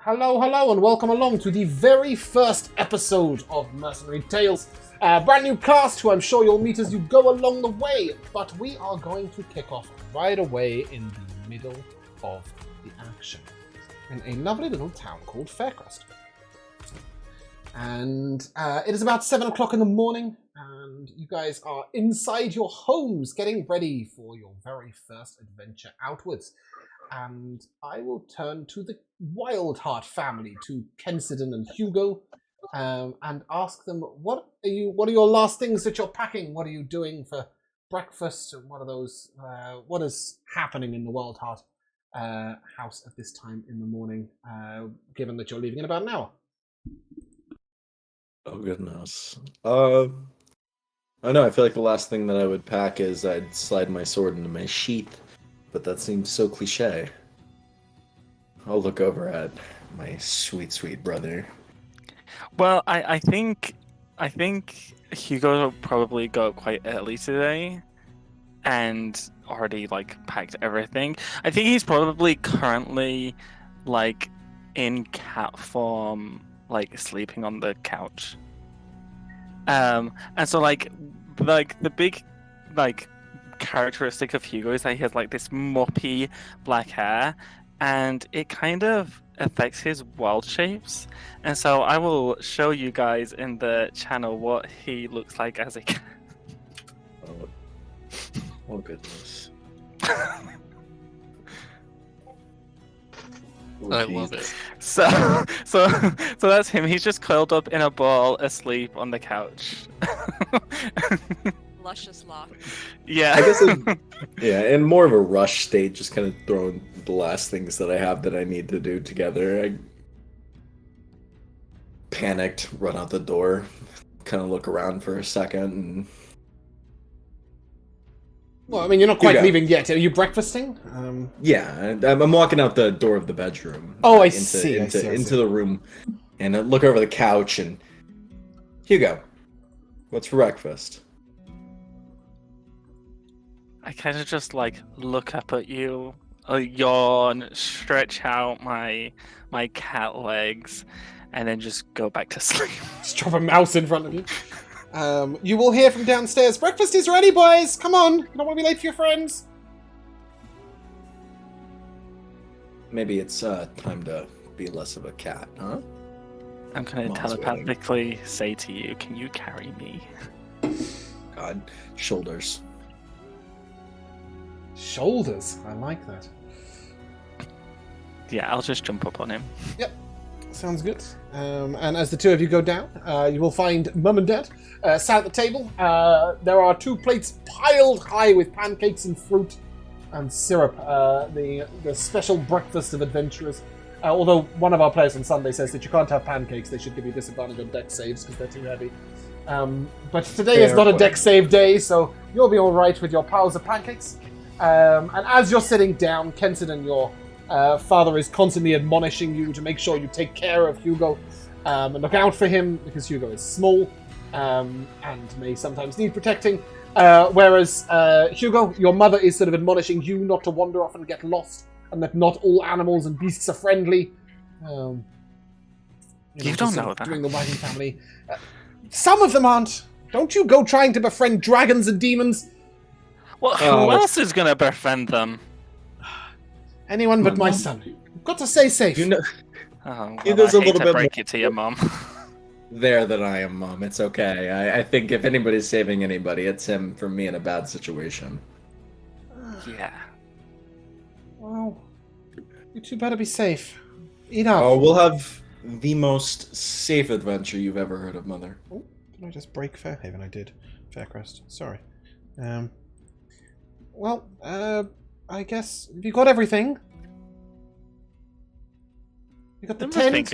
Hello, hello, and welcome along to the very first episode of Mercenary Tales. Brand new cast who I'm sure you'll meet as you go along the way, but we are going to kick off right away in the middle of the action in a lovely little town called Faircrest. And it is about 7 o'clock in the morning, and you guys are inside your homes getting ready for your very first adventure outwards. And I will turn to the Wildheart family, to Kensidon and Hugo, and ask them, what are your last things that you're packing? What are you doing for breakfast? And what is happening in the Wildheart house at this time in the morning, given that you're leaving in about an hour? Oh, goodness. I know, I feel like the last thing that I would pack is I'd slide my sword into my sheath, but that seems so cliche. I'll look over at my sweet, sweet brother. Well, I think Hugo will probably go up quite early today and already packed everything. I think he's probably currently in cat form, sleeping on the couch. And so the big characteristic of Hugo is that he has this moppy black hair, and it kind of affects his wild shapes. And so I will show you guys in the channel what he looks like as a cat. Oh goodness. I love it. So that's him. He's just curled up in a ball, asleep on the couch. Luscious lock. Yeah. I guess in more of a rush state, just kind of throwing the last things that I have that I need to do together. I panicked, run out the door, kind of look around for a second, and... Well, I mean, you're not quite leaving yet. Are you breakfasting? Yeah, I'm walking out the door of the bedroom. Oh, I into see. Into the room, and I look over the couch, and... Hugo, what's for breakfast? I kind of just look up at you, yawn, stretch out my cat legs, and then just go back to sleep. Just drop a mouse in front of you. You will hear from downstairs, breakfast is ready, boys! Come on! You don't want to be late for your friends! Maybe it's time to be less of a cat, huh? I'm going to telepathically say to you, can you carry me? God, shoulders. Shoulders? I like that. Yeah, I'll just jump up on him. Yep. Sounds good. And as the two of you go down, you will find Mum and Dad sat at the table. There are 2 plates piled high with pancakes and fruit and syrup. The special breakfast of adventurers. Although one of our players on Sunday says that you can't have pancakes, they should give you disadvantage on dex saves because they're too heavy. But today is not a dex save day, so you'll be all right with your piles of pancakes. And as you're sitting down, Kensidon, your father is constantly admonishing you to make sure you take care of Hugo and look out for him because Hugo is small and may sometimes need protecting. Whereas Hugo, your mother is sort of admonishing you not to wander off and get lost, and that not all animals and beasts are friendly. You don't know that. Doing the wagon family. Some of them aren't. Don't you go trying to befriend dragons and demons. Well, who else is going to befriend them? Anyone but my son. You've got to stay safe. Oh, well, a I little hate to bit break it to your mom. There than I am, Mom. It's okay. I think if anybody's saving anybody, it's him from me in a bad situation. Yeah. Well, you two better be safe. Eat up. Oh, we'll have the most safe adventure you've ever heard of, Mother. Oh, did I just break Fairhaven? I did. Faircrest. Sorry. Well, I guess you got everything. You got the tent.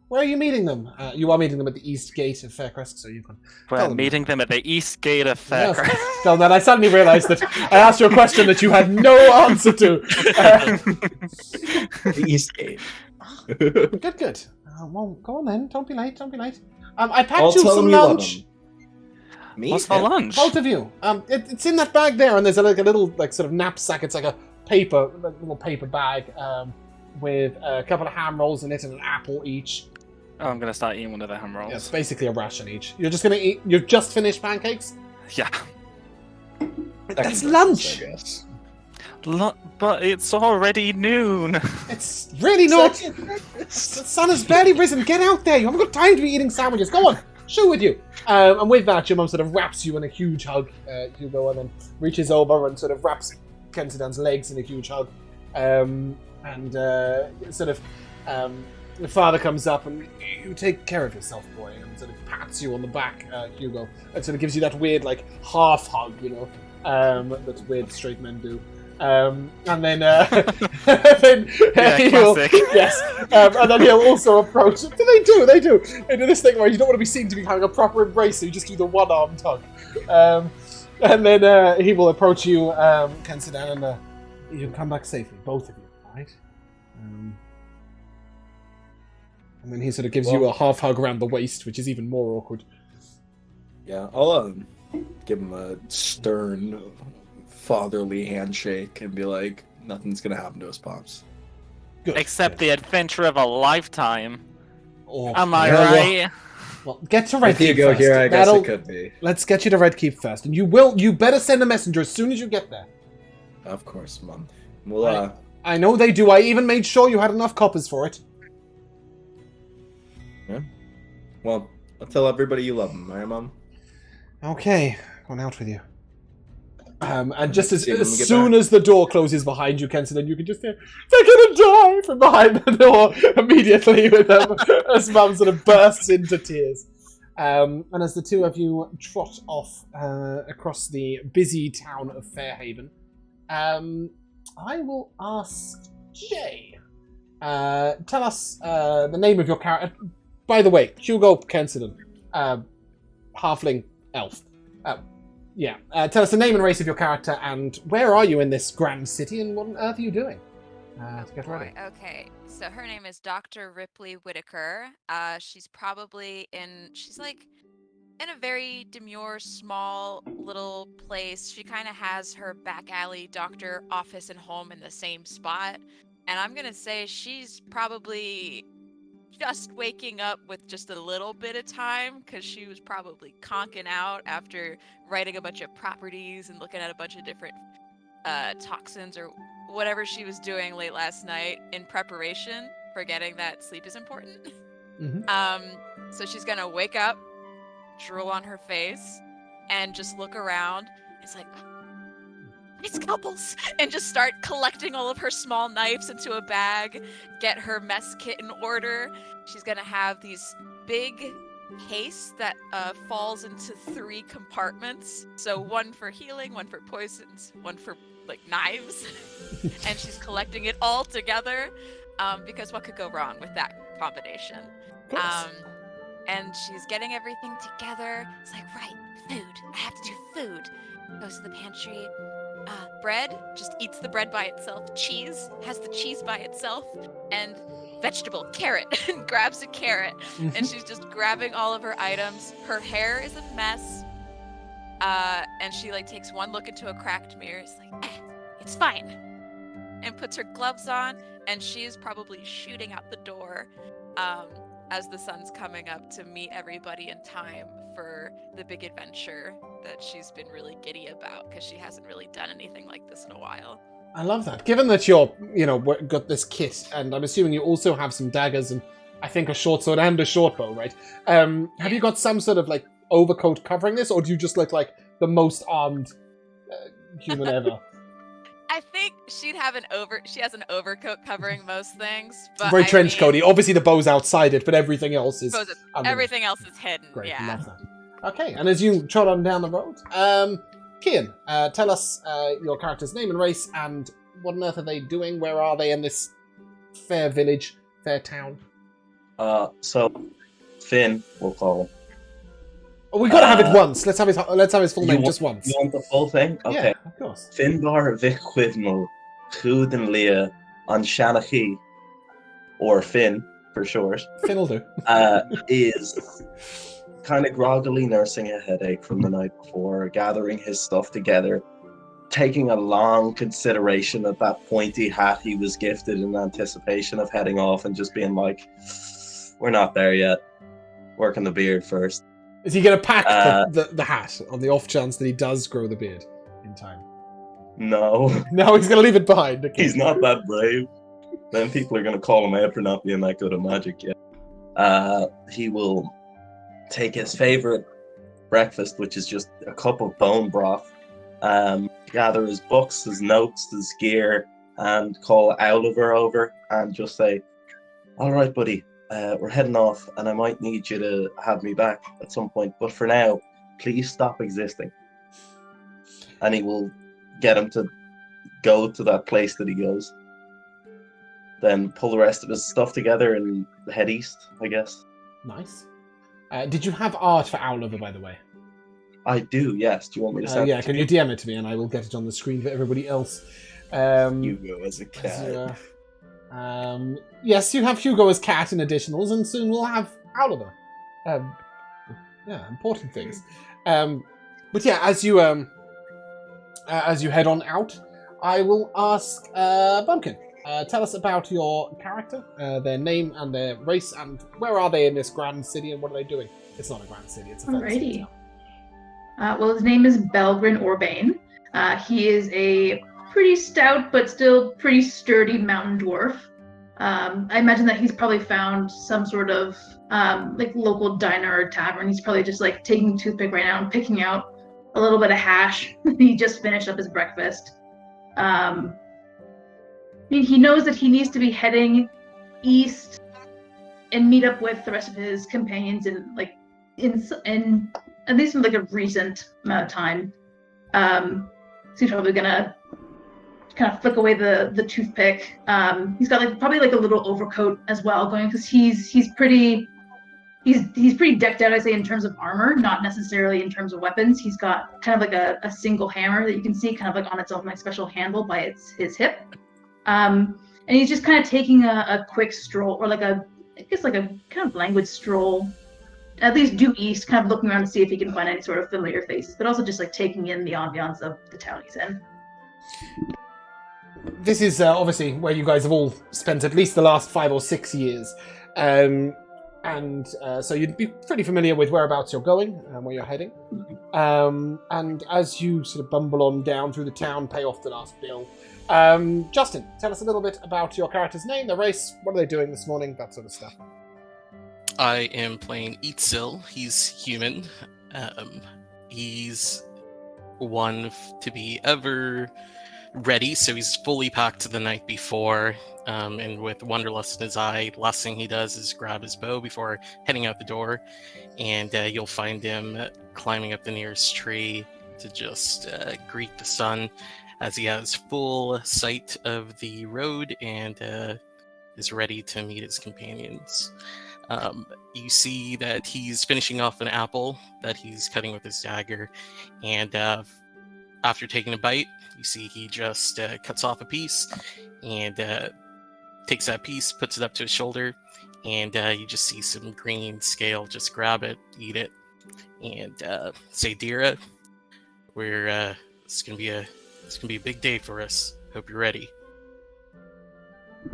Where are you meeting them? You are meeting them at the east gate of Faircrest, so you can. We're meeting them at the east gate of Faircrest. Yes. Tell them that. I suddenly realised that I asked you a question that you had no answer to. The east gate. Good. Well, go on then. Don't be late. I packed I'll you tell some them you love lunch. them. Me? What's for lunch? Both of you. It's in that bag there, and there's a little sort of knapsack. It's like a little paper bag with a couple of ham rolls in it and an apple each. Oh, I'm gonna start eating one of the ham rolls. Yeah, it's basically a ration each. You're just gonna eat. You've just finished pancakes. Yeah. That's lunch. I guess. But it's already noon. It's really not. The sun has barely risen. Get out there. You haven't got time to be eating sandwiches. Go on. Shoot with you. And with that, your mum sort of wraps you in a huge hug, Hugo, and then reaches over and sort of wraps Kensidan's legs in a huge hug. The father comes up and you take care of yourself, boy, and sort of pats you on the back, Hugo, and sort of gives you that weird, like, half hug, you know, that weird straight men do. And then, classic. Yes, and then he'll also approach. They do. They do this thing where you don't want to be seen to be having a proper embrace, so you just do the one-armed hug. And then he will approach you, Kensidan, and you'll come back safely, both of you, right? And then he sort of gives you a half hug around the waist, which is even more awkward. Yeah, I'll give him a stern, fatherly handshake and be like, nothing's gonna happen to us, Pops. Good. Except the adventure of a lifetime. Oh, Am I yeah, right? Well, get to Red If you Keep go first. here, I guess it could be. Let's get you to Red Keep first, and you better send a messenger as soon as you get there. Of course, Mum. Well, I know they do. I even made sure you had enough coppers for it. yeah. Well, I'll tell everybody you love them, right, Mum? Okay, going out with you. And just as See when we get soon back. as the door closes behind you, Kenton, you can just hear, "They're gonna die!" from behind the door immediately with them as Mum sort of bursts into tears. And as the two of you trot off across the busy town of Fairhaven, I will ask Jay. Tell us the name of your character. By the way, Hugo Kensidan, halfling elf. Tell us the name and race of your character, and where are you in this grand city, and what on earth are you doing? To get ready. Okay, so her name is Dr. Ripley Whitaker. She's like in a very demure, small little place. She kind of has her back alley doctor office and home in the same spot. And I'm going to say she's probably just waking up with just a little bit of time, because she was probably conking out after writing a bunch of properties and looking at a bunch of different toxins or whatever she was doing late last night in preparation, forgetting that sleep is important. Mm-hmm. So she's going to wake up, drool on her face, and just look around. It's like, my scalpels! And just start collecting all of her small knives into a bag, get her mess kit in order. She's gonna have these big case that falls into 3 compartments. So one for healing, one for poisons, one for like knives. And she's collecting it all together, because what could go wrong with that combination? And she's getting everything together. It's like, right, food. I have to do food. Goes to the pantry. Bread, just eats the bread by itself. Cheese, has the cheese by itself. And vegetable, carrot, and grabs a carrot. And she's just grabbing all of her items. Her hair is a mess. And she like takes one look into a cracked mirror. It's like, it's fine. And puts her gloves on. And she is probably shooting out the door as the sun's coming up to meet everybody in time for the big adventure that she's been really giddy about, because she hasn't really done anything like this in a while. I love that. Given that you're, got this kit, and I'm assuming you also have some daggers and I think a short sword and a short bow, right? Have you got some sort of like overcoat covering this, or do you just look like the most armed human ever? I think she has an overcoat covering most things. But Very trench coaty. Obviously the bow's outside it, but everything else is everything else is hidden. Great, yeah. love that. Okay, and as you trot on down the road, Kian, tell us your character's name and race, and what on earth are they doing? Where are they in this fair village, fair town? So Finn, we'll call him. Oh, we gotta have it once. Let's have his full name just once. You want the full thing? Okay. Yeah, of course. Finbar Vic Quidmal, Chud and Leah on Shanachi, or Finn for short, Finn'll do. is kind of groggily nursing a headache from the night before, gathering his stuff together, taking a long consideration of that pointy hat he was gifted in anticipation of heading off and just being like, we're not there yet. Working the beard first. Is he going to pack the hat on the off chance that he does grow the beard in time? No. No, he's going to leave it behind. Okay. He's not that brave. Then people are going to call him out for not being that good at magic yet. He will take his favorite breakfast, which is just a cup of bone broth, gather his books, his notes, his gear, and call Oliver over and just say, all right, buddy, we're heading off, and I might need you to have me back at some point, but for now, please stop existing. And he will get him to go to that place that he goes. Then pull the rest of his stuff together and head east, I guess. Nice. Did you have art for Oliver, by the way? I do, yes. Do you want me to send yeah, it to can you DM it to me, and I will get it on the screen for everybody else. Hugo as a cat. Yes, you have Hugo as cat in additionals, and soon we'll have Oliver. Important things. But yeah, as you head on out, I will ask Bumpkin. Tell us about your character, their name and their race, and where are they in this grand city, and what are they doing? It's not a grand city, it's a fantasy town. Well, his name is Belgrin Orbane. He is a pretty stout but still pretty sturdy mountain dwarf. I imagine that he's probably found some sort of like local diner or tavern. He's probably just like taking a toothpick right now and picking out a little bit of hash. He just finished up his breakfast. I mean, he knows that he needs to be heading east and meet up with the rest of his companions in at least in like a recent amount of time. So he's probably gonna kind of flick away the toothpick. He's got probably a little overcoat as well going, because he's pretty decked out, I'd say, in terms of armor, not necessarily in terms of weapons. He's got kind of a single hammer that you can see kind of on its own special handle by his hip. And he's just kind of taking a quick stroll, or a kind of languid stroll, at least due east, kind of looking around to see if he can find any sort of familiar faces, but also just taking in the ambiance of the town he's in. This is obviously where you guys have all spent at least the last 5 or 6 years. So you'd be pretty familiar with whereabouts you're going and where you're heading. And as you sort of bumble on down through the town, pay off the last bill. Justin, tell us a little bit about your character's name, their race, what are they doing this morning, that sort of stuff. I am playing Eatsil. He's human. He's one to be ever ready, so he's fully packed the night before, and with Wanderlust in his eye, last thing he does is grab his bow before heading out the door, and you'll find him climbing up the nearest tree to just greet the sun, as he has full sight of the road and is ready to meet his companions. You see that he's finishing off an apple that he's cutting with his dagger, and after taking a bite, you see he just cuts off a piece and takes that piece, puts it up to his shoulder, and you just see some green scale. Just grab it, eat it, and say, "Dira, it's gonna be a big day for us. Hope you're ready."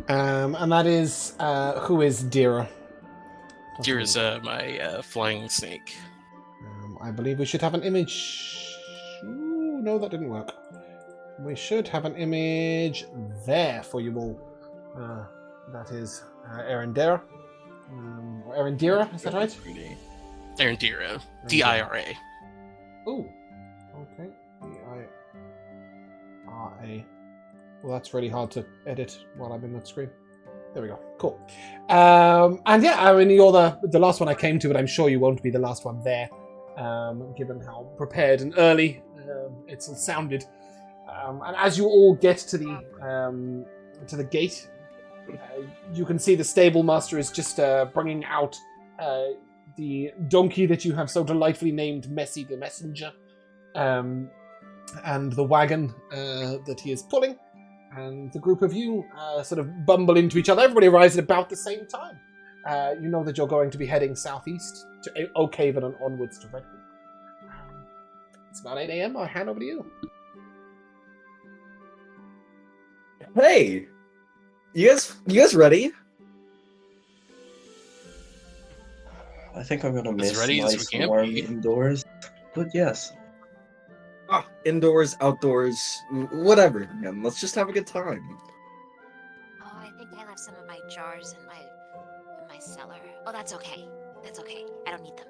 And that is who is Dira? Dira's my flying snake. I believe we should have an image. Ooh, no, that didn't work. We should have an image there for you all. That is Arendira. Or Arendira, is that right? Arendira. D-I-R-A. Ooh. Okay. D-I-R-A. Well, that's really hard to edit while I'm in that screen. There we go. Cool. And yeah, I mean, you're the last one I came to, but I'm sure you won't be the last one there, given how prepared and early it's all sounded. And as you all get to the gate, you can see the stable master is just bringing out the donkey that you have so delightfully named Messy the Messenger, and the wagon that he is pulling. And the group of you sort of bumble into each other. Everybody arrives at about the same time. You know that you're going to be heading southeast to Oakhaven and onwards to Redwood. It's about 8 a.m. I'll hand over to you. Hey, you guys ready? I think I'm gonna miss ready as we nice can warm be. indoors. But yes. Indoors, outdoors, whatever. Man, let's just have a good time. Oh, I think I left some of my jars in my cellar. Oh, that's okay. That's okay. I don't need them.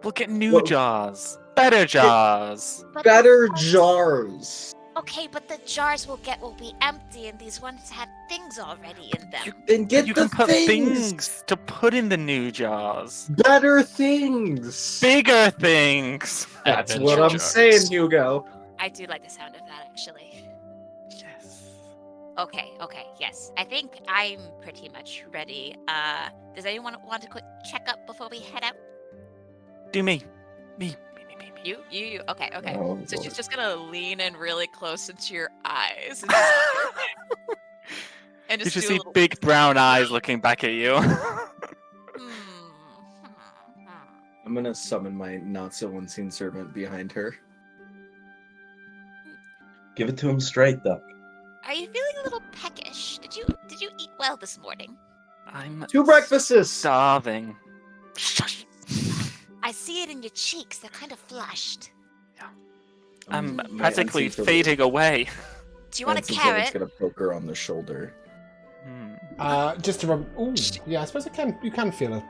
We'll get new Well- jars. Better jars. But Better the- jars. Okay, but the jars will be empty, and these ones have things already in them. Then get You the can put things. things to put in the new jars. Better things. Bigger things. That's Adventure what I'm jars. saying, Hugo. I do like the sound of that, actually. Yes. Okay, yes. I think I'm pretty much ready. Does anyone want a quick checkup before we head out? Do me. Me. You? Okay. Oh, So Lord. she's just gonna lean in really close into your eyes and You just just do a see little. big brown eyes looking back at you. I'm gonna summon my not so unseen servant behind her. Give it to him straight, Duck. Are you feeling a little peckish? Did you eat well this morning? I'm 2 breakfasts. starving. Shush. I see it in your cheeks. They're kind of flushed. I'm My practically unseen servant- fading away. Do you my want a unseen servant's carrot? gonna poke her on the shoulder. Just to ooh, yeah, I suppose you can feel it.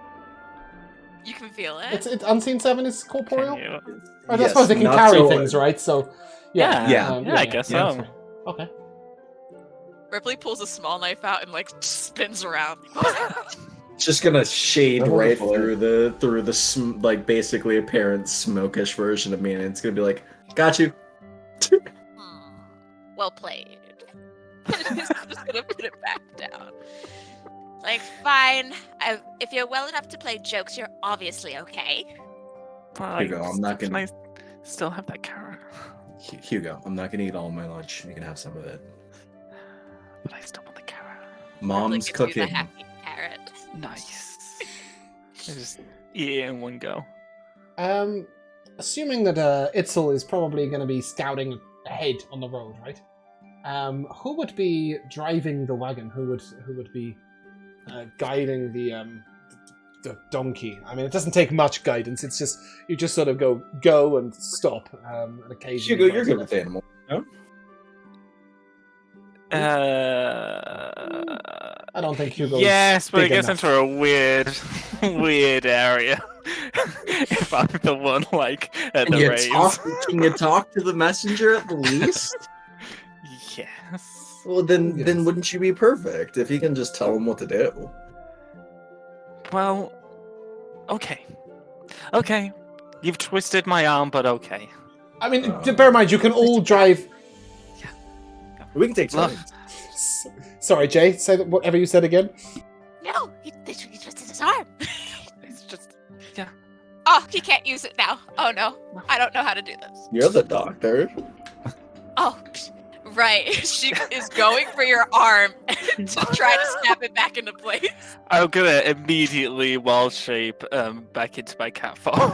You can feel it. It's unseen seven is corporeal. Can you? I Yes, suppose they can not carry so- things, right? So yeah, Yeah, Yeah. I guess yeah. so. Okay. Ripley pulls a small knife out and like spins around. Just gonna shade Oh, right boy. through the like basically apparent smokish version of me, and it's gonna be like, got you. Well played. Just gonna put it back down. Like, fine. If you're well enough to play jokes, you're obviously okay. But Hugo, I'm not can gonna- I still have that carrot? Hugo, I'm not gonna eat all my lunch. You can have some of it. But I still want the carrot. Mom's Ripley gives you cooking. the happy carrot. Nice. I just eat it in one go. Assuming that Itzel is probably going to be scouting ahead on the road, right? Who would be driving the wagon? Who would be guiding the donkey? I mean, it doesn't take much guidance. It's just you just sort of go and stop, and occasionally. Hugo, you're good with animals. No? I don't think Hugo's Yes, but it big gets enough. into a weird area. If I'm the one like at Can the you, race. can you talk to the messenger at the least? Yes. Well, then Yes. wouldn't you be perfect if you can just tell him what to do? Well, okay. Okay. You've twisted my arm, but okay. I mean, bear in mind, you can all drive. We can take Look. turns. Sorry, Jay. Say that whatever you said again. No, he twisted his arm. It's just Oh, he can't use it now. Oh no, I don't know how to do this. You're the doctor. Oh, Right. She is going for your arm to try to snap it back into place. I'm gonna immediately wild shape back into my cat form.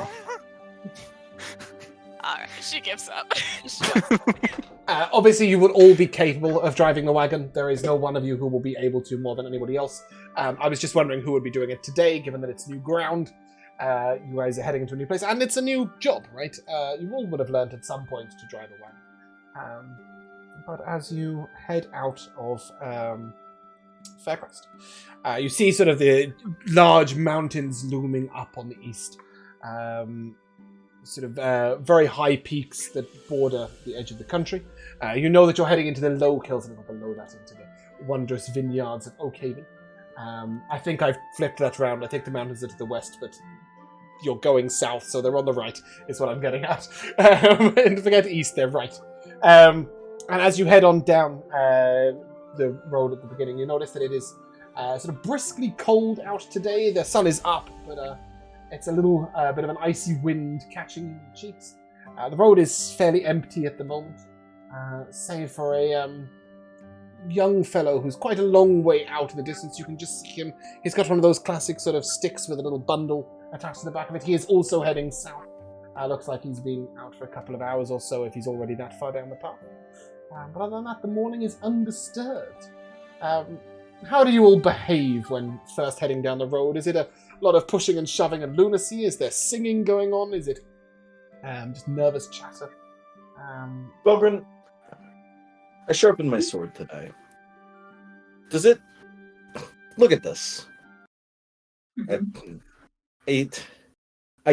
Alright, she gives up. Obviously, you would all be capable of driving the wagon. There is no one of you who will be able to more than anybody else. I was just wondering who would be doing it today, given that it's new ground. You guys are heading into a new place, and it's a new job, right? You all would have learned at some point to drive a wagon. But as you head out of Faircrest, you see sort of the large mountains looming up on the east. Sort of very high peaks that border the edge of the country. You know that you're heading into the low hills, a little below that, into the wondrous vineyards of Oakhaven. I think I've flipped that around. I think the mountains are to the west, but you're going south, so they're on the right, is what I'm getting at. And forget east, they're right. And as you head on down the road at the beginning, you notice that it is sort of briskly cold out today. The sun is up, but it's a little bit of an icy wind catching your cheeks. The road is fairly empty at the moment, save for a young fellow who's quite a long way out in the distance. You can just see him. He's got one of those classic sort of sticks with a little bundle attached to the back of it. He is also heading south. Looks like he's been out for a couple of hours or so if he's already that far down the path. But other than that, the morning is undisturbed. How do you all behave when first heading down the road? Is it a lot of pushing and shoving and lunacy? Is there singing going on? Is it just nervous chatter? Belgrin, I sharpened my sword today. Does it... Look at this. I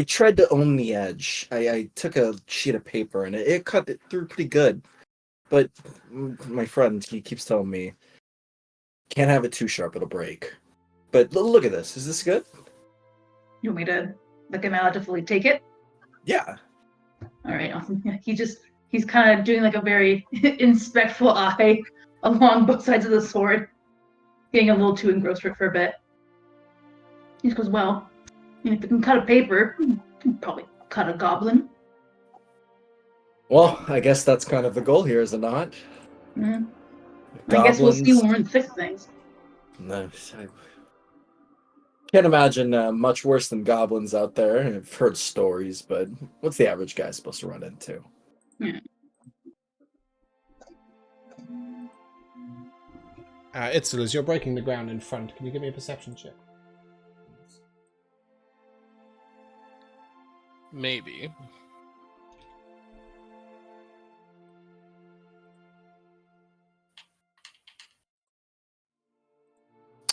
tried to own the edge. I took a sheet of paper and it cut it through pretty good. But my friend, he keeps telling me, can't have it too sharp, it'll break. But look at this. Is this good? You want me to look him out to fully take it? Yeah. All right. He's kind of doing like a very inspectful eye along both sides of the sword, getting a little too engrossed for a bit. He just goes, well, if you can cut a paper, you can probably cut a goblin. Well, I guess that's kind of the goal here, is it not? Mm. I guess we'll see when we're in the thick of things. No, I can't imagine much worse than goblins out there. I've heard stories, but what's the average guy supposed to run into? Yeah. Itzel, as you're breaking the ground in front, can you give me a perception check? Maybe.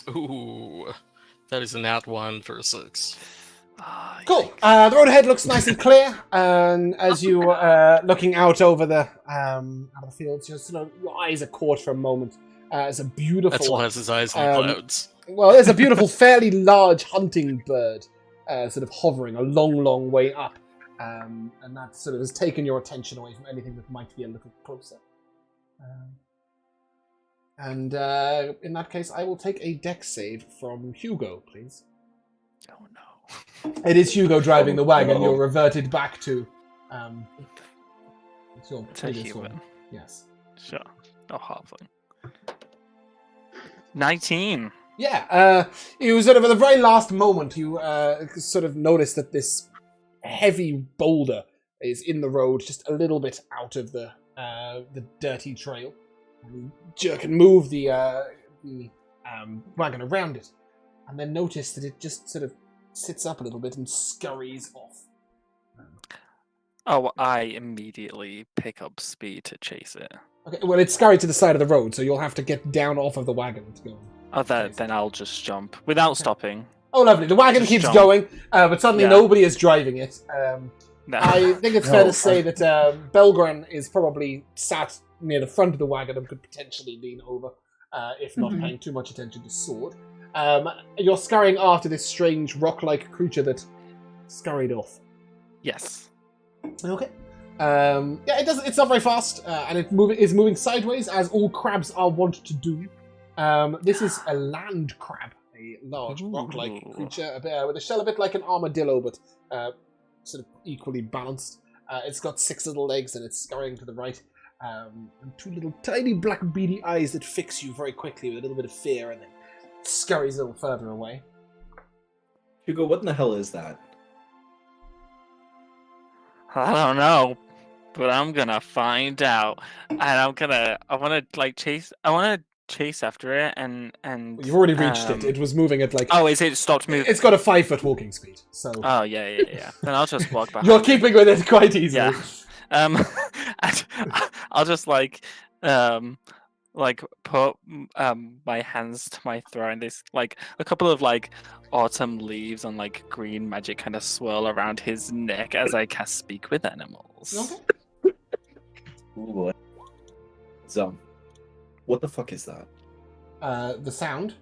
Ooh, that is a nat 1 for a 6. Cool. The road ahead looks nice and clear, and as you looking out over the fields, your eyes are caught for a moment. It's a beautiful. Etzel has his eyes on the clouds. Well, there's a beautiful, fairly large hunting bird, sort of hovering a long way up, and that sort of has taken your attention away from anything that might be a little closer. And in that case, I will take a dex save from Hugo, please. Oh no. It is Hugo driving the wagon. You're reverted back to your previous one. Yes. Sure. Oh, halfling. 19. Yeah. You sort of at the very last moment, you sort of notice that this heavy boulder is in the road, just a little bit out of the dirty trail. And you jerk and move the wagon around it, and then notice that it just sort of sits up a little bit and scurries off. Oh, I immediately pick up speed to chase it. Okay, well, it's scurried to the side of the road, so you'll have to get down off of the wagon to go. Oh, then I'll just jump without stopping. Oh, lovely. The wagon Just keeps jump. going, but suddenly nobody is driving it. No. I think it's fair to say that Belgren is probably sat near the front of the wagon and could potentially lean over, if not paying too much attention to Sword. You're scurrying after this strange rock-like creature that scurried off. Yes. Okay. Yeah, it's not very fast, and it is moving sideways, as all crabs are wont to do. This is a land crab, a large rock-like creature with a shell a bit like an armadillo, but sort of equally balanced. It's got 6 little legs, and it's scurrying to the right. And 2 little tiny black beady eyes that fix you very quickly with a little bit of fear, and then scurries a little further away. Hugo, what in the hell is that? I don't know, but I'm gonna find out, and I want to chase after it, and You've already reached it. It was moving at like. Oh, is it stopped moving? It's got a 5-foot walking speed, so. Oh yeah. Then I'll just walk behind. You're keeping with it quite easily. Yeah. I'll just put my hands to my throat, and this like a couple of like autumn leaves on like green magic kind of swirl around his neck as I cast Speak with Animals. Okay. Ooh, So, what the fuck is that? The sound.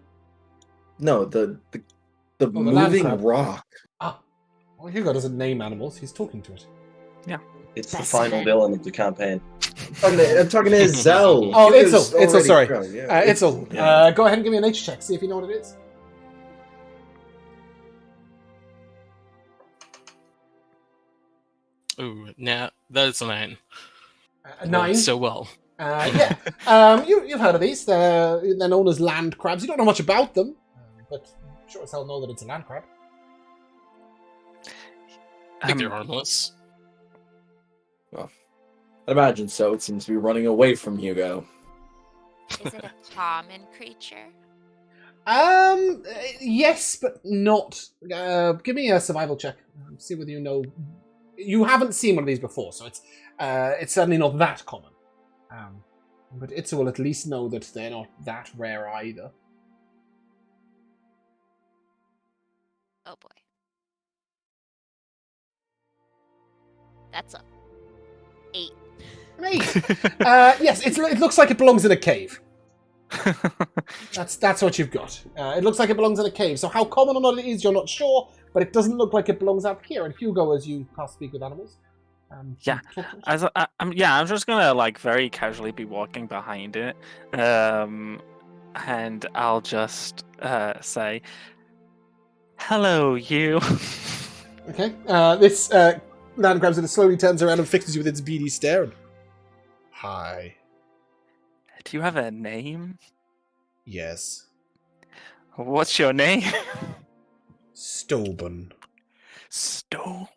No, the the moving land crab. rock. Ah, well, Hugo doesn't name animals. He's talking to it. it's the final villain of the campaign. I'm talking to Zell. Oh, Hugo's Itzel, already sorry. grown, yeah. Itzel, Yeah. go ahead and give me a nature check. See if you know what it is. Ooh, nah, that is a 9. 9. So well. Yeah. You've heard of these. They're known as land crabs. You don't know much about them, but sure as hell know that it's a land crab. I think they're harmless. Well, I'd imagine so. It seems to be running away from Hugo. Is it a common creature? Yes, but not. Give me a survival check. See whether you know. You haven't seen one of these before, so it's certainly not that common. But Itza will at least know that they're not that rare either. Oh boy. That's a 8. Right. Yes, it looks like it belongs in a cave. That's what you've got. It looks like it belongs in a cave. So how common or not it is, you're not sure, but it doesn't look like it belongs out here. And Hugo, as you pass speak with animals. Yeah. I'm just gonna like very casually be walking behind it, and I'll just say, "Hello, you." Okay. This land grabs it and slowly turns around and fixes you with its beady stare. And, hi. Do you have a name? Yes. What's your name? Stoben. Stoben.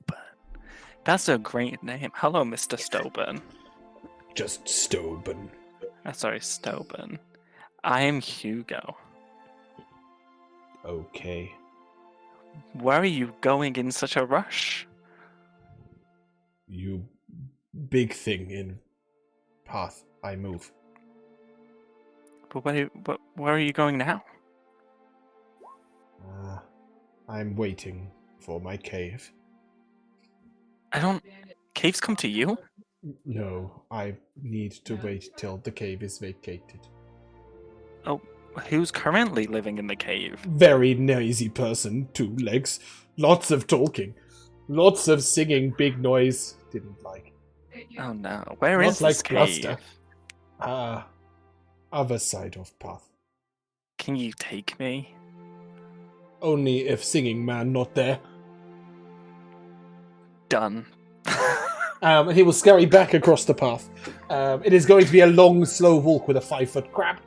That's a great name. Hello, Mr. Stoben. Just Stoben. Sorry, Stoben. I am Hugo. Okay. Where are you going in such a rush? You big thing in path. I move. But where are you going now? I'm waiting for my cave. Caves come to you? No, I need to wait till the cave is vacated. Oh, who's currently living in the cave? Very noisy person, 2 legs, lots of talking, lots of singing, big noise. Didn't like. Oh no, where Not is like this Gloucester. cave? Other side of path. Can you take me? Only if singing man not there. Done. He will scurry back across the path. It is going to be a long, slow walk with a 5-foot crab.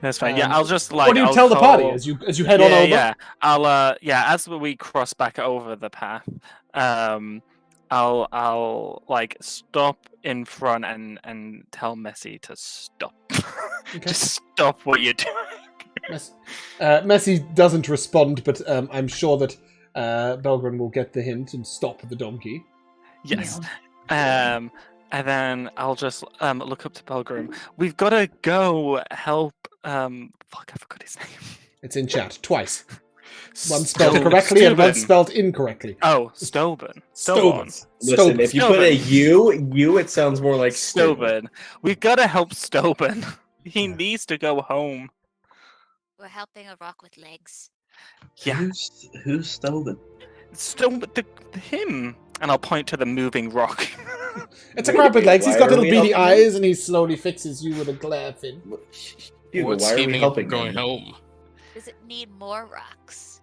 That's fine. Yeah, I'll just like. What do you I'll tell the party call- as you head on over? Yeah, I'll as we cross back over the path, I'll like stop in front and tell Messi to stop. Okay. Just stop what you're doing. Messi doesn't respond, but I'm sure that Belgrin will get the hint and stop the donkey. Yes. And then I'll just look up to Belgrim. We've got to go help. Fuck, I forgot his name. It's in chat twice. One spelled correctly and one spelled incorrectly. Oh, Stoben. Listen, if you put a U, it sounds more like Stoben. We've got to help Stoben. He needs to go home. We're helping a rock with legs. Yeah. Who's Stolen? Stoben, him. And I'll point to the moving rock. It's a crab with legs. He's Why got are little we beady helping him? eyes, and he slowly fixes you with a glare fin. Hugo, What's why are we keeping him helping from going him? home? Does it need more rocks?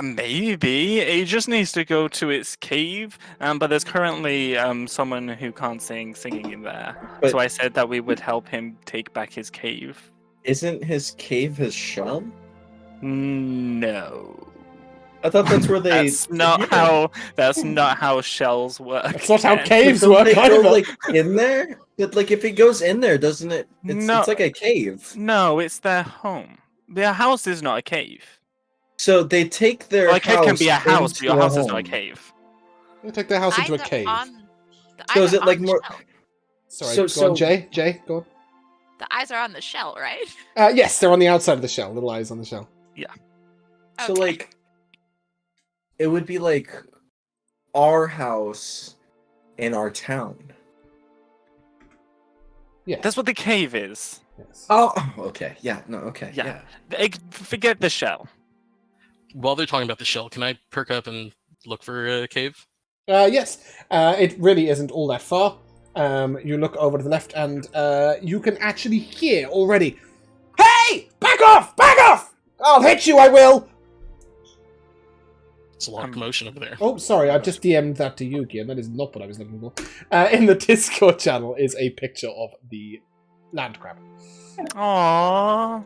Maybe. It just needs to go to its cave. But there's currently someone who can't singing in there. But- So I said that we would help him take back his cave. Isn't his cave his shell? No. I thought that's where they. That's not how shells work. That's not how man. caves Don't work they go, either. like in there? But like if it goes in there, doesn't it? No. It's like a cave. No, it's their home. Their house is not a cave. So they take their Well, a cave house can be a house, but into your a house is not a home. cave. They take their house into a Eyes are cave. the So eyes is are it like on the more? shell. Sorry, So- go on, Jay. Jay, go on. The eyes are on the shell, right? Yes, they're on the outside of the shell. Little eyes on the shell. So Okay. like, it would be like our house in our town. Yes. That's what the cave is. Yes. Oh, okay. Yeah. No. Okay. Yeah. Forget the shell. While they're talking about the shell, can I perk up and look for a cave? Yes. It really isn't all that far. You look over to the left, and you can actually hear already. Hey! Back off! Back off! I'll hit you. I will. It's a lot of commotion over there. Oh, sorry, I've just DM'd that to Yuki, and that is not what I was looking for. In the Discord channel is a picture of the land crab. Aww.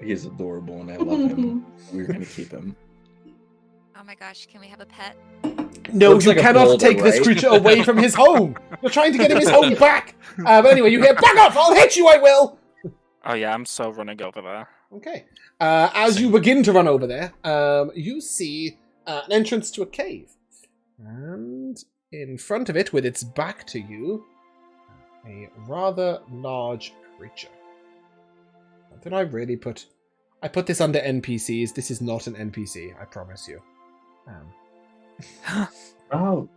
He's adorable, and I love him. We're gonna keep him. Oh my gosh, can we have a pet? No, Looks you like a cannot boulder, take this right? creature away from his home. You're trying to get him his home back. But anyway, you hear, back off, I'll hit you, I will. Oh yeah, I'm so running over there. Okay. As you begin to run over there, you see an entrance to a cave. And in front of it, with its back to you, a rather large creature. Did I really put... I put this under NPCs. This is not an NPC, I promise you. Oh,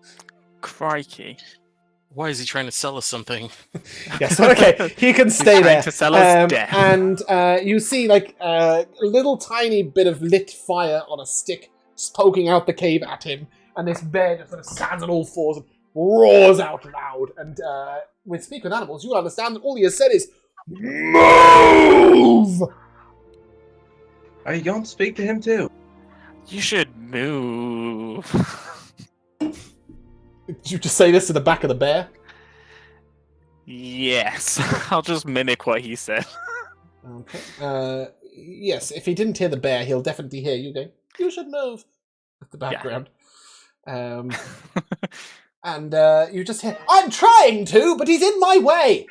Crikey. Why is he trying to sell us something? Yes, okay. He can stay trying there. to sell us death. And you see like a little tiny bit of lit fire on a stick just poking out the cave at him. And this bear just sort of stands on all fours and roars out loud. And with Speak with Animals, you understand that all he has said is, MOVE! are you going to speak to him too? You should move. Did you just say this to the back of the bear? Yes. I'll just mimic what he said. Okay. Yes, if he didn't hear the bear, he'll definitely hear you going, you should move. At the background. And you just hear, I'm trying to, but he's in my way.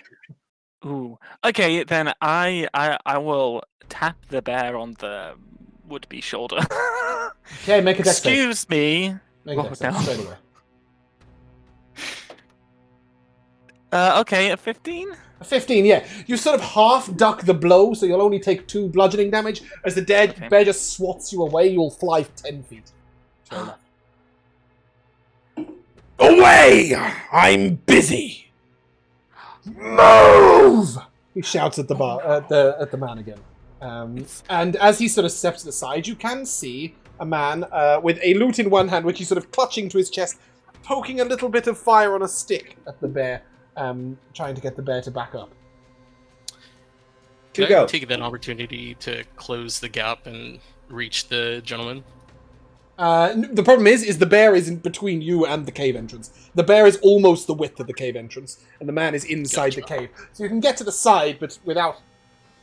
Ooh. Okay, then I will tap the bear on the would-be shoulder. Okay, make a dex save. Excuse me. Make a dex save no. straight away. Okay, a 15? A 15, yeah. You sort of half duck the blow, so you'll only take 2 bludgeoning damage. As the bear just swats you away, you'll fly 10 feet. Straight up. Away! I'm busy. Move! He shouts at the at the man again. And as he sort of steps to the side, you can see a man with a lute in one hand, which he's sort of clutching to his chest, poking a little bit of fire on a stick at the bear, trying to get the bear to back up. Can Go. I take that opportunity to close the gap and reach the gentleman? The problem is the bear is in between you and the cave entrance. The bear is almost the width of the cave entrance, and the man is inside the cave. So you can get to the side, but without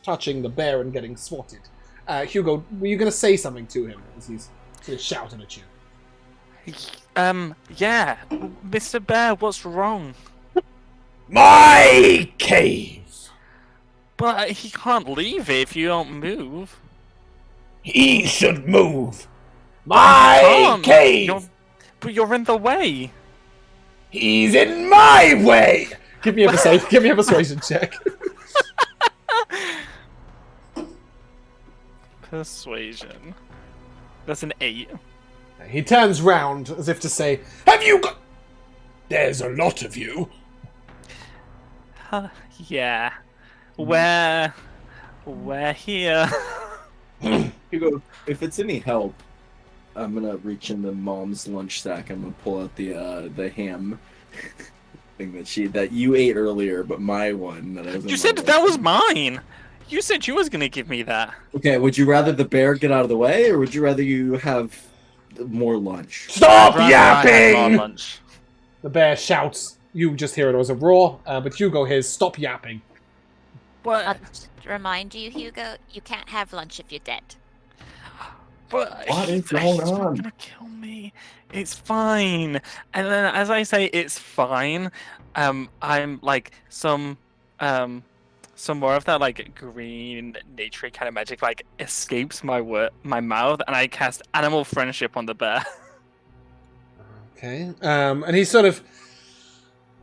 touching the bear and getting swatted. Hugo, were you going to say something to him as he's sort of shouting at you? Yeah. Mr. Bear, what's wrong? My cave! Well, he can't leave it if you don't move. He should move! My Can't. cave! But you're in the way. He's in my way! Give me a persuasion check. Persuasion. That's an 8. He turns round as if to say, have you got... There's a lot of you. Yeah. We're here. Hugo, if it's any help, I'm gonna reach in the mom's lunch sack. I'm gonna pull out the ham thing that you ate earlier, but my one that I was. You said that was mine. You said you was gonna give me that. Okay, would you rather the bear get out of the way, or would you rather you have more lunch? Stop I'd rather I had yapping! more lunch. The bear shouts. You just hear it as a roar, but Hugo hears, stop yapping. I'll But just remind you, Hugo, you can't have lunch if you're dead. But What is he's going not on? gonna kill me. It's fine. And then as I say it's fine, I'm like some more of that like green nature kind of magic like escapes my mouth, and I cast animal friendship on the bear. Okay. And he sort of,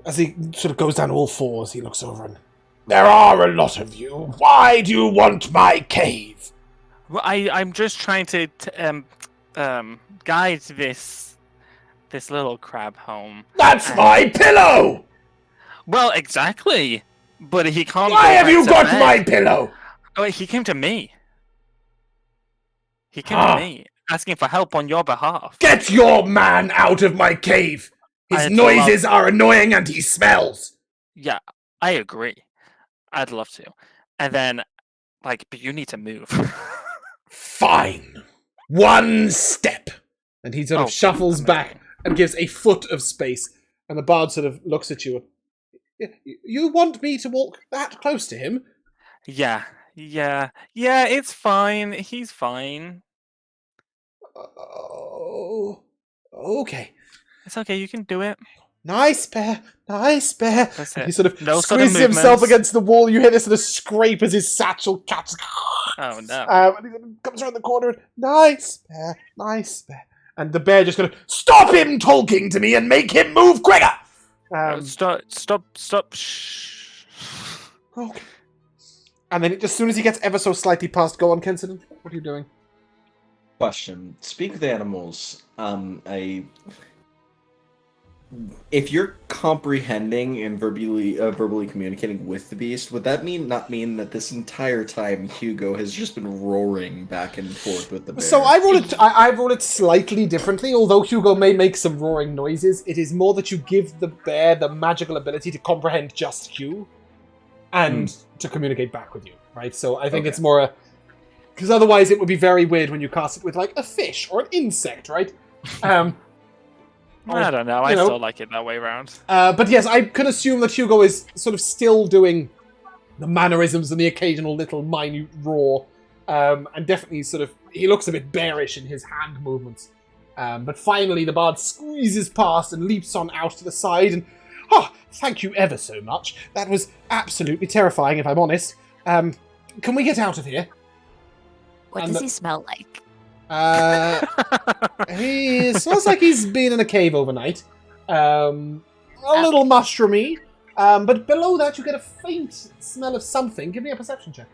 as he sort of goes down all fours, he looks over and, there are a lot of you. Why do you want my cave? Well, I'm just trying to guide this little crab home. That's my pillow! Well, exactly. But he can't. Why go have back you to got bed. my pillow? Oh, wait, he came to me. He came to me, asking for help on your behalf. Get your man out of my cave! His I'd noises are annoying and he smells! Yeah, I agree. I'd love to. And then, like, but you need to move. Fine. One step. And he sort of Oh, shuffles amazing. back and gives a foot of space. And the bard sort of looks at you. You want me to walk that close to him? Yeah, it's fine. He's fine. Oh, okay. It's okay, you can do it. Nice bear, nice bear. That's And it. he sort of No sudden squeezes himself movements. against the wall. You hear this sort of scrape as his satchel catches. Oh no. And he sort of comes around the corner and, nice bear, nice bear. And the bear just going to, stop him talking to me and make him move quicker! Stop. Shh. Okay. And then as soon as he gets ever so slightly past, go on, Kenson. What are you doing? Question. Speak with animals. If you're comprehending and verbally communicating with the beast, would that not mean that this entire time Hugo has just been roaring back and forth with the bear? So I roll it slightly differently. Although Hugo may make some roaring noises, it is more that you give the bear the magical ability to comprehend just you, and to communicate back with you. Right. So I think it's more because otherwise it would be very weird when you cast it with like a fish or an insect, right? I don't know. I still like it that way around. But yes, I can assume that Hugo is sort of still doing the mannerisms and the occasional little minute roar, and definitely sort of he looks a bit bearish in his hand movements. But finally, the bard squeezes past and leaps on out to the side. And thank you ever so much. That was absolutely terrifying, if I'm honest. Can we get out of here? What does he smell like? He smells like he's been in a cave overnight. A little mushroomy. But below that, you get a faint smell of something. Give me a perception check.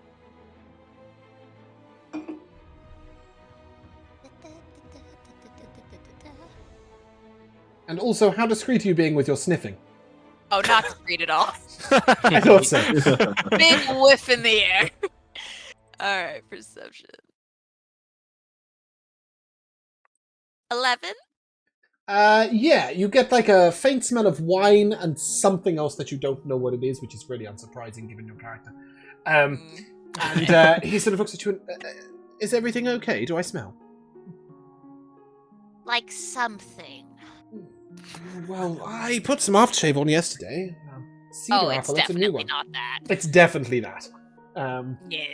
And also, how discreet are you being with your sniffing? Oh, not discreet at all. I thought so. Big whiff in the air. All right, perception. 11? Yeah, you get like a faint smell of wine and something else that you don't know what it is, which is really unsurprising given your character. And he sort of looks at you and, is everything okay? Do I smell? Like something. Well, I put some aftershave on yesterday. Cedar It's apple, that's a new definitely one. not that. It's definitely that. Yeah.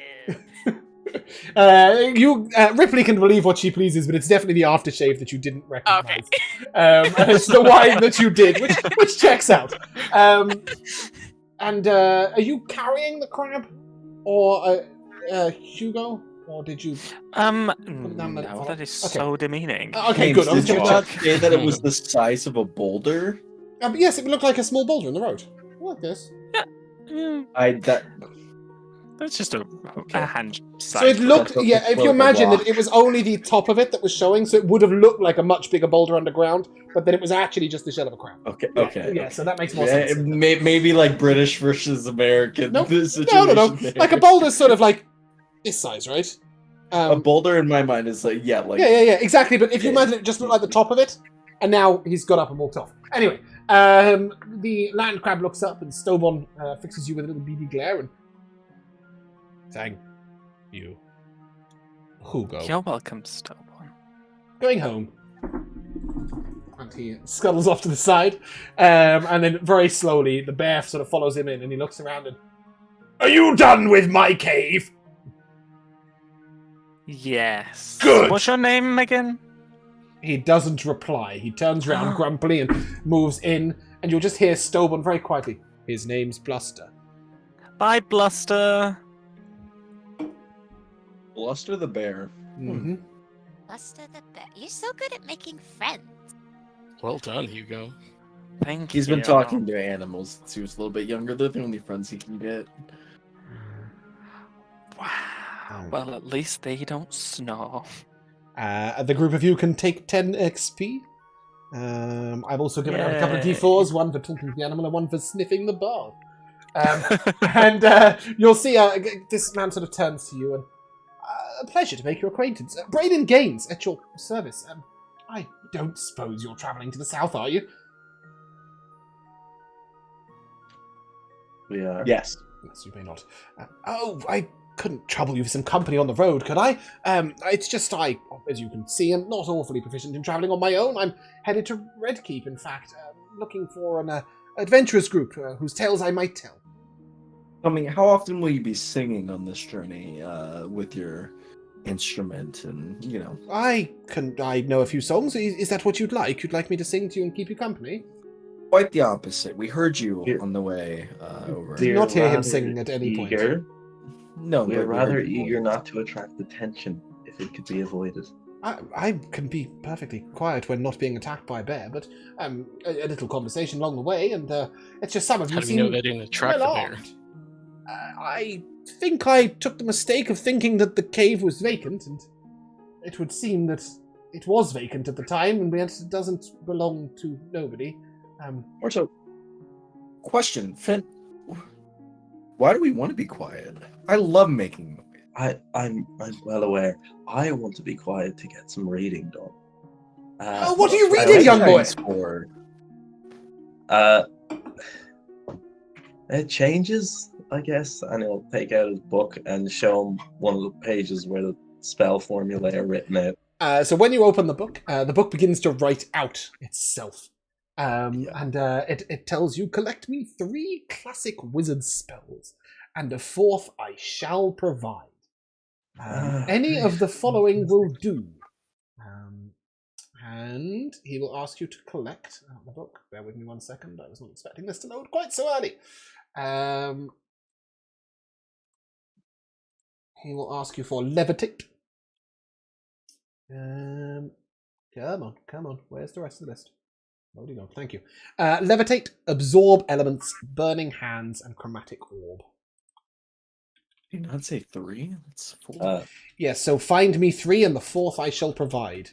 Ripley can believe what she pleases, but it's definitely the aftershave that you didn't recognize. Okay. And it's the wine that you did, which checks out. And are you carrying the crab, or Hugo, or did you? No, that is so demeaning. Okay, good. I was Did you gonna not check. say that it was the size of a boulder? Yes, it looked like a small boulder in the road. Like this. That's just a hand size. So it looked, That's what yeah, if you like a imagine rock. that it was only the top of it that was showing, so it would have looked like a much bigger boulder underground, but then it was actually just the shell of a crab. Okay. Yeah, so that makes more sense. Maybe like British versus American. Nope. This No. situation there. Like a boulder's sort of like this size, right? A boulder in my mind is like yeah, exactly. But if you imagine it just looked like the top of it, and now he's got up and walked off. Anyway, the land crab looks up, and Stobon fixes you with a little beady glare, and thank you, Hugo. You're welcome, Stobon. Going home. And he scuttles off to the side, and then very slowly the bear sort of follows him in, and he looks around and, are you done with my cave? Yes. Good. What's your name again? He doesn't reply. He turns around grumpily and moves in, and you'll just hear Stobon very quietly. His name's Bluster. Bye, Bluster. Bluster the bear. Mm-hmm. Buster the Bear. You're so good at making friends. Well done, Hugo. Thank you. He's been talking to animals since he was a little bit younger. They're the only friends he can get. Wow. Well, at least they don't snore. The group of you can take 10 XP. I've also given out a couple of Yay. D4s, one for talking to the animal and one for sniffing the bard. And you'll see this man sort of turns to you and, a pleasure to make your acquaintance. Braden Gaines, at your service. I don't suppose you're travelling to the south, are you? We are. Yes. Yes, you may not. I couldn't trouble you for some company on the road, could I? It's just as you can see, am not awfully proficient in travelling on my own. I'm headed to Redkeep, in fact, looking for an adventurous group whose tales I might tell. How often will you be singing on this journey with your instrument and, you know? I know a few songs. Is that what you'd like? You'd like me to sing to you and keep you company? Quite the opposite. We heard you Here- on the way over. Did not hear him rather singing at any point. eager. No, We're but we rather heard your eager voice. not to attract attention if it could be avoided. I can be perfectly quiet when not being attacked by a bear, but a little conversation along the way, and it's just some of you How do we seem know they didn't attract the bear? well-armed. I think I took the mistake of thinking that the cave was vacant, and it would seem that it was vacant at the time, and yet it doesn't belong to nobody. Or so. Question, Finn. Why do we want to be quiet? I love making noise. I'm well aware. I want to be quiet to get some reading done. What are you I reading, young boy? Thanks for- It changes, I guess, and he'll take out his book and show him one of the pages where the spell formulae are written out. So when you open the book begins to write out itself. And it tells you, collect me 3 classic wizard spells, and a 4th I shall provide. Any of the following will do. And he will ask you to collect the book. Bear with me 1 second. I was not expecting this to load quite so early. He will ask you for levitate. Come on. Where's the rest of the list? Loading on. Thank you. Levitate, absorb elements, burning hands, and chromatic orb. Did you not say 3? That's 4. Yes, so find me 3, and the 4th I shall provide.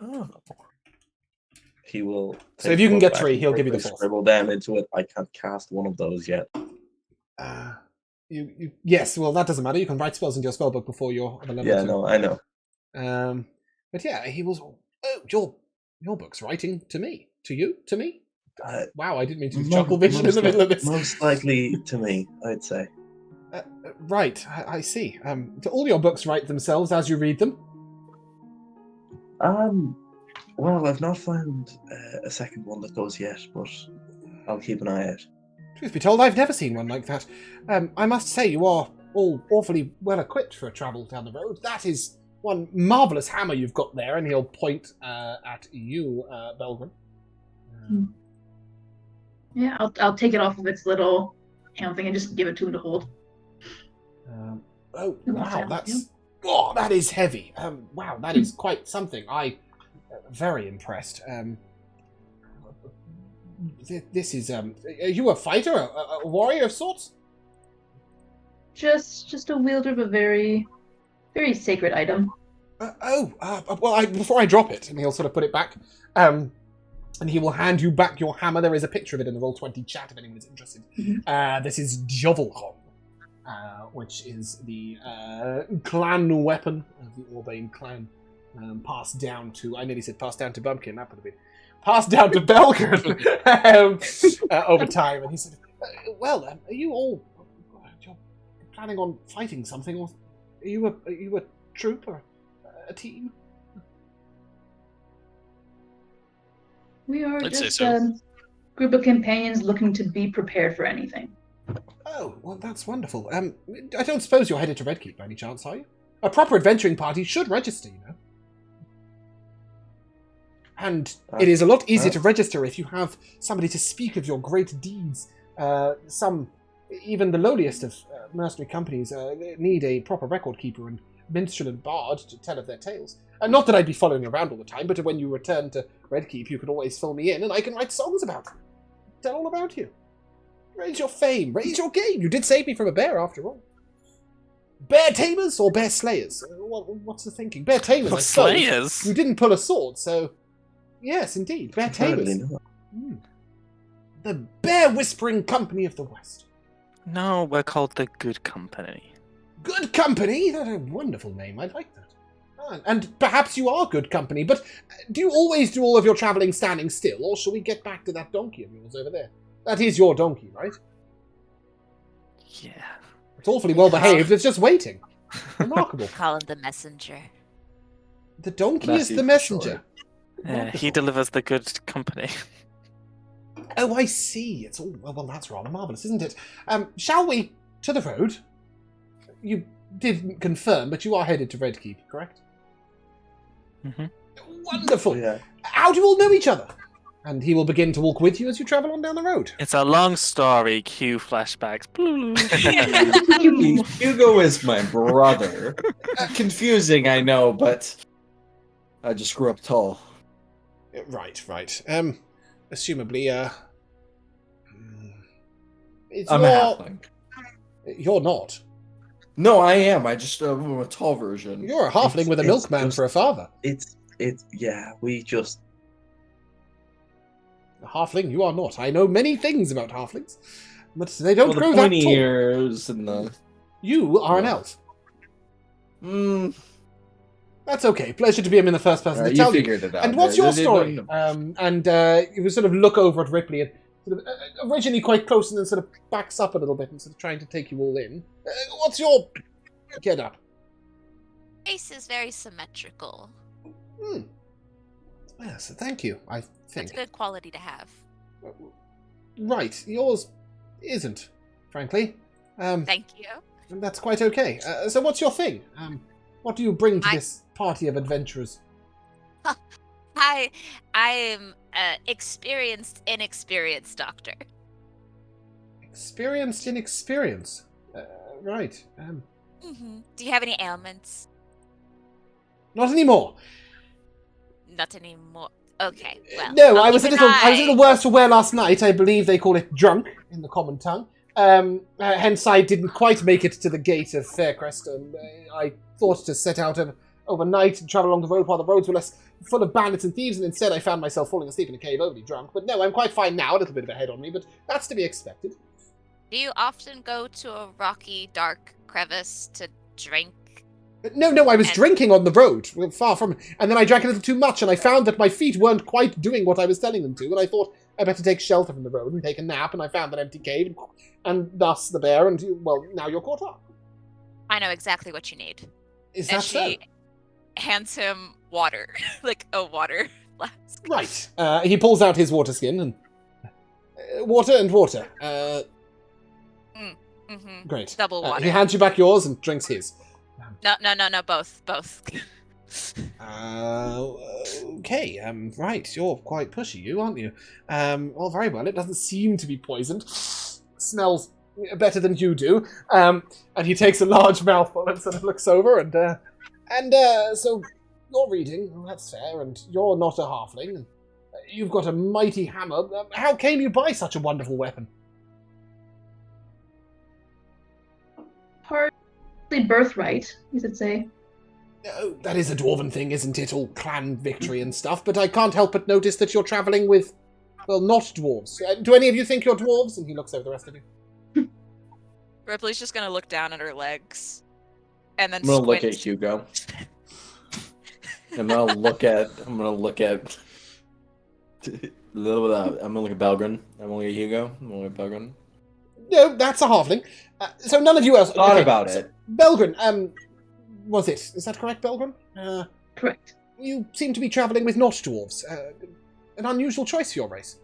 Oh. He will. So take if you the can book get back 3, and he'll give you the quickly 4th. Scribble down into it. I can't cast one of those yet. Yes, well, that doesn't matter. You can write spells into your spellbook before you're at the level Yeah, 2. no, I know. But yeah, he was. Oh, your book's writing to me. To you? To me? Wow, I didn't mean to use chuckle vision in the middle of this. Most likely to me, I'd say. Right, I see. Do all your books write themselves as you read them? Well, I've not found a second one that does yet, but I'll keep an eye out. Truth be told, I've never seen one like that. I must say, you are all awfully well equipped for a travel down the road. That is one marvellous hammer you've got there, and he'll point at you, Belgren. Yeah, I'll take it off of its little hand thing and just give it to him to hold. Oh, wow, that is heavy. Wow, that is quite something. Very impressed. This is, are you a fighter? A warrior of sorts? Just a wielder of a very, very sacred item. Before I drop it, and he'll sort of put it back, and he will hand you back your hammer. There is a picture of it in the Roll20 chat if anyone is interested. Mm-hmm. This is Jovelhon, which is the clan weapon of the Urbane clan, passed down to, I nearly said passed down to Bumpkin, that would have been passed down to Belgren over time. And he said, are you all you're planning on fighting something, or are you a troop or a team? We are I'd say just so. a group of companions looking to be prepared for anything. Oh, well, that's wonderful. I don't suppose you're headed to Redkeep by any chance, are you? A proper adventuring party should register, you know. And it is a lot easier to register if you have somebody to speak of your great deeds. Even the lowliest of mercenary companies need a proper record keeper and minstrel and bard to tell of their tales. And not that I'd be following around all the time, but when you return to Redkeep, you could always fill me in, and I can write songs about you. Tell all about you. Raise your fame, raise your game. You did save me from a bear, after all. Bear tamers or bear slayers? What's the thinking? Bear tamers, I suppose. Slayers? You didn't pull a sword, so... Yes, indeed, bear tamers. Apparently not. The Bear Whispering Company of the West. No, we're called the Good Company. Good Company? That's a wonderful name, I like that. And perhaps you are good company, but do you always do all of your travelling standing still, or shall we get back to that donkey of yours over there? That is your donkey, right? Yeah. It's awfully well behaved, it's just waiting. Remarkable. Call him the messenger. The donkey Messy is the for messenger. He delivers the Good Company. Oh, I see. It's all well. That's rather marvellous, isn't it? Shall we to the road? You didn't confirm, but you are headed to Redkeep, correct? Mm-hmm. Wonderful. Yeah. How do you all know each other? and he will begin to walk with you as you travel on down the road. It's a long story. Cue flashbacks. Hugo is my brother. Confusing, I know, but I just grew up tall. Right. Assumably, it's I'm a halfling. You're not. No, I am. I'm a tall version. You're a halfling with a milkman for a father. We just... A halfling, you are not. I know many things about halflings, but they don't grow the that pointy tall. ears and the... You are an elf. That's okay. Pleasure to be in the first person to tell you. Figured it out. And what's your story? You would sort of look over at Ripley and sort of originally quite close and then sort of backs up a little bit and sort of trying to take you all in. What's your get up? Face is very symmetrical. Yes, thank you. I think That's a good quality to have. right. Yours isn't, frankly. Thank you. And that's quite okay. So what's your thing? What do you bring to this party of adventurers? I am inexperienced doctor. Experienced inexperience. Right. Do you have any ailments? Not anymore. Not anymore. Okay. Well, No, I'll I was keep a an little worse for wear last night. I believe they call it drunk in the common tongue. Hence, I didn't quite make it to the gate of Faircrest, and I thought to set out overnight and travel along the road while the roads were less full of bandits and thieves, and instead I found myself falling asleep in a cave overly drunk. But no, I'm quite fine now, a little bit of a head on me, but that's to be expected. Do you often go to a rocky, dark crevice to drink? No, I was drinking on the road, far from... And then I drank a little too much, and I found that my feet weren't quite doing what I was telling them to, and I thought I better take shelter from the road and take a nap, and I found an empty cave, and thus the bear, and, now you're caught up. I know exactly what you need. Is that so? She hands him water, like a water flask. Right. He pulls out his water skin, and... water and water. Great. Double water. He hands you back yours and drinks his. No, both. Okay, right, you're quite pushy, you, aren't you? Well, very well, it doesn't seem to be poisoned. Smells better than you do. And he takes a large mouthful and sort of looks over, so you're reading, well, that's fair, and you're not a halfling, and you've got a mighty hammer. How came you by such a wonderful weapon? Partly birthright, you should say. Oh, that is a dwarven thing, isn't it? All clan victory and stuff, but I can't help but notice that you're travelling with, well, not dwarves. Do any of you think you're dwarves? And he looks over the rest of you. Ripley's just gonna look down at her legs, and then I'm gonna squint. look at Hugo. I'm gonna look at I'm gonna look at Belgrin. I'm gonna look at Hugo. I'm gonna look at Belgrin. No, that's a halfling. So none of you else... Thought about it. Belgrin, was it? Is that correct, Belgrin? Correct. You seem to be travelling with not dwarves. An unusual choice for your race.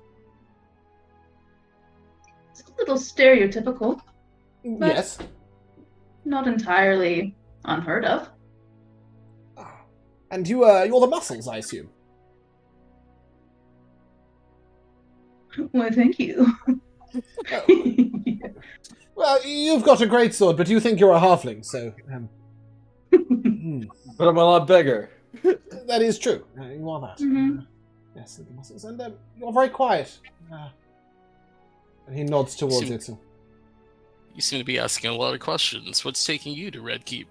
It's a little stereotypical, but Yes. not entirely unheard of. And you're the muscles, I assume. Why, thank you. Well, you've got a great sword, but you think you're a halfling, so... But I'm a lot bigger. That is true. You are that. Mhm. Yes, the muscles. And you're very quiet. And he nods towards it. You seem to be asking a lot of questions. What's taking you to Red Keep?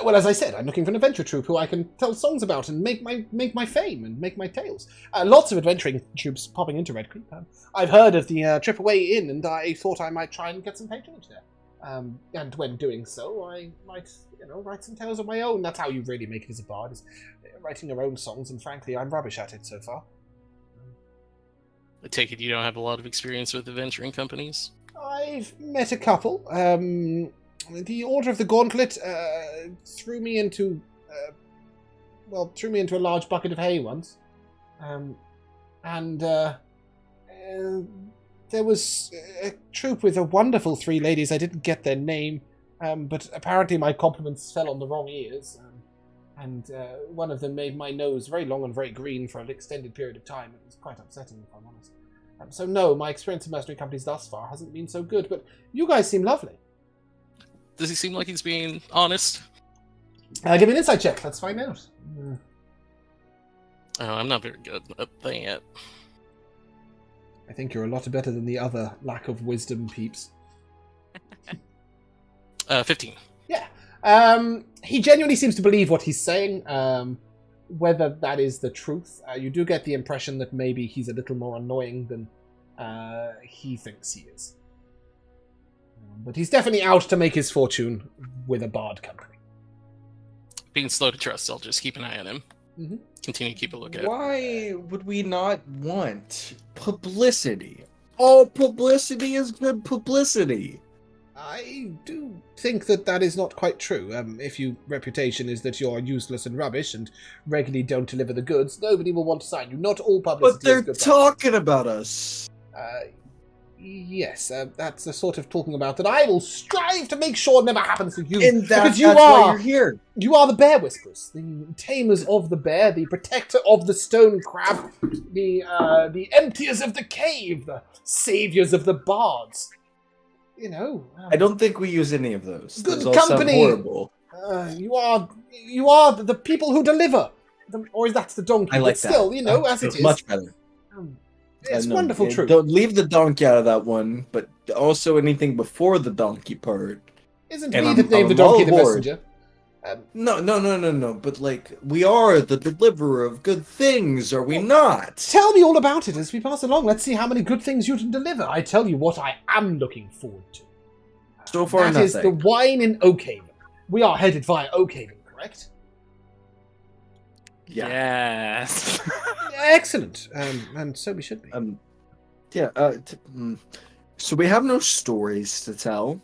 Well, as I said, I'm looking for an adventure troupe who I can tell songs about and make my fame and make my tales. Lots of adventuring troops popping into Red Creek. I've heard of the Trip Away Inn, and I thought I might try and get some patronage there. And when doing so, I might, write some tales of my own. That's how you really make it as a bard, is writing your own songs, and frankly, I'm rubbish at it so far. I take it you don't have a lot of experience with adventuring companies? I've met a couple. The Order of the Gauntlet threw me into a large bucket of hay once. There was a troop with a wonderful 3 ladies. I didn't get their name, but apparently my compliments fell on the wrong ears. And one of them made my nose very long and very green for an extended period of time. It was quite upsetting, if I'm honest. So no, my experience in mercenary companies thus far hasn't been so good, but you guys seem lovely. Does he seem like he's being honest? Give me an insight check, let's find out. Oh, I'm not very good at that. I think you're a lot better than the other lack of wisdom peeps. 15. Yeah. He genuinely seems to believe what he's saying. Whether that is the truth, you do get the impression that maybe he's a little more annoying than he thinks he is. But he's definitely out to make his fortune with a bard company. Being slow to trust, I'll just keep an eye on him. Mm-hmm. Continue to keep a lookout. Why would we not want publicity? All publicity is good publicity. I do think that that is not quite true. If your reputation is that you're useless and rubbish and regularly don't deliver the goods, nobody will want to sign you. Not all publicity But they're is good talking about us. Yes, that's the sort of talking about that I will strive to make sure never happens to you. And because that's why you're here. You are the bear whisperers, the tamers of the bear, the protector of the stone crab, the emptiers of the cave, the saviors of the bards. You know, I don't think we use any of those. Good Those all sound company. horrible. You are the people who deliver, or is that the donkey? I like but still, that. you know, as it It's is, much better. It's No, wonderful truth. Don't leave the donkey out of that one, but also anything before the donkey part. Isn't and we I'm- that named the I'm all donkey the aboard. messenger? No. But like, we are the deliverer of good things, are we not? Tell me all about it as we pass along. Let's see how many good things you can deliver. I tell you what I am looking forward to. So far, That is the nothing. wine in Oakhaven. We are headed via Oakhaven, correct? Yeah. Yes. Excellent. And so we should be. So we have no stories to tell.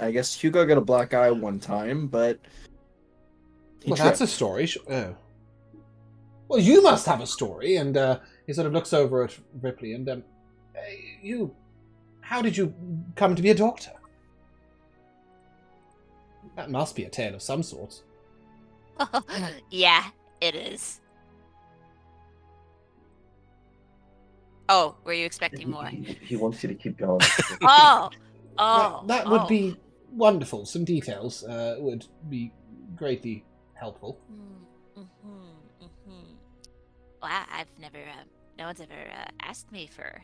I guess Hugo got a black eye one time, but he Well, that's a tripped. story. Oh. Well, you must have a story. And he sort of looks over at Ripley and, how did you come to be a doctor? That must be a tale of some sort. Yeah, it is. Oh, were you expecting more? He wants you to keep going. That would be wonderful. Some details would be greatly helpful. Well, I've never, no one's ever asked me for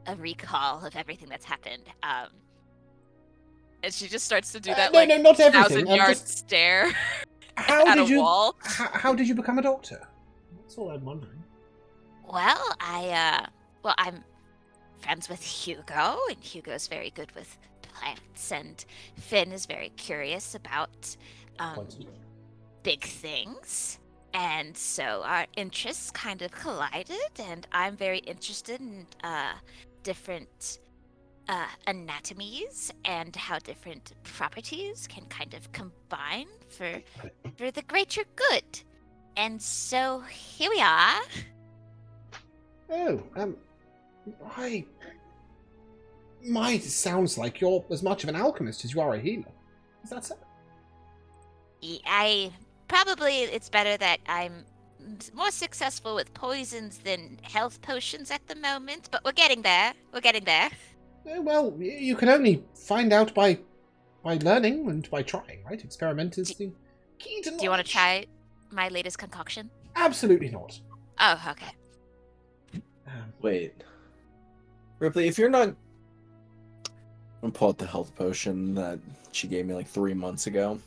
a recall of everything that's happened. And she just starts to do that No, not everything. 1,000-yard Just stare how at did a you? wall. How did you become a doctor? That's all I'm wondering. Well, I'm friends with Hugo, and Hugo's very good with plants, and Finn is very curious about big things. And so our interests kind of collided, and I'm very interested in different anatomies and how different properties can kind of combine for the greater good. And so here we are. Oh, Might sounds like you're as much of an alchemist as you are a healer. Is that so? It's better that I'm more successful with poisons than health potions at the moment, but we're getting there. Well, you can only find out by learning and by trying, right? Experiment is the key to knowledge. Do you want to try my latest concoction? Absolutely not. Oh, okay. Wait. Ripley, if you're not... I'm gonna pull out the health potion that she gave me like 3 months ago.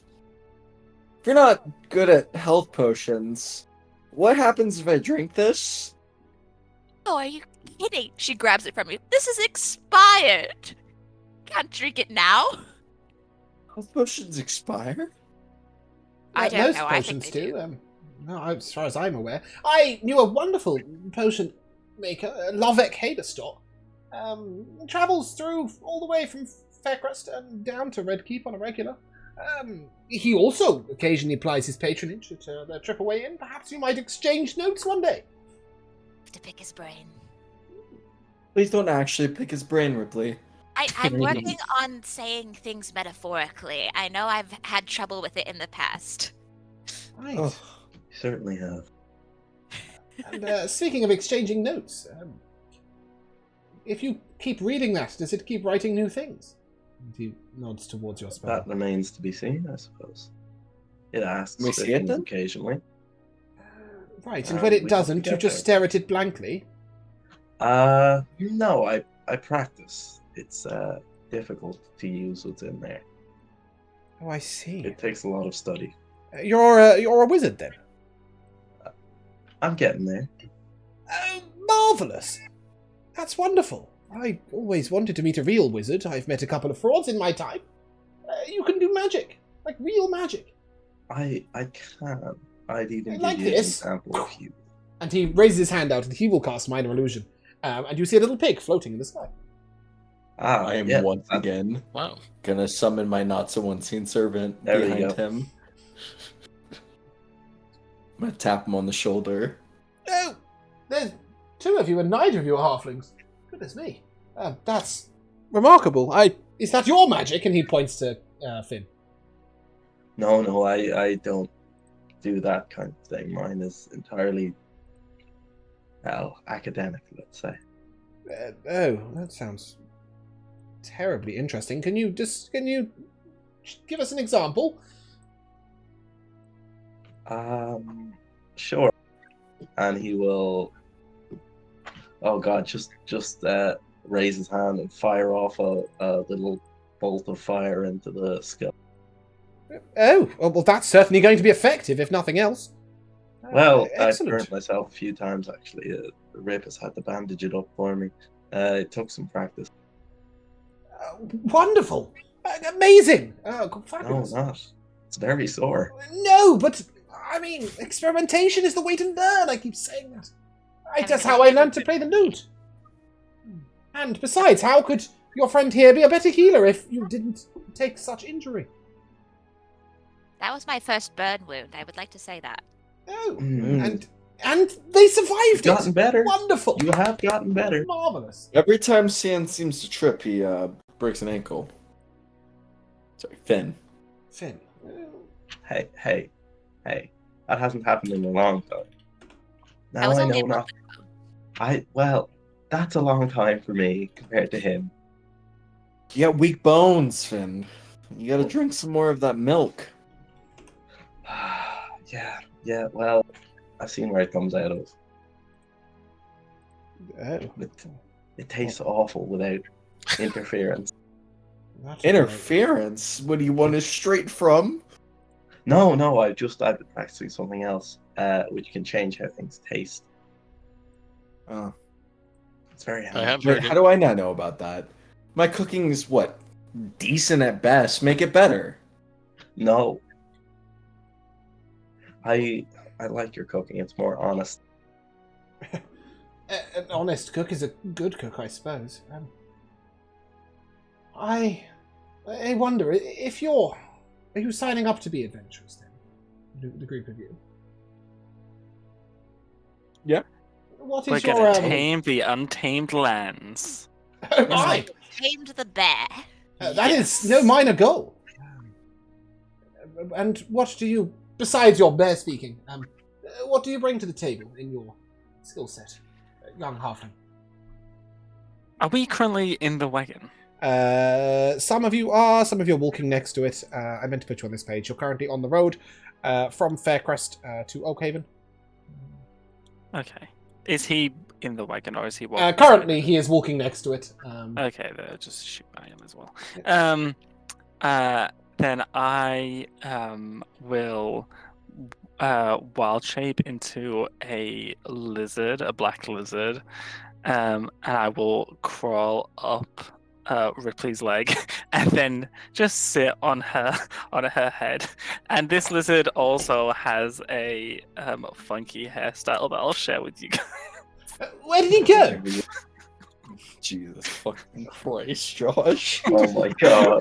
If you're not good at health potions, what happens if I drink this? Oh, are you kidding? She grabs it from you. This is expired. Can't drink it now. Health potions expire? I don't Most know, I think potions they do. No, as far as I'm aware. I knew a wonderful potion maker, Lovek Haberstock. Travels through all the way from Faircrest and down to Red Keep on a regular. He also occasionally applies his patronage at their trip away in. Perhaps you might exchange notes one day. To pick his brain. Please don't actually pick his brain, Ripley. I'm working on saying things metaphorically. I know I've had trouble with it in the past. Right. Oh, You certainly have. And speaking of exchanging notes, if you keep reading that, does it keep writing new things? And he nods towards your spell. That remains to be seen, I suppose. It asks Can we see it questions then? occasionally. Right, and when it we doesn't, you get just there. stare at it blankly. No, I practice. It's difficult to use what's in there. Oh, I see. It takes a lot of study. You're a wizard then. I'm getting there. Oh, marvelous! That's wonderful. I always wanted to meet a real wizard. I've met a couple of frauds in my time. You can do magic, like real magic. I can. I'd even Like give you this? an example of you. And he raises his hand out, and he will cast minor illusion. And you see a little pig floating in the sky. I am yeah, once that- again Wow. gonna summon my not-so-unseen servant There we behind go. him. I'm gonna tap him on the shoulder. Oh, there's two of you, and neither of you are halflings. Goodness me, that's remarkable. Is that your magic? And he points to Finn. No, I don't do that kind of thing. Mine is entirely, well, academic, let's say. Oh, that sounds terribly interesting. Can you give us an example? Sure. And he will, oh god, just raise his hand and fire off a little bolt of fire into the skull. Oh, well, that's certainly going to be effective, if nothing else. Well, I've excellent. burnt myself a few times, actually. The rip has had to bandage it up for me. It took some practice. Wonderful, amazing, No, fabulous. not. It's very sore. No, but I mean, experimentation is the way to learn. I keep saying that. That's how I learned to play the lute. And besides, how could your friend here be a better healer if you didn't take such injury? That was my first burn wound. I would like to say that. Oh, Mm. and they survived You've gotten it. better. Wonderful. You have gotten better. Marvelous. Every time Cian seems to trip, he breaks an ankle. Sorry, Finn. Finn. Hey. That hasn't happened in a long time. That Now was I only know a month not. Well, that's a long time for me compared to him. You got weak bones, Finn. You gotta drink some more of that milk. Yeah, well, I've seen where it comes out of. Oh, It tastes awful without interference. that's Interference? What do you want us straight from? No, I've been practicing something else, which can change how things taste. Oh. It's very I handy. have Wait, heard how it. do I not know about that? My cooking is what? Decent at best. Make it better. No. I like your cooking. It's more honest. An honest cook is a good cook, I suppose. I wonder if are you signing up to be adventurous then? The group of you. Yeah. What We're is your gonna tame the Untamed Lands. Oh my! Tamed the bear. That is no minor goal. And what do you, besides your bear speaking, what do you bring to the table in your skill set, young halfling? Are we currently in the wagon? Some of you are, some of you are walking next to it. I meant to put you on this page. You're currently on the road from Faircrest to Oakhaven. Okay. Is he in the wagon or is he walking? Currently, he is walking next to it. Okay, then just shoot by him as well. Then I will wild shape into a lizard, a black lizard, and I will crawl up Ripley's leg and then just sit on her head. And this lizard also has a funky hairstyle that I'll share with you guys. Where did he go? Jesus fucking Christ, Josh. Oh my god.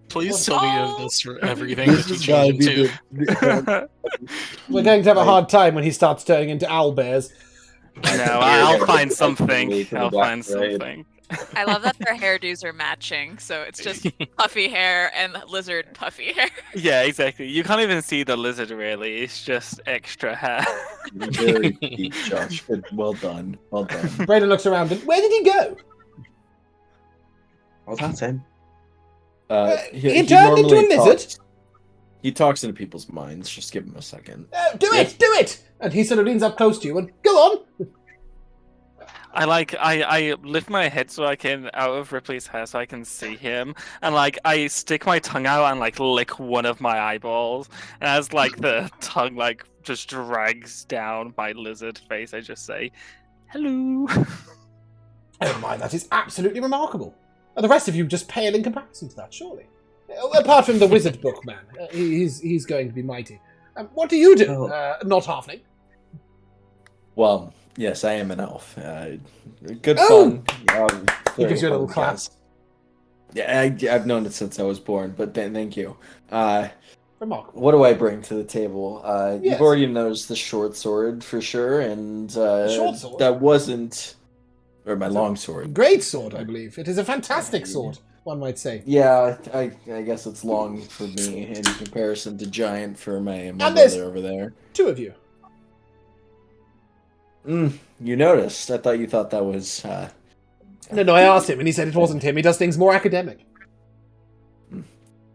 Please tell me of this for everything This that you has gotta change be into. We're going to have a hard time when he starts turning into owlbears. No, I'll find something. Me to the I'll Black find Parade. something. I love that their hairdos are matching, so it's just puffy hair and lizard puffy hair. Yeah, exactly. You can't even see the lizard really. It's just extra hair. Very deep, Josh. Good. Well done. Well done. Brayden looks around and where did he go? Oh, that's him. He turned into a lizard? He talks into people's minds. Just give him a second. Do it! And he sort of leans up close to you and go on. I lift my head so I can out of Ripley's hair so I can see him, and like I stick my tongue out and like lick one of my eyeballs, and as like the tongue like just drags down my lizard face, I just say, "Hello." Oh my, that is absolutely remarkable. And the rest of you just pale in comparison to that, surely. Apart from the wizard book man, he's going to be mighty. What do you do? Not halfling. Well, yes, I am an elf. Good fun. He gives you a little clap. Yeah, I've known it since I was born, but thank you. Remarkable. What do I bring to the table? Yes. You've already noticed the short sword for sure, and short sword? that wasn't... Or my long sword. Great sword, I believe. It is a fantastic sword, one might say. Yeah, I guess it's long for me in comparison to giant for my there's brother over there. 2 of you. You noticed. I thought you thought that was... No, I asked him, and he said it wasn't him. He does things more academic.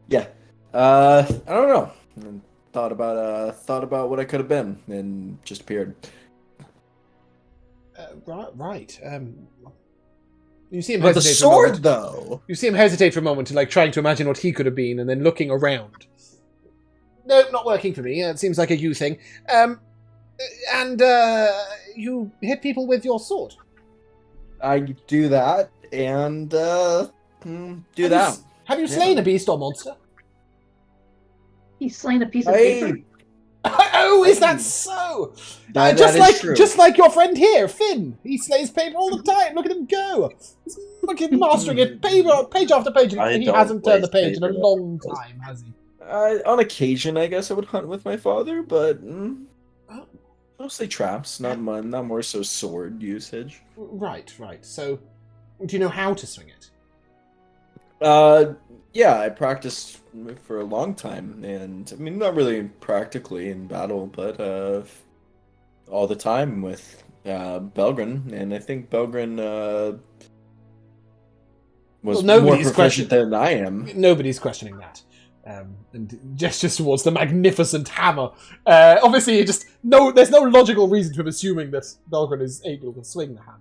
Yeah. I don't know. Thought about what I could have been, and just appeared. Right. You see him But the hesitate for a moment. sword, though. You see him hesitate for a moment, like trying to imagine what he could have been, and then looking around. No, not working for me. It seems like a you thing. And you hit people with your sword. I do that, and do that. Have you slain a beast or monster? He's slain a piece of paper. Oh, is that so? That is true. Just like your friend here, Finn. He slays paper all the time. Look at him go. Look at him mastering it, page after page. And he hasn't turned the page in a long time, has he? On occasion, I guess I would hunt with my father, but mostly traps, not more so sword usage. Right. So, do you know how to swing it? Yeah, I practiced for a long time, and I mean, not really practically in battle, but all the time with Belgrin, and I think Belgrin was more proficient than I am. Nobody's questioning that. And gestures towards the magnificent hammer. Obviously, there's no logical reason to him assuming that Belgrin is able to swing the hammer.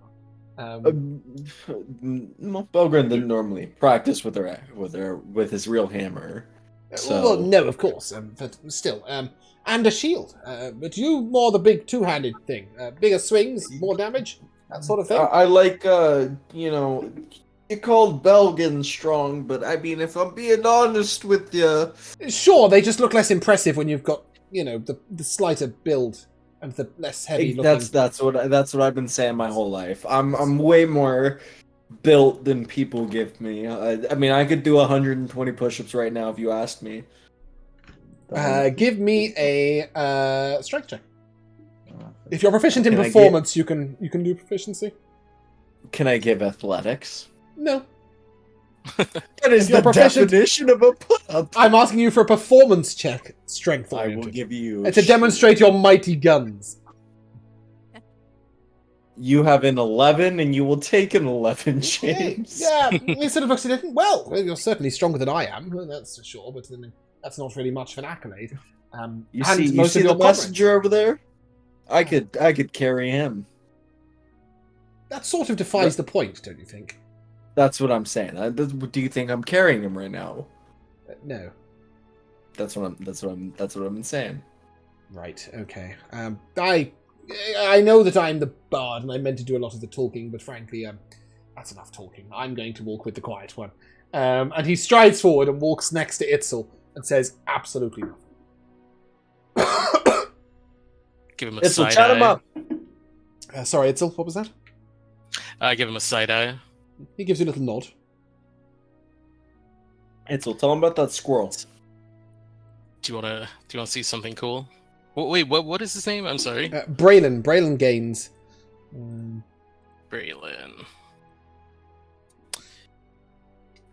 Belgrin didn't normally practice with his real hammer. So. Well, no, of course, but still, and a shield. But you more the big two-handed thing, bigger swings, more damage, that sort of thing. I like, you called Belgin strong, but I mean, if I'm being honest with you, sure, they just look less impressive when you've got, the slighter build. And the less heavy looking. That's what I've been saying my whole life. I'm way more built than people give me. I mean, I could do 120 push-ups right now if you asked me. Give me a strength check. If you're proficient in performance, you can do proficiency. Can I give athletics? No. That is the definition of a put-up. I'm asking you for a performance check, strength oriented. I will give you... To demonstrate your mighty guns. You have an 11, and you will take an 11, James. Yeah, he sort of looks at it. Well, you're certainly stronger than I am, that's for sure, but that's not really much of an accolade. You see the messenger over there? I could carry him. That sort of defies the point, don't you think? That's what I'm saying. Do you think I'm carrying him right now? No. That's what I'm saying. Right. Okay. I know that I'm the bard, and I meant to do a lot of the talking, but frankly, that's enough talking. I'm going to walk with the quiet one. And he strides forward and walks next to Itzel and says absolutely nothing. Give him a Itzel, side chat eye. him up. Sorry, Itzel. What was that? Give him a side eye. He gives you a little nod. Itzel, tell him about that squirrel. Do you wanna see something cool? Wait, what is his name? I'm sorry. Braylon Gaines. Braylon.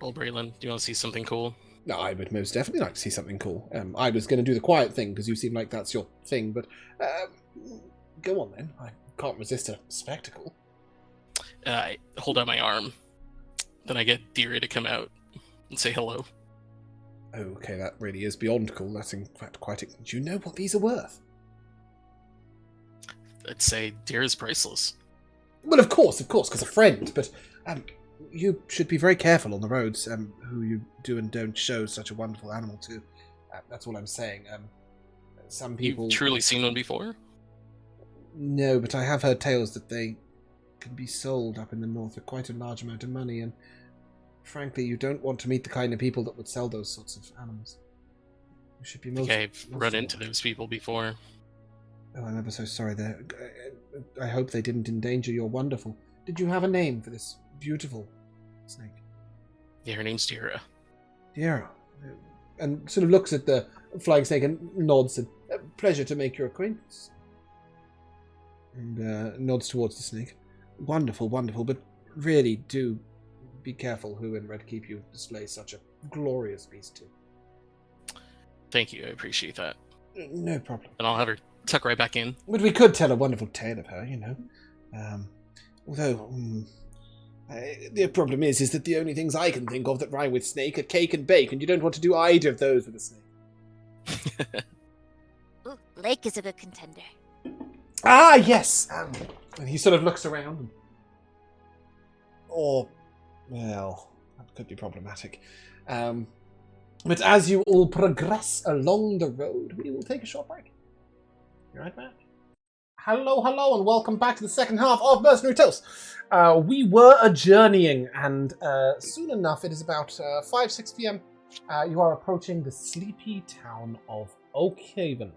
Well, Braylon, do you want to see something cool? No, I would most definitely like to see something cool. I was going to do the quiet thing because you seem like that's your thing, but go on then. I can't resist a spectacle. I hold out my arm. Then I get Dira to come out and say hello. Okay, that really is beyond cool. That's in fact quite... Do you know what these are worth? I'd say Dira's priceless. Well, of course, because a friend, but you should be very careful on the roads who you do and don't show such a wonderful animal to. That's all I'm saying. Some people... You've truly seen one before? No, but I have heard tales that they can be sold up in the north for quite a large amount of money, and frankly, you don't want to meet the kind of people that would sell those sorts of animals. You should be I think I've run into those people before. Oh, I'm ever so sorry there. I hope they didn't endanger your wonderful... Did you have a name for this beautiful snake? Yeah, her name's Dira. Dira. And sort of looks at the flying snake and nods and pleasure to make your acquaintance. And nods towards the snake. Wonderful, wonderful, but really do be careful who in Red Keep you display such a glorious beast to. Thank you, I appreciate that. No problem. And I'll have her tuck right back in. But we could tell a wonderful tale of her, you know. Although, the problem is that the only things I can think of that rhyme with snake are cake and bake, and you don't want to do either of those with a snake. Ooh, Lake is a good contender. Ah, yes! And he sort of looks around. Or, well, that could be problematic. But as you all progress along the road, we will take a short break. Be right back. Hello, and welcome back to the second half of Mercenary Tales. We were journeying, and soon enough, it is about 5-6 p.m. You are approaching the sleepy town of Oakhaven.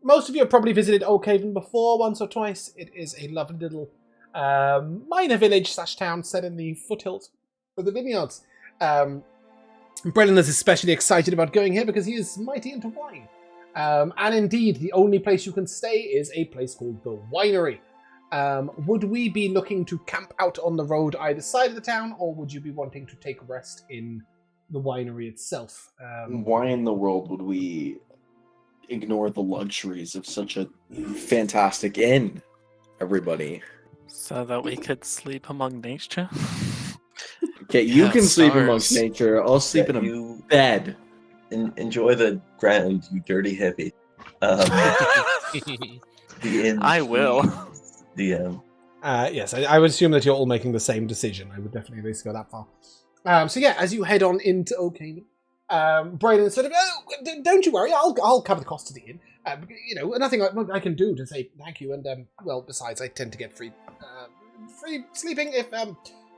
Most of you have probably visited Oakhaven before, once or twice. It is a lovely little minor village/town set in the foothills of the vineyards. Brennan is especially excited about going here because he is mighty into wine. And indeed, the only place you can stay is a place called the Winery. Would we be looking to camp out on the road either side of the town, or would you be wanting to take rest in the winery itself? Why in the world would we ignore the luxuries of such a fantastic inn, everybody? So that we could sleep among nature? Okay, you can sleep stars. amongst nature. I'll sleep in a bed. Enjoy the ground, you dirty hippie. The inn, I will. DM. Yes, I would assume that you're all making the same decision. I would definitely at least go that far. So yeah, as you head on into Oakhaven, Brayden sort of, don't you worry, I'll cover the cost of the inn. You know, nothing I can do to say thank you. And well, besides, I tend to get free sleeping if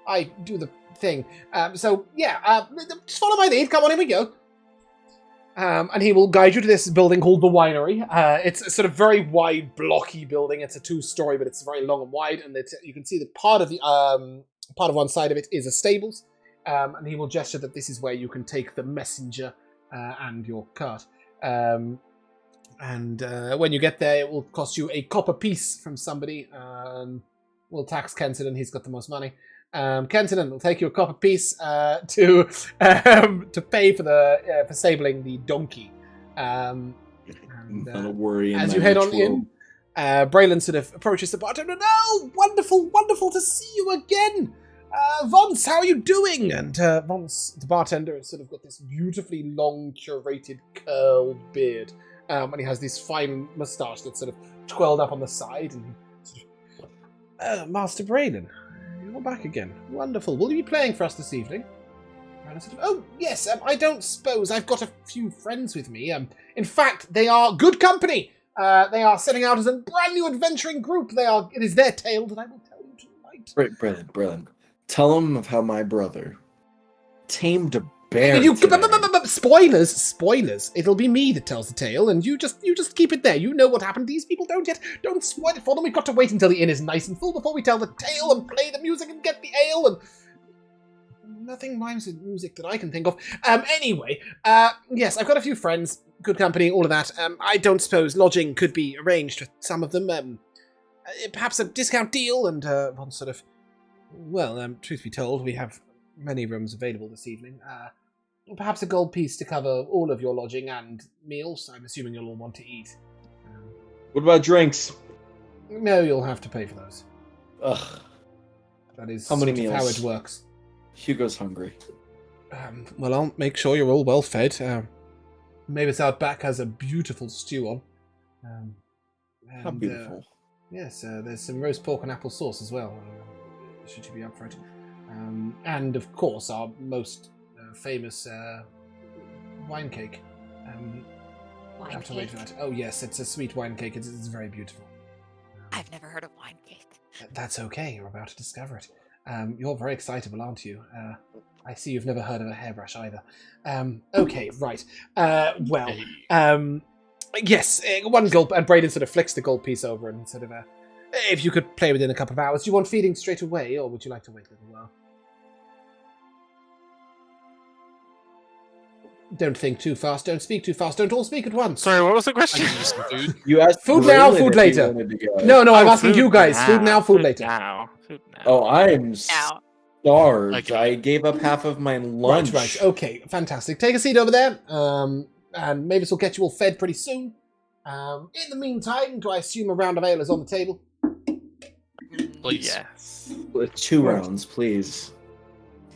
I do the thing. So yeah, just follow my lead. Come on, here we go. And he will guide you to this building called the Winery. It's a sort of very wide, blocky building. It's a 2-story, but it's very long and wide. And you can see that part of one side of it is a stables. And he will gesture that this is where you can take the messenger and your cart. And when you get there, it will cost you a copper piece from somebody. We'll tax Kenton, and he's got the most money. Kenton will take you a copper piece to pay for stabling the donkey. Not a worry. As you head on in, Braylon sort of approaches the bartender. No, wonderful to see you again. Vons, how are you doing? And Vons, the bartender, has sort of got this beautifully long, curated, curled beard. And he has this fine moustache that's sort of twirled up on the side. And sort of, Master Braylon, you're back again. Wonderful. Will you be playing for us this evening? And I sort of, oh, yes, I don't suppose. I've got a few friends with me. In fact, they are good company. They are setting out as a brand new adventuring group. It is their tale that I will tell you tonight. Brilliant. Tell them of how my brother tamed a bear. Spoilers. It'll be me that tells the tale, and you just keep it there. You know what happened. These people don't yet. Don't spoil it for them. We've got to wait until the inn is nice and full before we tell the tale and play the music and get the ale and nothing rhymes with music that I can think of. Anyway, yes, I've got a few friends, good company, all of that. I don't suppose lodging could be arranged with some of them. Perhaps a discount deal and one sort of. Well, truth be told, we have many rooms available this evening. Perhaps a gold piece to cover all of your lodging and meals. I'm assuming you'll all want to eat. What about drinks? No, you'll have to pay for those. Ugh. That is How many sort of how meals? it works. Hugo's hungry. Well, I'll make sure you're all well fed. Mavis Outback has a beautiful stew on. How And, beautiful. yes, there's some roast pork and apple sauce as well. Should you be up for it? And of course, our most famous wine cake. Wine Have to wait cake? for that. Oh yes, it's a sweet wine cake. It's very beautiful. I've never heard of wine cake. That's okay. You're about to discover it. You're very excitable, aren't you? I see you've never heard of a hairbrush either. Okay, right. Yes, one gulp, and Brayden sort of flicks the gold piece over and sort of, if you could play within a couple of hours. Do you want feeding straight away, or would you like to wait a little while? Don't think too fast, don't speak too fast, don't all speak at once. Sorry, what was the I question? can use some food. You asked Food now, Braylon food if he later. wanted to go. No, I'm Oh, asking you guys. Food now, food later. Now. Food now. Oh, I'm Now. starved. Okay. I gave up half of my lunch. Right. Okay, fantastic. Take a seat over there, and Mavis will get you all fed pretty soon. In the meantime, do I assume a round of ale is on the table? Please. Yes. 2 rounds, please.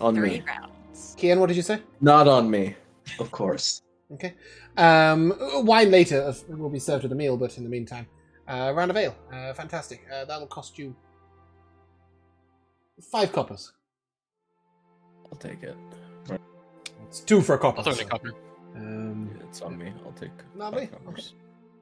On 3 me. rounds. Kian, what did you say? Not on me. Of course. Okay. Wine later will be served with a meal, but in the meantime, round of ale. Fantastic. That'll cost you 5 coppers. I'll take it. It's 2 for a copper. I'll throw in so. a copper. It's on me. I'll take Lovely. 5 numbers.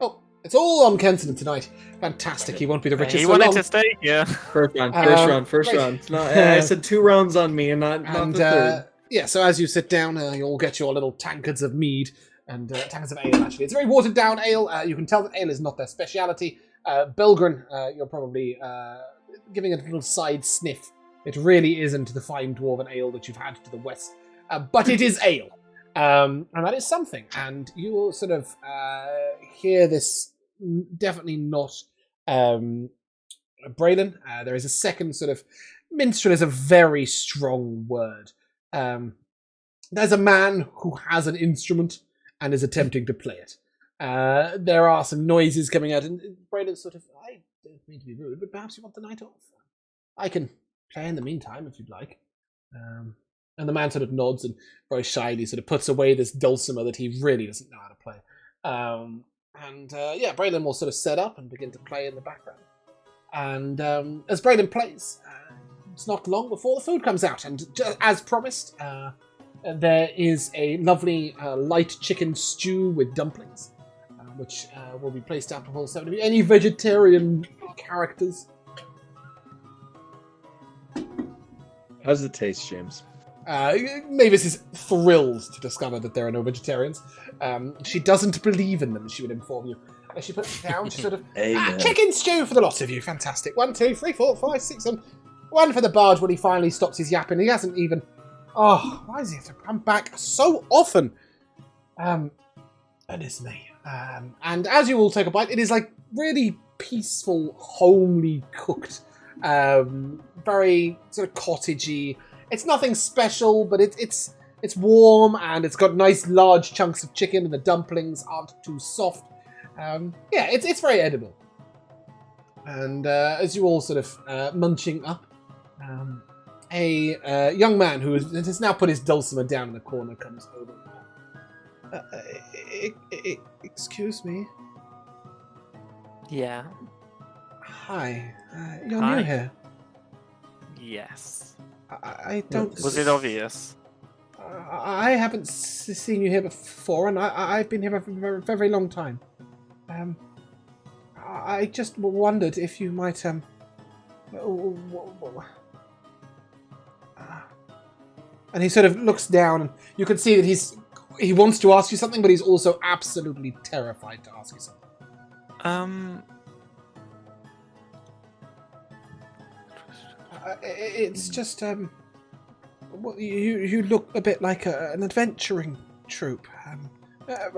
Oh, it's all on Kenton tonight. Fantastic. He won't be the richest He for wanted long. to stay here. First round. First right. round. No, I said 2 rounds on me, and not And the third. yeah, so as you sit down, you'll get your little tankards of mead and tankards of ale. Actually, it's a very watered down ale. You can tell that ale is not their speciality. Belgren, you're probably giving it a little side sniff. It really isn't the fine dwarven ale that you've had to the west, but it is ale, and that is something. And you will sort of hear this. Definitely not Braylon. There is a second sort of minstrel is a very strong word. There's a man who has an instrument and is attempting to play it. There are some noises coming out, and Braylon's sort of, I don't mean to be rude, but perhaps you want the night off. I can play in the meantime if you'd like. And the man sort of nods and very shyly sort of puts away this dulcimer that he really doesn't know how to play. Yeah, Braylon will sort of set up and begin to play in the background. And as Braylon plays, it's not long before the food comes out. And as promised, there is a lovely light chicken stew with dumplings, which will be placed out before the ceremony. Any vegetarian characters? How does it taste, James? Mavis is thrilled to discover that there are no vegetarians. She doesn't believe in them, she would inform you. As she puts it down, she sort of, Amen. chicken stew for the lot of you. Fantastic. 1, 2, 3, 4, 5, 6, and 1 for the bard when he finally stops his yapping. He hasn't even... Oh, why does he have to come back so often? Goodness me. And as you all take a bite, it is like really peaceful, homely cooked. Very sort of cottagey. It's nothing special, but it's warm and it's got nice large chunks of chicken and the dumplings aren't too soft. Yeah, it's very edible. And as you all sort of munching up, a young man who has now put his dulcimer down in the corner comes over. Excuse me. Yeah. Hi. You're Hi. new here. Yes. I don't... Was it obvious? I haven't seen you here before, and I've been here for a very long time. I just wondered if you might, and he sort of looks down, and you can see that he wants to ask you something, but he's also absolutely terrified to ask you something. It's just, you look a bit like an adventuring troupe.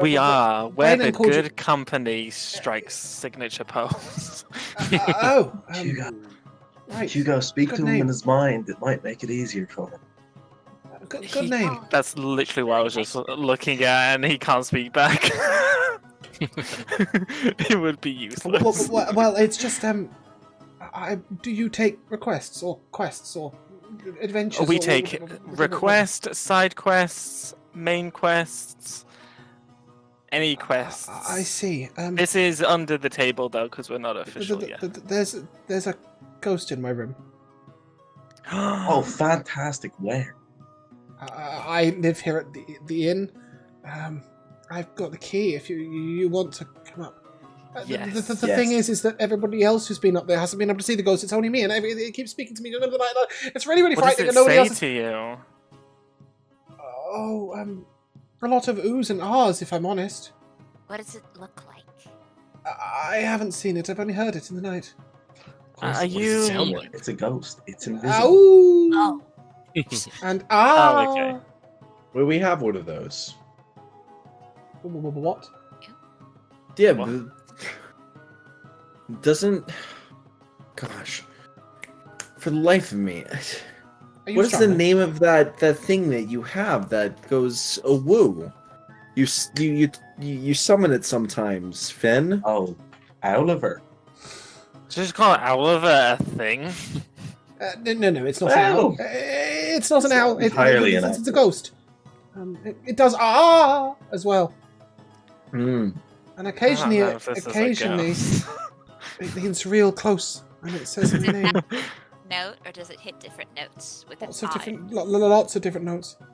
We are. We're the Braylon called you- good company strikes signature pose. Hugo. Right. Hugo, speak Good to him name. in his mind. It might make it easier for him. Good name. That's literally what I was just looking at, and he can't speak back. It would be useless. Well, it's just do you take requests or quests or adventures? We or take requests, side quests, main quests, any quests. I see. This is under the table though, because we're not official yet. There's a ghost in my room. Oh, fantastic! Where? I live here at the inn. I've got the key. If you want to come up. Yes. The thing is that everybody else who's been up there hasn't been able to see the ghost. It's only me, and it keeps speaking to me. It's really, really frightening. What and does nobody it else say to you? Oh, a lot of oohs and ahs, if I'm honest. What does it look like? I haven't seen it. I've only heard it in the night. Are What does you? it sound like? It's a ghost. It's invisible. Ow! Oh, And Oh, okay. Well, we have one of those. What? Yeah, What? but doesn't. Gosh, for the life of me, Are you what is the struggling? name of that thing that you have that goes a woo? You summon it sometimes, Finn. Oh, Oliver. Just call Oliver a thing. No, it's not Well, an owl. It's not an owl. entirely It's an a ghost. It does as well. Hmm. And occasionally, I don't know if this is a ghost. it leans real close, and it says its name. note, or does it hit different notes with Lots an of I? different, lots of different notes. And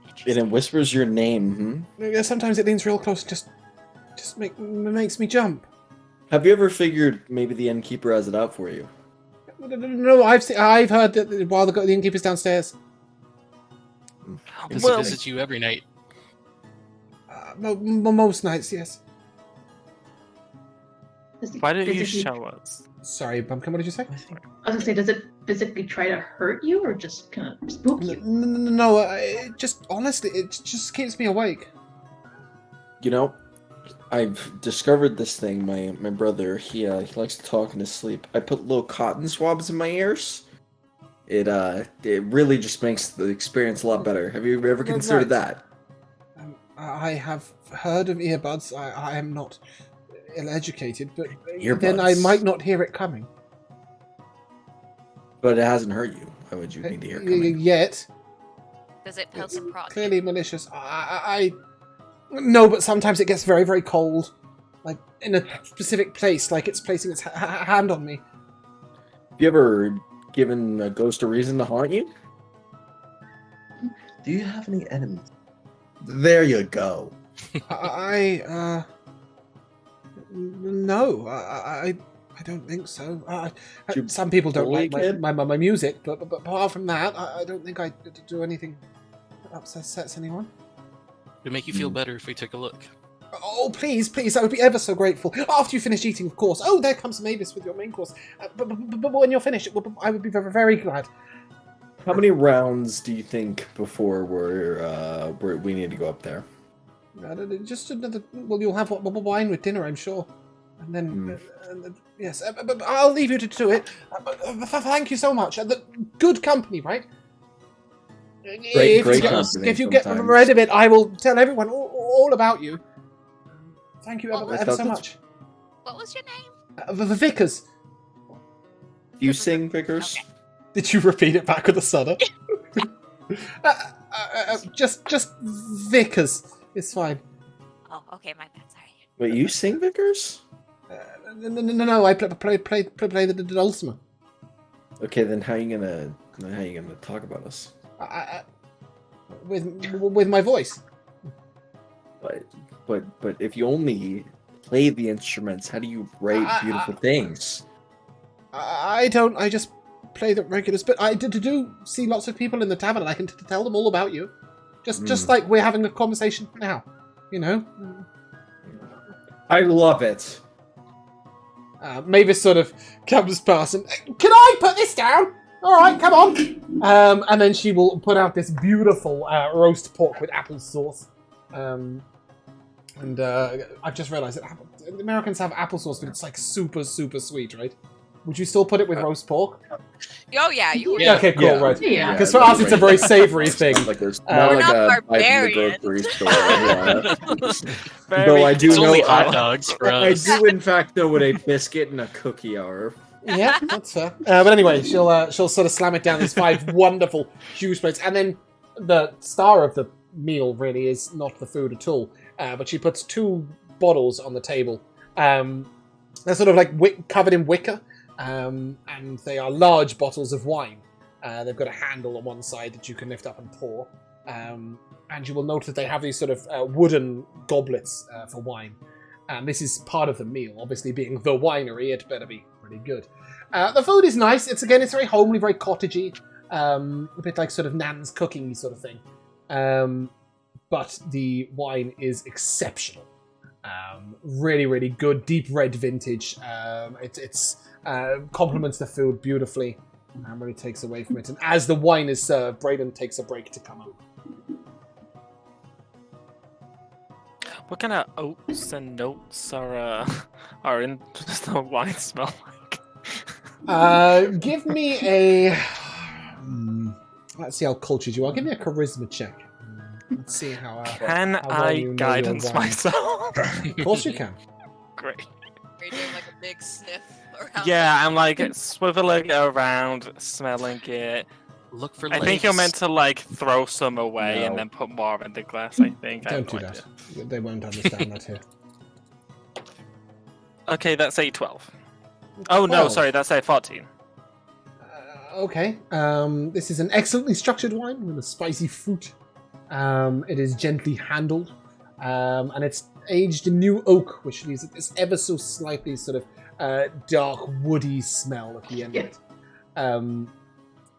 it Interesting. whispers your name. Yeah, sometimes it leans real close, just makes me jump. Have you ever figured maybe the innkeeper has it out for you? No, I've heard that while the innkeeper's downstairs. Does Well- it visit you every night? Most nights, yes. Why don't you show us? Sorry, Bumpkin, what did you say? I was gonna say, does it physically try to hurt you or just kind of spook you? No, it just honestly, it just keeps me awake. You know, I've discovered this thing. My brother, he likes to talk in his sleep. I put little cotton swabs in my ears. It really just makes the experience a lot better. Have you ever considered that? I have heard of earbuds. I am not ill-educated, but then I Earbuds? might not hear it coming. But it hasn't hurt you. Why would you need to hear it coming? Yet. Does it poke and prod? Clearly malicious. No, but sometimes it gets very, very cold. Like, in a specific place, like it's placing its hand on me. Have you ever given a ghost a reason to haunt you? Do you have any enemies? There you go. No, I don't think so. You Some people don't bully like kid? my music, but apart from that, I don't think I do anything that upsets anyone. It would make you feel better if we took a look. Oh, please, I would be ever so grateful. After you finish eating, of course. Oh, there comes Mavis with your main course. But when you're finished, I would be very, very glad. How many rounds do you think before we need to go up there? Just another. Well, you'll have wine with dinner, I'm sure. And then, yes. But I'll leave you to do it. Thank you so much. Good company, right? Great If you get sometimes. rid of it, I will tell everyone all about you. Thank you Well, ever so much. What was your name? The Vickers. Do you sing, Vickers? Okay. Did you repeat it back with a stutter? Just Vickers. It's fine. Oh, okay, my bad. Sorry. Wait, you sing, Vickers? No. I play the dulcimer. Okay, then how you gonna talk about us? With my voice. But if you only play the instruments, how do you write beautiful things? I don't. I just play the regulars. But I do see lots of people in the tavern, and I can tell them all about you. Just like we're having a conversation now. You know. I love it. Mavis sort of comes past and, can I put this down? All right, come on. And then she will put out this beautiful roast pork with apple sauce. And I've just realised that Americans have applesauce, but it's like super, super sweet, right? Would you still put it with roast pork? Oh yeah, you were. Yeah. Okay, cool, Yeah. right. Yeah. Because for us, it's a very savory thing. Like there's We're not like not a bite in the barbarians. grocery store. Yeah. Very Though I do It's only know, hot dogs for I us. do in fact know what a biscuit and a cookie are. Yeah, that's fair. But anyway, she'll sort of slam it down these 5 wonderful huge plates, and then the star of the meal really is not the food at all. But she puts 2 bottles on the table. They're sort of like covered in wicker, and they are large bottles of wine. They've got a handle on one side that you can lift up and pour. And you will note that they have these sort of wooden goblets for wine. And this is part of the meal. Obviously, being the winery, it better be pretty good. The food is nice. It's very homely, very cottagey. A bit like sort of Nan's cooking sort of thing. But the wine is exceptional. Really, really good, deep red vintage. It's complements the food beautifully and really takes away from it. And as the wine is served, Brayden takes a break to come up. What kind of oats and notes are in the wine smell like? Give me a... let's see how cultured you are. Give me a charisma check. Let's see how... Can how well I you know your guidance wine. myself? Of course you can. Great. Are you doing like a big sniff around? Yeah, I'm like swiveling it around, smelling it. Look for I think you're meant to like throw some away and No. then put more in the glass. I think. I have Don't do no that. idea. They won't understand that here. Okay, that's a 12. Oh no, 12. sorry, that's a 14. Okay. This is an excellently structured wine with a spicy fruit. It is gently handled. And it's aged in new oak, which leaves it this ever so slightly sort of dark, woody smell at the end of it.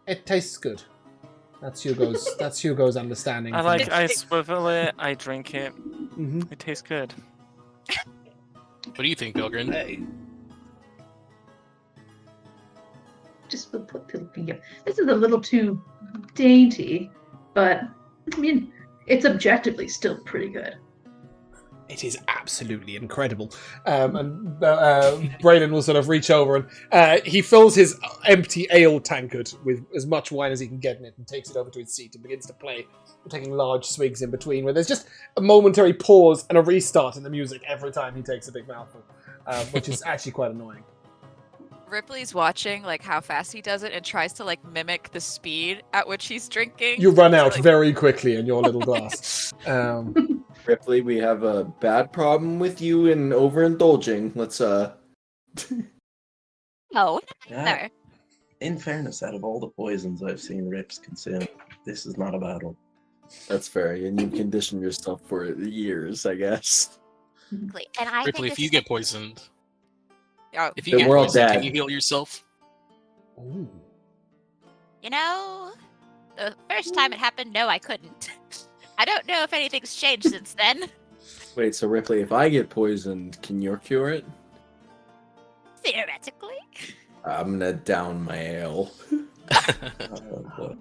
It tastes good. That's Hugo's understanding. I swivel it, I drink it. Mm-hmm. It tastes good. What do you think, Belgrin? Just this is a little too dainty, but I mean, it's objectively still pretty good. It is absolutely incredible. And Brayden will sort of reach over and he fills his empty ale tankard with as much wine as he can get in it and takes it over to his seat and begins to play, taking large swigs in between, where there's just a momentary pause and a restart in the music every time he takes a big mouthful, which is actually quite annoying. Ripley's watching like how fast he does it and tries to like mimic the speed at which he's drinking. You run out like- very quickly in your little glass. Ripley, we have a bad problem with you in overindulging. Let's Oh, Yeah. there. In fairness, out of all the poisons I've seen Rips consume, this is not a bad one. That's fair, and you condition yourself for years, I guess. And I Ripley, think if this you is get poisoned, Oh, if you Then get we're all poisoned, dead. can you heal yourself? Ooh. You know, the first time it happened, no, I couldn't. I don't know if anything's changed since then. Wait, so Ripley, if I get poisoned, can you cure it? Theoretically. I'm gonna down my ale. But,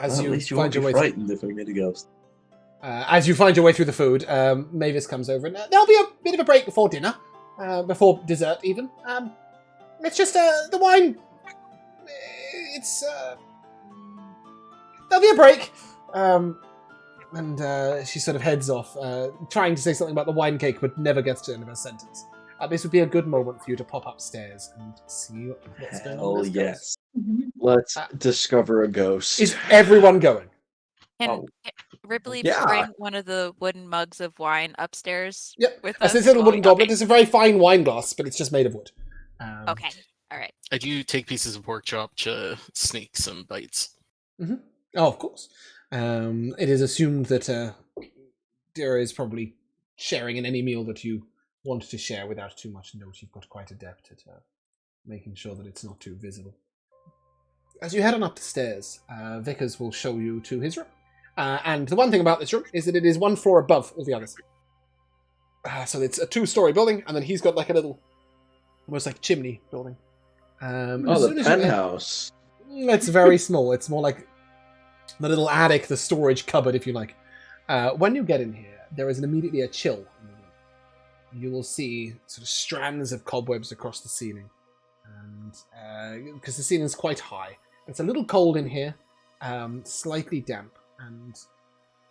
As at you least you find won't your be way frightened if we meet a ghost. as you find your way through the food, Mavis comes over and there'll be a bit of a break before dinner, before dessert even. It's just the wine. It's there'll be a break. And she sort of heads off, trying to say something about the wine cake, but never gets to the end of her sentence. This would be a good moment for you to pop upstairs and see what's going on. Hell with this yes. Let's discover a ghost. ghost. Is everyone going? can Oh. Ripley Yeah. bring one of the wooden mugs of wine upstairs Yep. with As us? this little while wooden we- goblet, okay. it's a very fine wine glass, but it's just made of wood. Okay. All right. I do take pieces of pork chop to sneak some bites. Oh, of course. It is assumed that Dira is probably sharing in any meal that you want to share without too much note. You've got quite adept at making sure that it's not too visible. As you head on up the stairs, Vickers will show you to his room. And the one thing about this room is that it is one floor above all the others. So it's a 2-story building, and then he's got like a little, almost like chimney building. As Oh, soon the as you enter- penthouse. It's very small. It's more like the little attic, the storage cupboard, if you like. When you get in here, there is immediately a chill in the room. You will see sort of strands of cobwebs across the ceiling. and because the ceiling's quite high, it's a little cold in here, slightly damp, and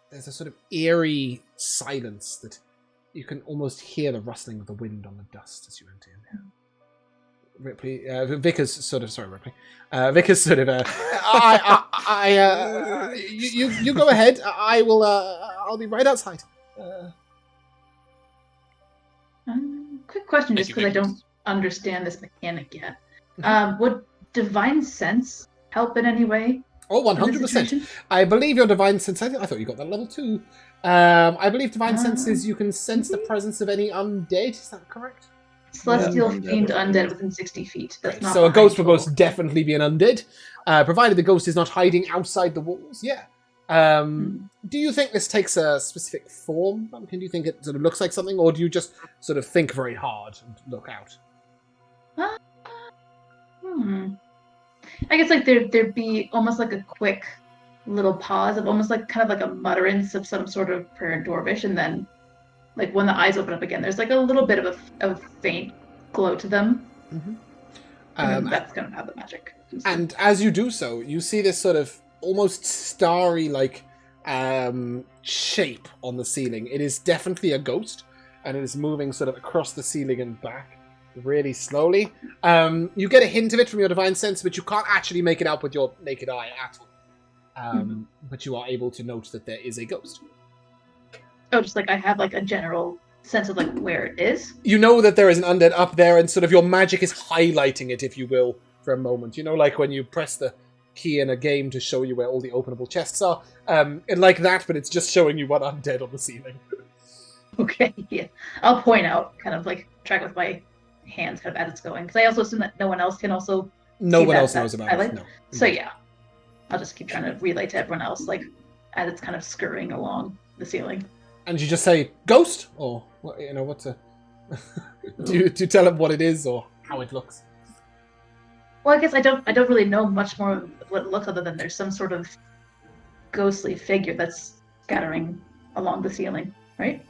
there's a sort of eerie silence that you can almost hear the rustling of the wind on the dust as you enter in here. Ripley, Vickers sort of, sorry, Ripley. Vickers sort of, you go ahead. I will, I'll be right outside. Quick question, just because I don't understand this mechanic yet. Would divine sense help in any way? Oh, 100%. I believe your divine sense, I thought you got that level 2. I believe divine sense is you can sense the presence of any undead, is that correct? Celestial fiend undead within 60 feet. That's not so a ghost will most definitely be an undead, provided the ghost is not hiding outside the walls. Yeah. Do you think this takes a specific form? Do you think it sort of looks like something, or do you just sort of think very hard and look out? I guess like there'd be almost like a quick little pause of almost like kind of like a mutterance of some sort of prayer in Dwarvish, and then like when the eyes open up again, there's like a little bit of a faint glow to them. And that's kind of how the magic comes through. And as you do so, you see this sort of almost starry like shape on the ceiling. It is definitely a ghost, and it is moving sort of across the ceiling and back really slowly. You get a hint of it from your divine sense, but you can't actually make it out with your naked eye at all. But you are able to note that there is a ghost. Oh, just like I have like a general sense of like where it is. You know that there is an undead up there, and sort of your magic is highlighting it, if you will, for a moment. You know, like when you press the key in a game to show you where all the openable chests are. And like that, but it's just showing you one undead on the ceiling. Okay, yeah. I'll point out, kind of like track with my hands kind of as it's going. Because I also assume that no one else can also No one else knows about it. No. So yeah, I'll just keep trying to relay to everyone else, like as it's kind of scurrying along the ceiling. And you just say ghost, or what? You know, what's a? do you tell him what it is or how it looks? Well, I guess I don't really know much more of what it looks, other than there's some sort of ghostly figure that's scattering along the ceiling, right?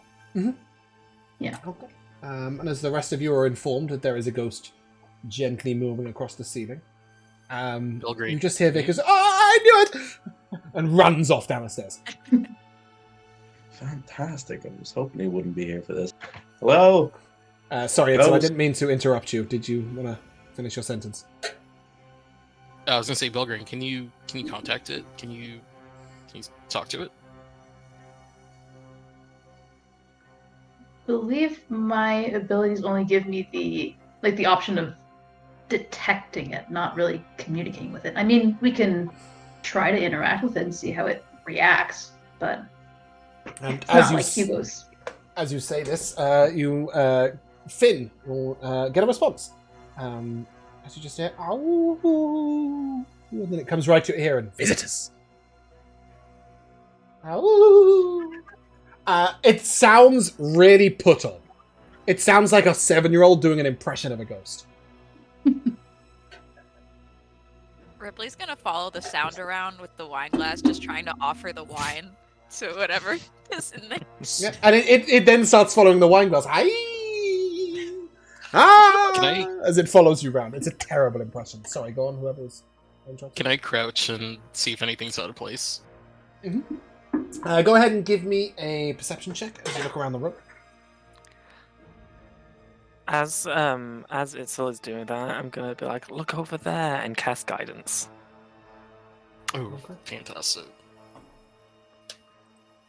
Yeah. Okay. And as the rest of you are informed that there is a ghost gently moving across the ceiling, you just hear Vickers, "Oh, I knew it!" and runs off down the stairs. Fantastic. I was hoping he wouldn't be here for this. Hello? Sorry, Edsel, I didn't mean to interrupt you. Did you want to finish your sentence? I was going to say, Belgrade, can you contact it? Can you talk to it? I believe my abilities only give me the option of detecting it, not really communicating with it. I mean, we can try to interact with it and see how it reacts, but and it's Hugo's. As you say this, Finn will get a response. As you just hear, "Ow!" and then it comes right to your ear and visitors. "Ow!" It sounds really put on. It sounds like a 7-year-old doing an impression of a ghost. Ripley's gonna follow the sound around with the wine glass, just trying to offer the wine to whatever is in there. Yeah, and it then starts following the wine glass. As it follows you around. It's a terrible impression. Sorry, go on, whoever's interested. Can I crouch and see if anything's out of place? Go ahead and give me a perception check as you look around the room. As Itzel is doing that, I'm gonna be like, look over there and cast guidance. Oh, fantastic.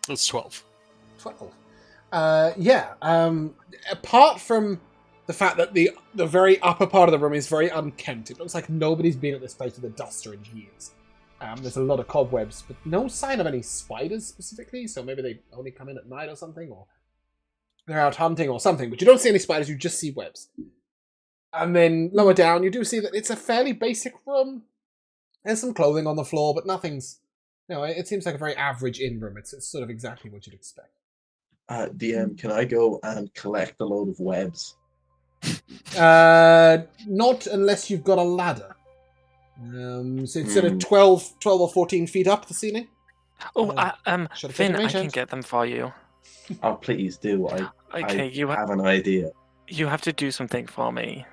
It's 12. 12. Apart from the fact that the very upper part of the room is very unkempt, it looks like nobody's been at this place with a duster in years. There's a lot of cobwebs, but no sign of any spiders specifically, so maybe they only come in at night or something, or they're out hunting or something, but you don't see any spiders, you just see webs. And then lower down, you do see that it's a fairly basic room. There's some clothing on the floor, but nothing's... it seems like a very average inn room. It's sort of exactly what you'd expect. DM, can I go and collect a load of webs? Not unless you've got a ladder. So it's sort of 12 or 14 feet up the ceiling. Finn, I can get them for you. Oh, please do. I have an idea. You have to do something for me.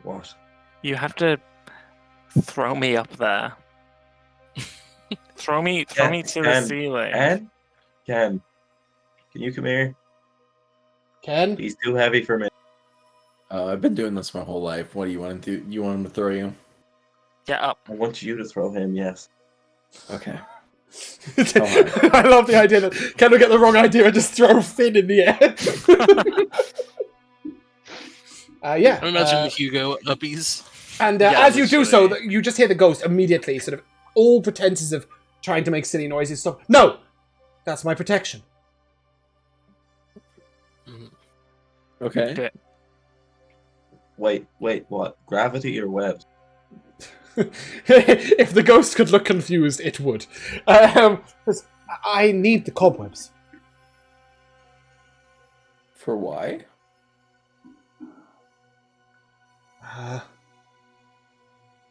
What? You have to throw me up there. throw me to the ceiling. Ken, can you come here? Ken? He's too heavy for me. I've been doing this my whole life. What do you want to do? You want him to throw you? Get up. I want you to throw him, yes. Okay. I love the idea that Ken will get the wrong idea and just throw Finn in the air. Yeah. I imagine Hugo uppies. And as you do so, you just hear the ghost immediately, sort of all pretenses of trying to make silly noises stop. No! That's my protection. Okay. Wait, what? Gravity or webs? If the ghost could look confused, it would. I need the cobwebs. For why?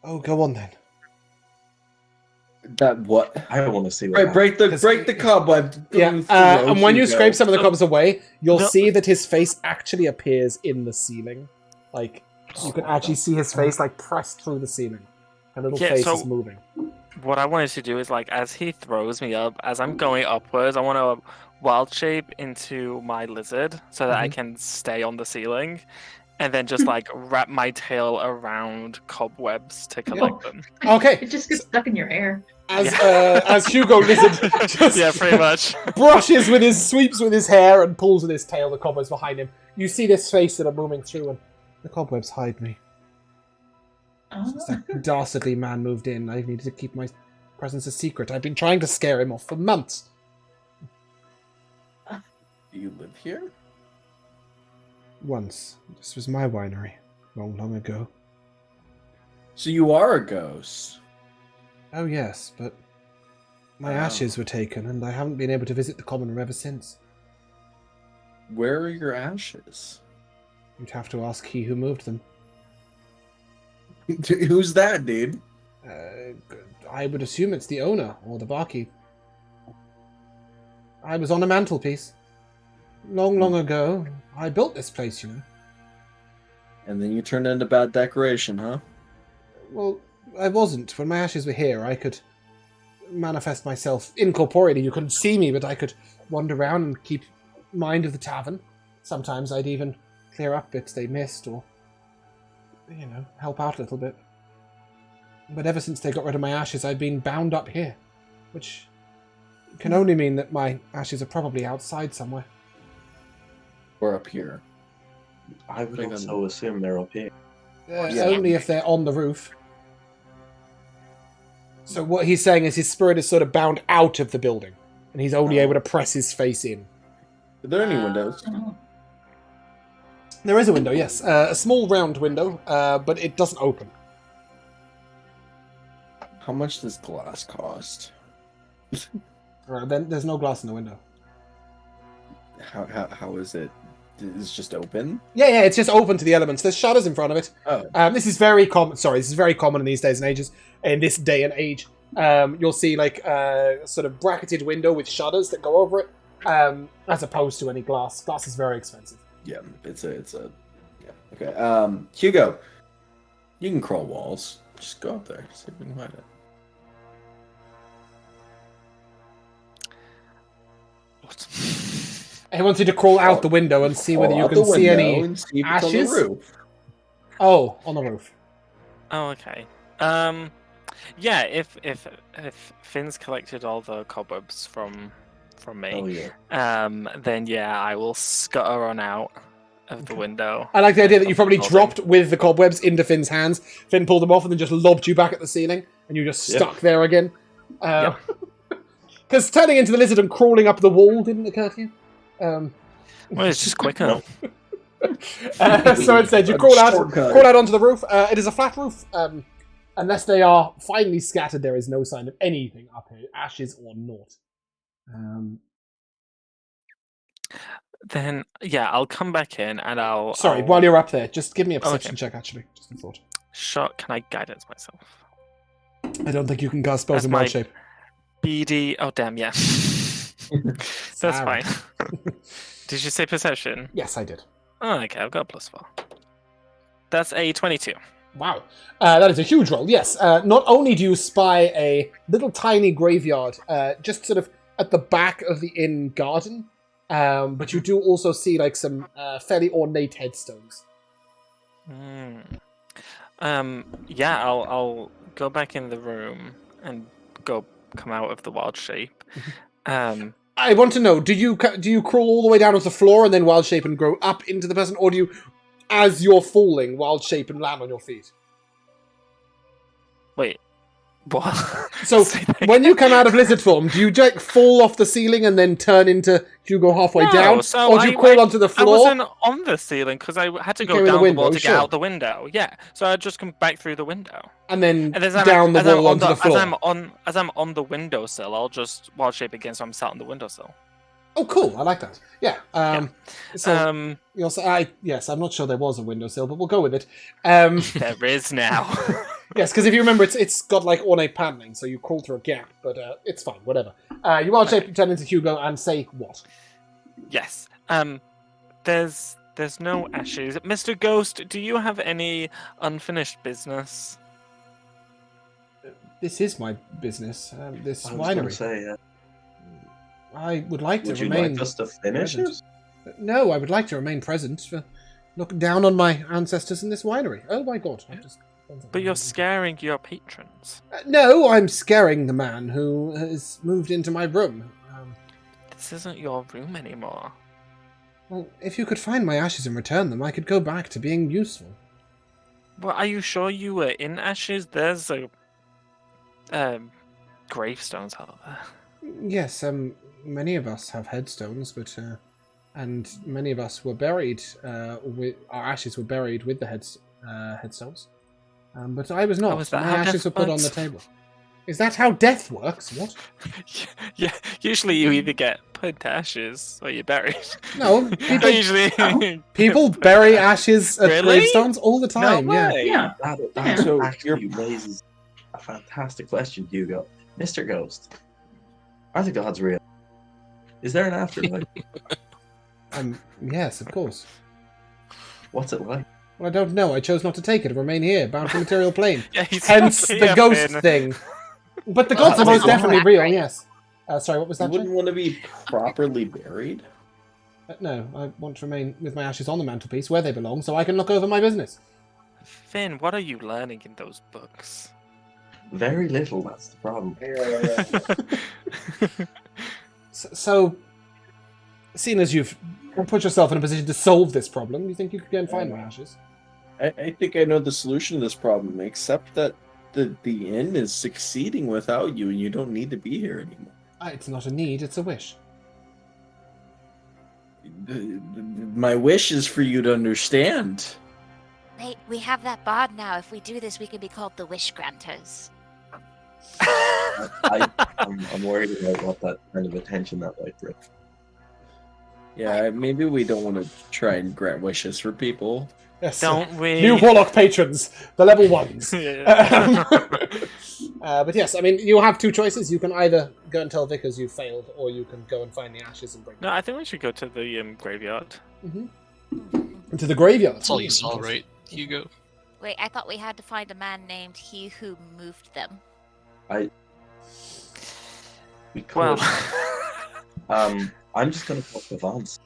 Go on then. That what? I don't want to see what Right, break the cobweb. Yeah, and when you scrape some of the cobwebs away, you'll see that his face actually appears in the ceiling. Like, you can actually see his face, like, pressed through the ceiling. A little face is moving. What I wanted to do is, like, as he throws me up, as I'm going upwards, I want to wild shape into my lizard so that I can stay on the ceiling. And then just, like, wrap my tail around cobwebs to collect them. Okay. It just gets stuck in your hair. As Hugo Lizard just pretty much sweeps with his hair and pulls with his tail the cobwebs behind him. You see this face that are moving through, and the cobwebs hide me. Since that dastardly man moved in, I needed to keep my presence a secret. I've been trying to scare him off for months. Do you live here? Once. This was my winery. Long ago. So you are a ghost? Oh yes, but my ashes were taken, and I haven't been able to visit the common room ever since. Where are your ashes? You'd have to ask he who moved them. Who's that, dude? I would assume it's the owner, or the barkeep. I was on a mantelpiece. Long ago. I built this place, you know. And then you turned into bad decoration, huh? Well, I wasn't. When my ashes were here, I could manifest myself incorporeally. You couldn't see me, but I could wander around and keep mind of the tavern. Sometimes I'd even clear up bits they missed, or, you know, help out a little bit. But ever since they got rid of my ashes, I've been bound up here, which can only mean that my ashes are probably outside somewhere. Or up here. I would also assume they're up here. Only if they're on the roof. So what he's saying is his spirit is sort of bound out of the building, and he's only able to press his face in. Are there any windows? There is a window, yes. A small round window, but it doesn't open. How much does glass cost? Then there's no glass in the window. How is it? It's just open? Yeah, it's just open to the elements. There's shutters in front of it. Oh. This is very common. Sorry, this is very common in these days and ages. In this day and age, you'll see like a sort of bracketed window with shutters that go over it, as opposed to any glass. Glass is very expensive. Yeah, it's a yeah. Okay. Hugo, you can crawl walls. Just go up there. See if we can find it. What? He wants you to crawl out the window and see whether you can see any ashes. Oh, on the roof. Oh, okay. Yeah, if Finn's collected all the cobwebs from me, then yeah, I will scutter on out of the window. I like the idea that you probably dropped with the cobwebs into Finn's hands. Finn pulled them off and then just lobbed you back at the ceiling, and you just stuck there again. Because turning into the lizard and crawling up the wall didn't occur to you? Well, it's just quicker. So instead, you crawl out onto the roof. It is a flat roof. Unless they are finely scattered, there is no sign of anything up here, ashes or naught. Then, yeah, I'll come back in and I'll... Sorry, while you're up there, just give me a perception check, actually. Just a thought. Sure, can I guidance myself? I don't think you can cast spells in wild shape. BD... Oh, damn, yeah. That's fine. Did you say perception? Yes, I did. Oh, okay, I've got a +4. That's a 22. Wow. That is a huge roll, yes. Not only do you spy a little tiny graveyard just sort of at the back of the inn garden, but you do also see like some fairly ornate headstones. Yeah, I'll go back in the room and come out of the wild shape. I want to know, do you crawl all the way down to the floor and then wild shape and grow up into the person, or do you, as you're falling, wild shape and land on your feet? Wait, what? So when you come out of lizard form, do you like fall off the ceiling and then turn into Hugo halfway No, down, so or do you crawl onto the I floor? wasn't on the ceiling because I had to You go came in the down the window, wall to sure. get out the window. Yeah, so I just come back through the window. And then And down the wall onto the floor. As I'm on the windowsill, I'll just wild shape again, so I'm sat on the windowsill. Oh, cool! I like that. Yeah. So you'll say, yes, I'm not sure there was a windowsill, but we'll go with it. There is now. Yes, because if you remember, it's got like ornate paneling, so you crawl through a gap, but it's fine. Whatever. You wild shape, turn into Hugo, and say what? Yes. There's no ashes. Mr. Ghost, do you have any unfinished business? This is my business. This I was going to winery. say, I would like to would you remain. like us to finish present. it? No, I would like to remain present. Look down on my ancestors in this winery. Oh my god! I've just... But you're scaring your patrons. No, I'm scaring the man who has moved into my room. This isn't your room anymore. Well, if you could find my ashes and return them, I could go back to being useful. Well, are you sure you were in ashes? There's gravestones out there. Yes, many of us have headstones, but and many of us were buried. With our ashes were buried with the headstones. But I was not. is that my how ashes were death put on works? the table. Is that how death works? What? Yeah, usually you either get put into ashes or you're buried. No, people, usually. people bury ashes at Really? gravestones all the time. No yeah. way. Yeah. That So actually raises a fantastic question, Hugo. Mr. Ghost, are the gods real? Is there an afterlife? Yes, of course. What's it like? Well, I don't know. I chose not to take it and remain here, bound for material plane. Yeah, he's Hence not the here, ghost Finn. thing. But the gods are most definitely real, yes. Sorry, what was You that? wouldn't Jay? want to be properly buried? No, I want to remain with my ashes on the mantelpiece where they belong so I can look over my business. Finn, what are you learning in those books? Very little, that's the problem. So, seeing as you've put yourself in a position to solve this problem, you think you could go and find my ashes? I think I know the solution to this problem, except that the inn is succeeding without you, and you don't need to be here anymore. It's not a need, it's a wish. My wish is for you to understand. Wait, we have that bard now. If we do this, we can be called the Wish Granters. I'm worried about what that kind of attention that might bring. Yeah, maybe we don't want to try and grant wishes for people. Yes. Don't we? New Warlock patrons, the level ones. Yeah. But yes, I mean, you have two choices. You can either go and tell Vickers you failed, or you can go and find the ashes and bring them. No, I think we should go to the graveyard. To the graveyard. That's all you saw, right, Hugo? Wait, I thought we had to find a man named He Who Moved Them. We could. Well, I'm just going to talk to Vance.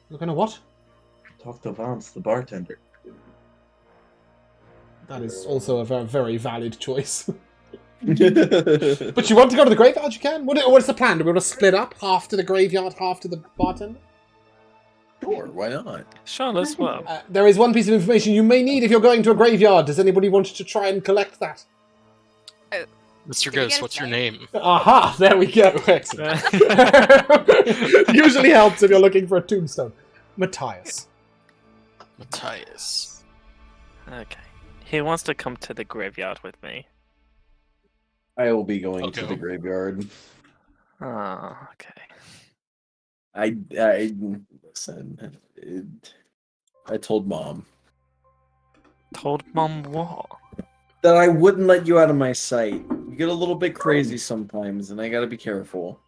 You're gonna what? Talk to Vance, the bartender. That is also a very, very valid choice. Sure, But you want to go to the graveyard? You can. What's the plan? Do we want to split up? Half to the graveyard, half to the bartender? why not? sure, let's well. There is one piece of information you may need if you're going to a graveyard. Does anybody want to try and collect that? Mr. Did we Ghost, get what's it your right? name? Aha! There we go. Excellent. Usually helps if you're looking for a tombstone. Matthias. Matthias. Okay. He wants to come to the graveyard with me. I will be going Okay. to the graveyard. Oh, okay. I listen. I told Mom Told Mom what? that I wouldn't let you out of my sight. You get a little bit crazy sometimes, and I gotta be careful.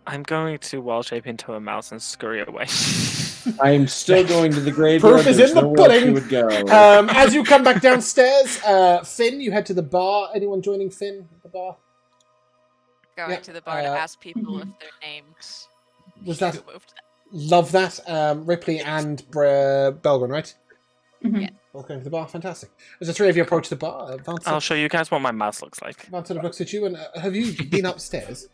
I'm going to wild shape into a mouse and scurry away. I'm still going to the graveyard. Proof is There's in the nowhere else pudding. you would go. As you come back downstairs, Finn, you head to the bar. Anyone joining Finn at the bar? Going Yeah, to the bar to ask people if they're named. Was that- Who moved them. Love that. Ripley and Belgren, right? Mhm. Yeah. Both going to the bar. Fantastic. As the three of you approach the bar, Vance, I'll show you guys what my mouse looks like. Vance sort of looks at you and have you been upstairs?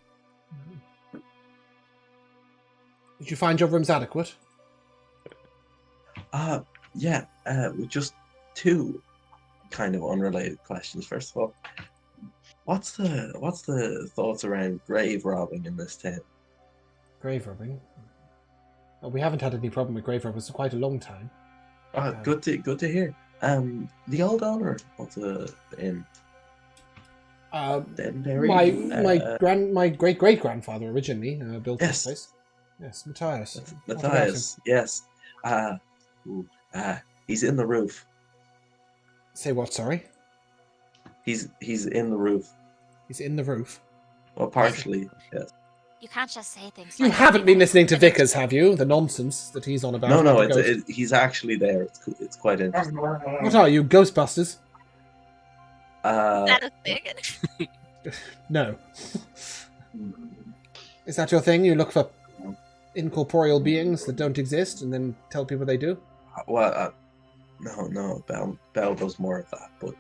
Did you find your rooms adequate? Yeah. With just two kind of unrelated questions. First of all, what's the thoughts around grave robbing in this town? Grave robbing? Oh, we haven't had any problem with grave robbers for quite a long time. Good to hear. The old owner of the inn, Denbury. My great great grandfather originally built Yes. this place. Yes, Matthias. What about him? Matthias. Yes. He's in the roof. Say what? Sorry. He's in the roof. He's in the roof. Well, partially. Yes. You can't just say things. You like haven't that. been listening to Vickers, have you? The nonsense that he's on about. No. about the ghost. He's actually there. It's quite interesting. What are you, Ghostbusters? Is that a thing? No. Is that your thing? You look for incorporeal beings that don't exist and then tell people they do? Well, no. Bell does more of that, but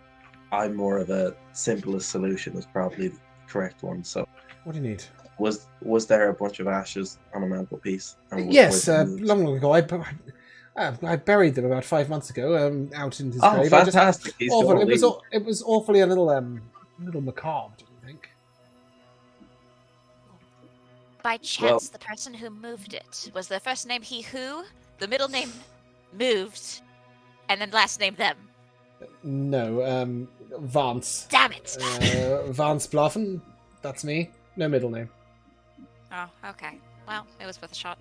I'm more of a simplest solution is probably the correct one. So, What do you need? was there a bunch of ashes on a mantelpiece? And Yes, was moved? long ago. I buried them about 5 months ago out in his Oh, grave. I just- fantastic! He's awful. gonna It was leave. it was awfully a little macabre, don't you think? By chance, the person who moved it was the first name he who, the middle name moved, and then last name them. No, Vance. Damn it! Vance Bluffen. That's me. No middle name. Oh, okay. Well, it was worth a shot.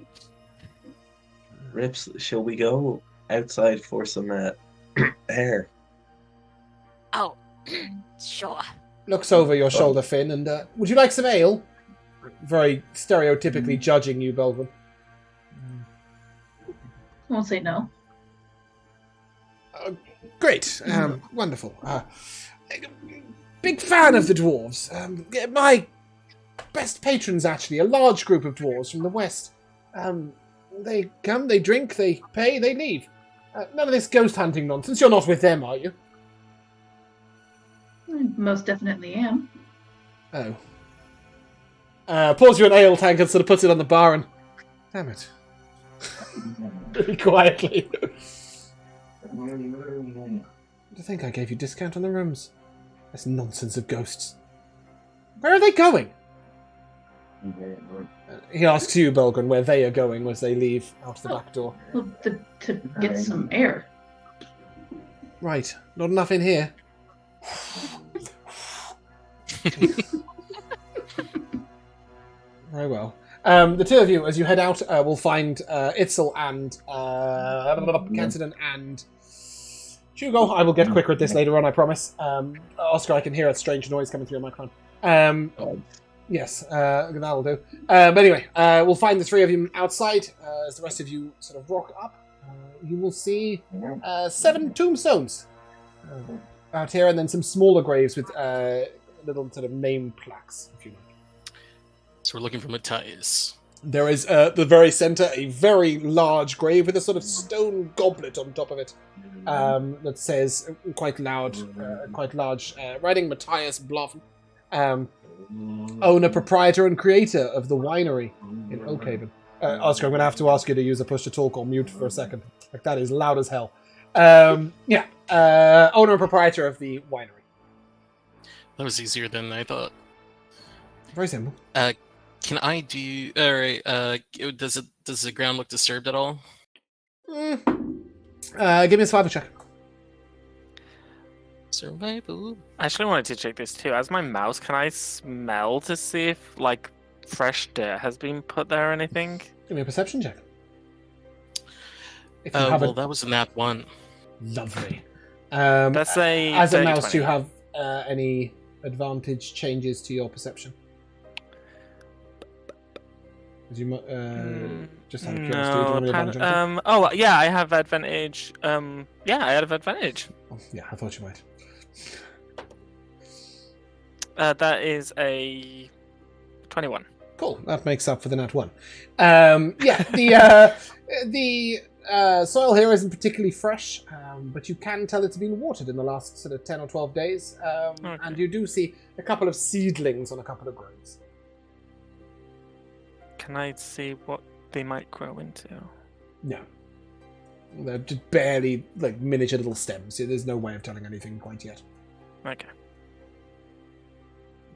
Rips, shall we go outside for some air? Oh, sure. Looks over your shoulder, Finn, and would you like some ale? Very stereotypically judging you, Belvin. Won't say no. Great, wonderful. Big fan of the dwarves. My best patrons, actually, a large group of dwarves from the west. They come, they drink, they pay, they leave. None of this ghost hunting nonsense. You're not with them, are you? I most definitely am. Oh. Pours you an ale tank and sort of puts it on the bar and... Damn it. Very quietly. I think I gave you discount on the rooms. This nonsense of ghosts. Where are they going? He asks you, Belgren, where they are going as they leave out the back door. Well, to get some air. Right. Not enough in here. Very well. The two of you, as you head out, will find Itzel and Kansanen and Hugo. I will get quicker at this later on, I promise. Oscar, I can hear a strange noise coming through your microphone. Yes, that'll do. But anyway, we'll find the three of you outside. As the rest of you sort of rock up, you will see 7 tombstones out here, and then some smaller graves with little sort of name plaques, if you like. So we're looking for Matthias. There is at the very center a very large grave with a sort of stone goblet on top of it that says quite large writing Matthias Bluff, owner, proprietor, and creator of the winery in Oakhaven. Oscar, I'm going to have to ask you to use a push to talk or mute for a second. Like that is loud as hell. Owner and proprietor of the winery. That was easier than I thought. Very simple. Can I do? Alright. Does the ground look disturbed at all? Give me a survival check. Survival. I actually wanted to check this too. As my mouse, can I smell to see if like fresh dirt has been put there or anything? Give me a perception check. If you have Well, that was a nat 1. Lovely. Let's say As a 30, mouse, do 20. you have any advantage changes to your perception? Did you, just out of curiosity, do you want me to advantage on it? Oh yeah, I have advantage. Yeah, I have advantage. Oh, yeah, I thought you might. That is a 21. Cool. That makes up for the nat 1. Yeah, the soil here isn't particularly fresh, but you can tell it's been watered in the last sort of 10 or 12 days, Okay. and you do see a couple of seedlings on a couple of graves. Can I see what they might grow into? No. They're just barely, like, miniature little stems. There's no way of telling anything quite yet. Okay.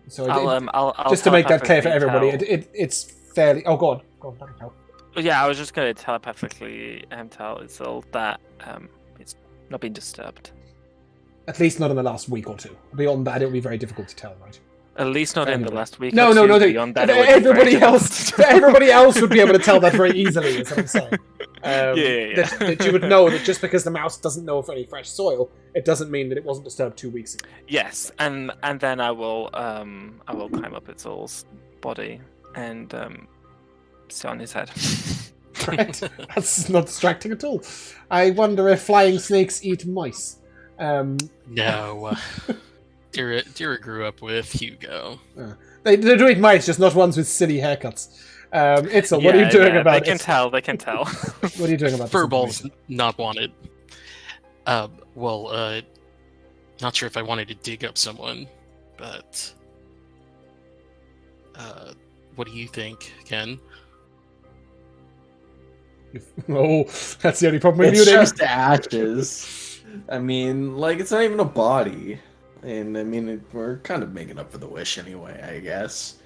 So I'll just to make that clear for telepathically everybody, tell- it's fairly... Oh, go on, that'll help. Yeah, I was just going to telepathically tell Isil that it's not been disturbed. At least not in the last week or two. Beyond that, it would be very difficult to tell, right? At least not in the Anybody. last week. No. or two. Beyond that, it would be Everybody very else, difficult. everybody else would be able to tell that very easily. Is what I'm saying. Yeah. That you would know that just because the mouse doesn't know of any fresh soil, it doesn't mean that it wasn't disturbed 2 weeks ago. Yes, and then I will climb up Isil's body and sit on his head. Right? That's not distracting at all. I wonder if flying snakes eat mice. No. Dira grew up with Hugo. They do eat mice, just not ones with silly haircuts. Itzel, what are you doing about it? They can tell. What are you doing about this Furballs information? not wanted. Not sure if I wanted to dig up someone, but what do you think, Ken? Oh, that's the only problem with It's muting. just ashes. I mean, like, it's not even a body. And, I mean, we're kind of making up for the wish anyway, I guess.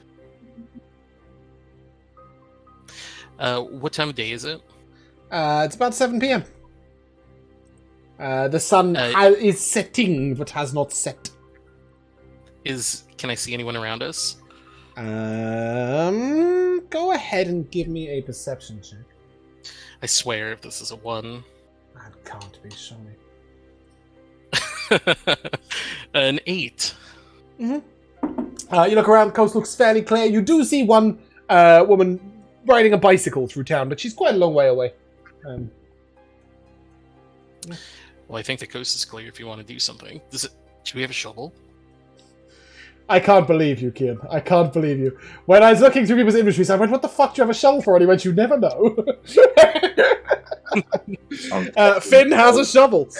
What time of day is it? It's about 7 p.m. The sun is setting, but has not set. Can I see anyone around us? Go ahead and give me a perception check. I swear, if this is a 1. That can't be, surely. An 8. You look around, the coast looks fairly clear. You do see one woman riding a bicycle through town, but she's quite a long way away. Well, I think the coast is clear if you want to do something. Do we have a shovel? I can't believe you, Kim. I can't believe you. When I was looking through people's inventories, I went, what the fuck do you have a shovel for? And he went, you never know. Finn has a shovel.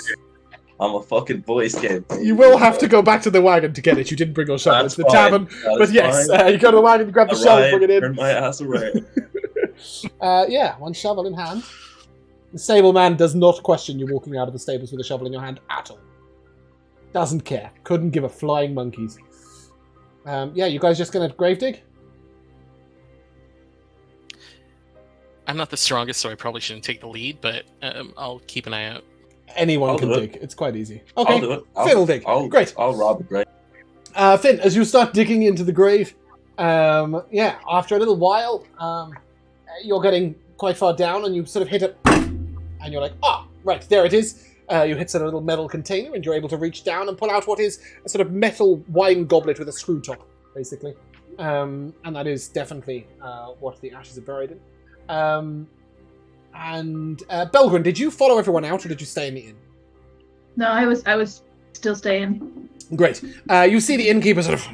I'm a fucking Boy Scout. You will have to go back to the wagon to get it. You didn't bring your shovel. That's It's the tavern. That But is yes, fine. you go to the wagon, you grab the shovel, bring it in. Turn my ass around. Yeah, one shovel in hand. The stableman does not question you walking out of the stables with a shovel in your hand at all. Doesn't care. Couldn't give a flying monkeys. Yeah, you guys just gonna grave dig? I'm not the strongest, so I probably shouldn't take the lead, but I'll keep an eye out. Anyone I'll can do it. dig. It's quite easy. Okay, I'll do it. Finn will dig. Great. I'll rob the grave. Finn, as you start digging into the grave, yeah, after a little while, you're getting quite far down, and you sort of hit it, and you're like, right, there it is. You hit a little metal container, and you're able to reach down and pull out what is a sort of metal wine goblet with a screw top, basically. And that is definitely what the ashes are buried in. And Belgrin, did you follow everyone out, or did you stay in the inn? No, I was still staying. Great. You see the innkeeper sort of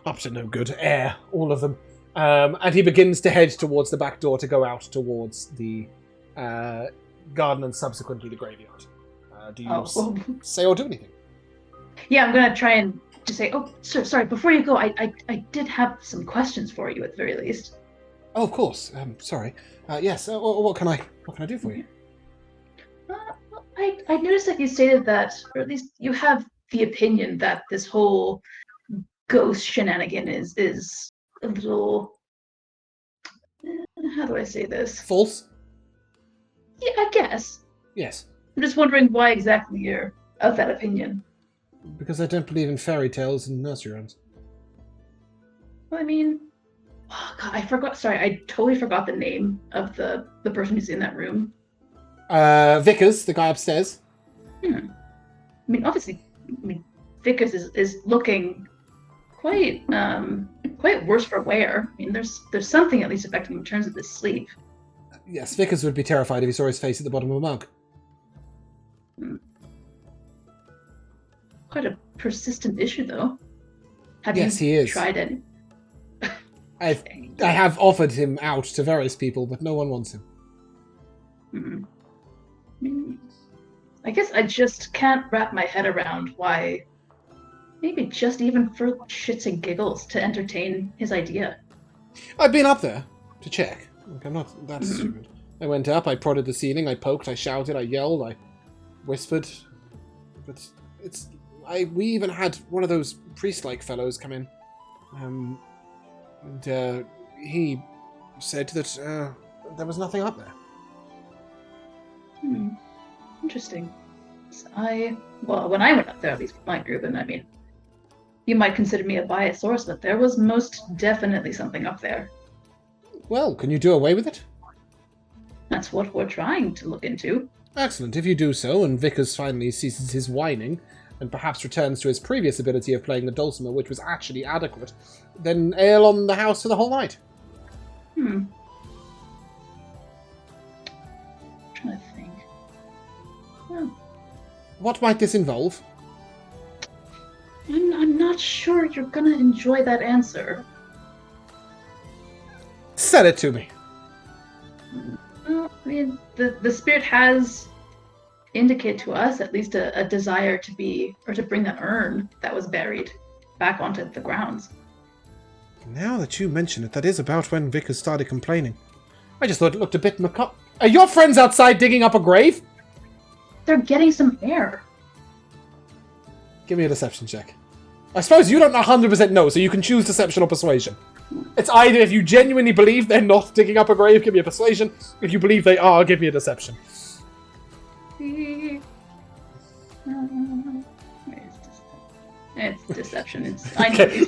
up to no good air, all of them. And he begins to head towards the back door to go out towards the garden and subsequently the graveyard. Do you say or do anything? Yeah, I'm gonna try and just say, sir, sorry, before you go, I did have some questions for you at the very least. Oh, of course. Sorry. Yes. What can I do for you? I noticed that you stated that, or at least you have the opinion that this whole ghost shenanigan is a little. How do I say this? False? Yeah, I guess. Yes. I'm just wondering why exactly you're of that opinion. Because I don't believe in fairy tales and nursery rhymes. Well, I mean, oh God, I forgot. Sorry, I totally forgot the name of the person who's in that room. Vickers, the guy upstairs. I mean, obviously, Vickers is looking quite worse for wear. I mean, there's something at least affecting him in terms of this sleep. Yes, Vickers would be terrified if he saw his face at the bottom of a mug. Quite a persistent issue, though. Have Yes, you he is. tried any? I have offered him out to various people, but no one wants him. I guess I just can't wrap my head around why. Maybe just even for shits and giggles to entertain his idea. I've been up there to check. Like, I'm not that stupid. I went up, I prodded the ceiling, I poked, I shouted, I yelled, I whispered. But we even had one of those priest-like fellows come in. And he said that there was nothing up there. Interesting. When I went up there, at least with my group, and I mean, you might consider me a biased source, but there was most definitely something up there. Well, can you do away with it? That's what we're trying to look into. Excellent. If you do so, and Vickers finally ceases his whining, and perhaps returns to his previous ability of playing the dulcimer, which was actually adequate, then ale on the house for the whole night. I'm trying to think. Well, What might this involve? I'm not sure you're gonna enjoy that answer. Sell it to me. Well, I mean, the spirit has indicated to us at least a desire to bring the urn that was buried back onto the grounds. Now that you mention it, that is about when Vickers started complaining. I just thought it looked a bit macabre. Are your friends outside digging up a grave? They're getting some air. Give me a deception check. I suppose you don't 100% know, so you can choose deception or persuasion. It's either if you genuinely believe they're not digging up a grave, give me a persuasion. If you believe they are, give me a deception. It's deception. Okay.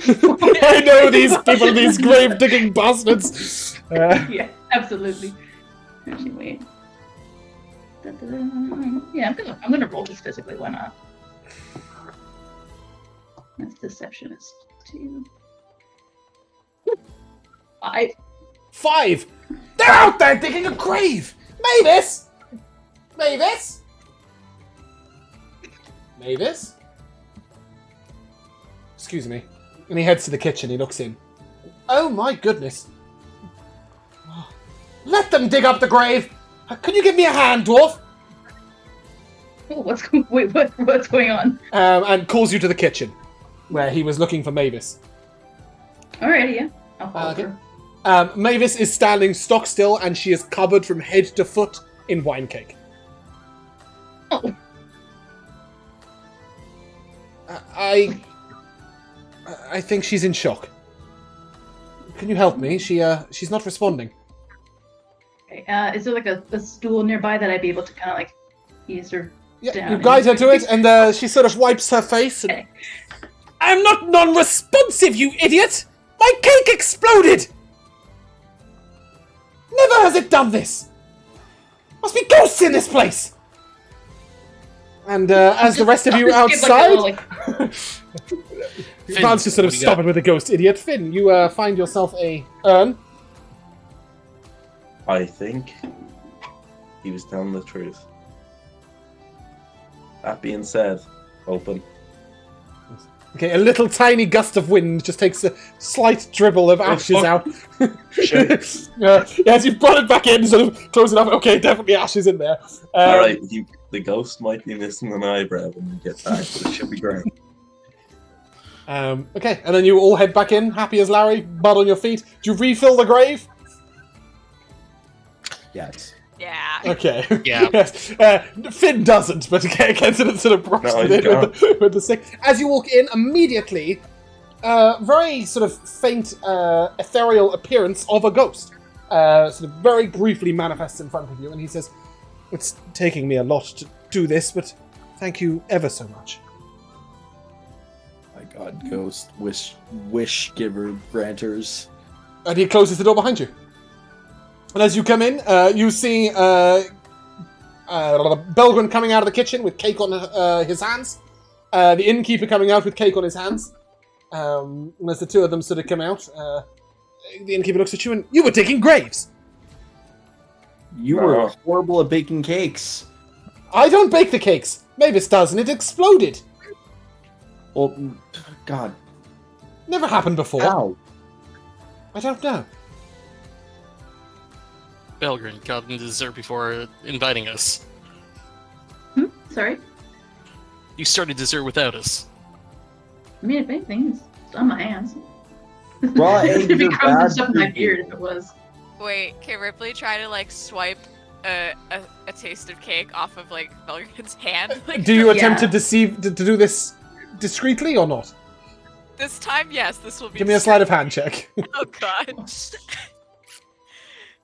I know these people, these grave digging bastards. Yeah, absolutely. Actually, wait. Yeah, I'm gonna roll this physically. Why not? That's deception is 2. 5. 5! They're out there digging a grave! Mavis! Mavis? Mavis? Excuse me. And he heads to the kitchen, he looks in. Oh my goodness. Let them dig up the grave! Can you give me a hand, dwarf? Oh, what's going on? And calls you to the kitchen, where he was looking for Mavis. Alrighty, yeah. I'll follow Okay. her. Mavis is standing stock still, and she is covered from head to foot in wine cake. Oh. I think she's in shock. Can you help me? She's not responding. Okay, is there like a stool nearby that I'd be able to kind of like ease her Yeah, down? you guide her to it, and she sort of wipes her face. And, Okay. I'm not non-responsive, you idiot! My cake exploded! Never has it done this! Must be ghosts in this place! And as the rest of you outside... Vance just sort of what do you stop got? it with a ghost idiot. Finn, you find yourself a urn. I think he was telling the truth. That being said, open. Okay, a little tiny gust of wind just takes a slight dribble of ashes fuck. out. Shit. As you brought it back in, sort of close it up. Okay, definitely ashes in there. Alright, the ghost might be missing an eyebrow when we get back, but it should be great. Okay, and then you all head back in, happy as Larry, mud on your feet. Do you refill the grave? Yes. Yeah. Okay. Yeah. Yes. Finn doesn't, but again, sort of brushed No, it he's in with the stick. As you walk in, immediately, very sort of faint, ethereal appearance of a ghost. Sort of very briefly manifests in front of you, and he says, "It's taking me a lot to do this, but thank you ever so much." My God, ghost, wish giver, granters. And he closes the door behind you. And as you come in, you see Belgren coming out of the kitchen with cake on his hands. The innkeeper coming out with cake on his hands. And as the two of them sort of come out, the innkeeper looks at you and, you were digging graves! You were horrible at baking cakes. I don't bake the cakes! Mavis does, and it exploded! Well, God. Never happened before. How? I don't know. Belgrin got into dessert before inviting us. Sorry? You started dessert without us. I mean, if anything, it's on my hands. Raw eggs It'd be are crumbs bad and stuff in my for you. beard if it was. Wait, can Ripley try to like swipe a taste of cake off of like Belgrin's hand? Like, Do you attempt Yeah. to deceive, to do this discreetly or not? this time? Yes, this will be. Give me a sleight of hand check. Oh god.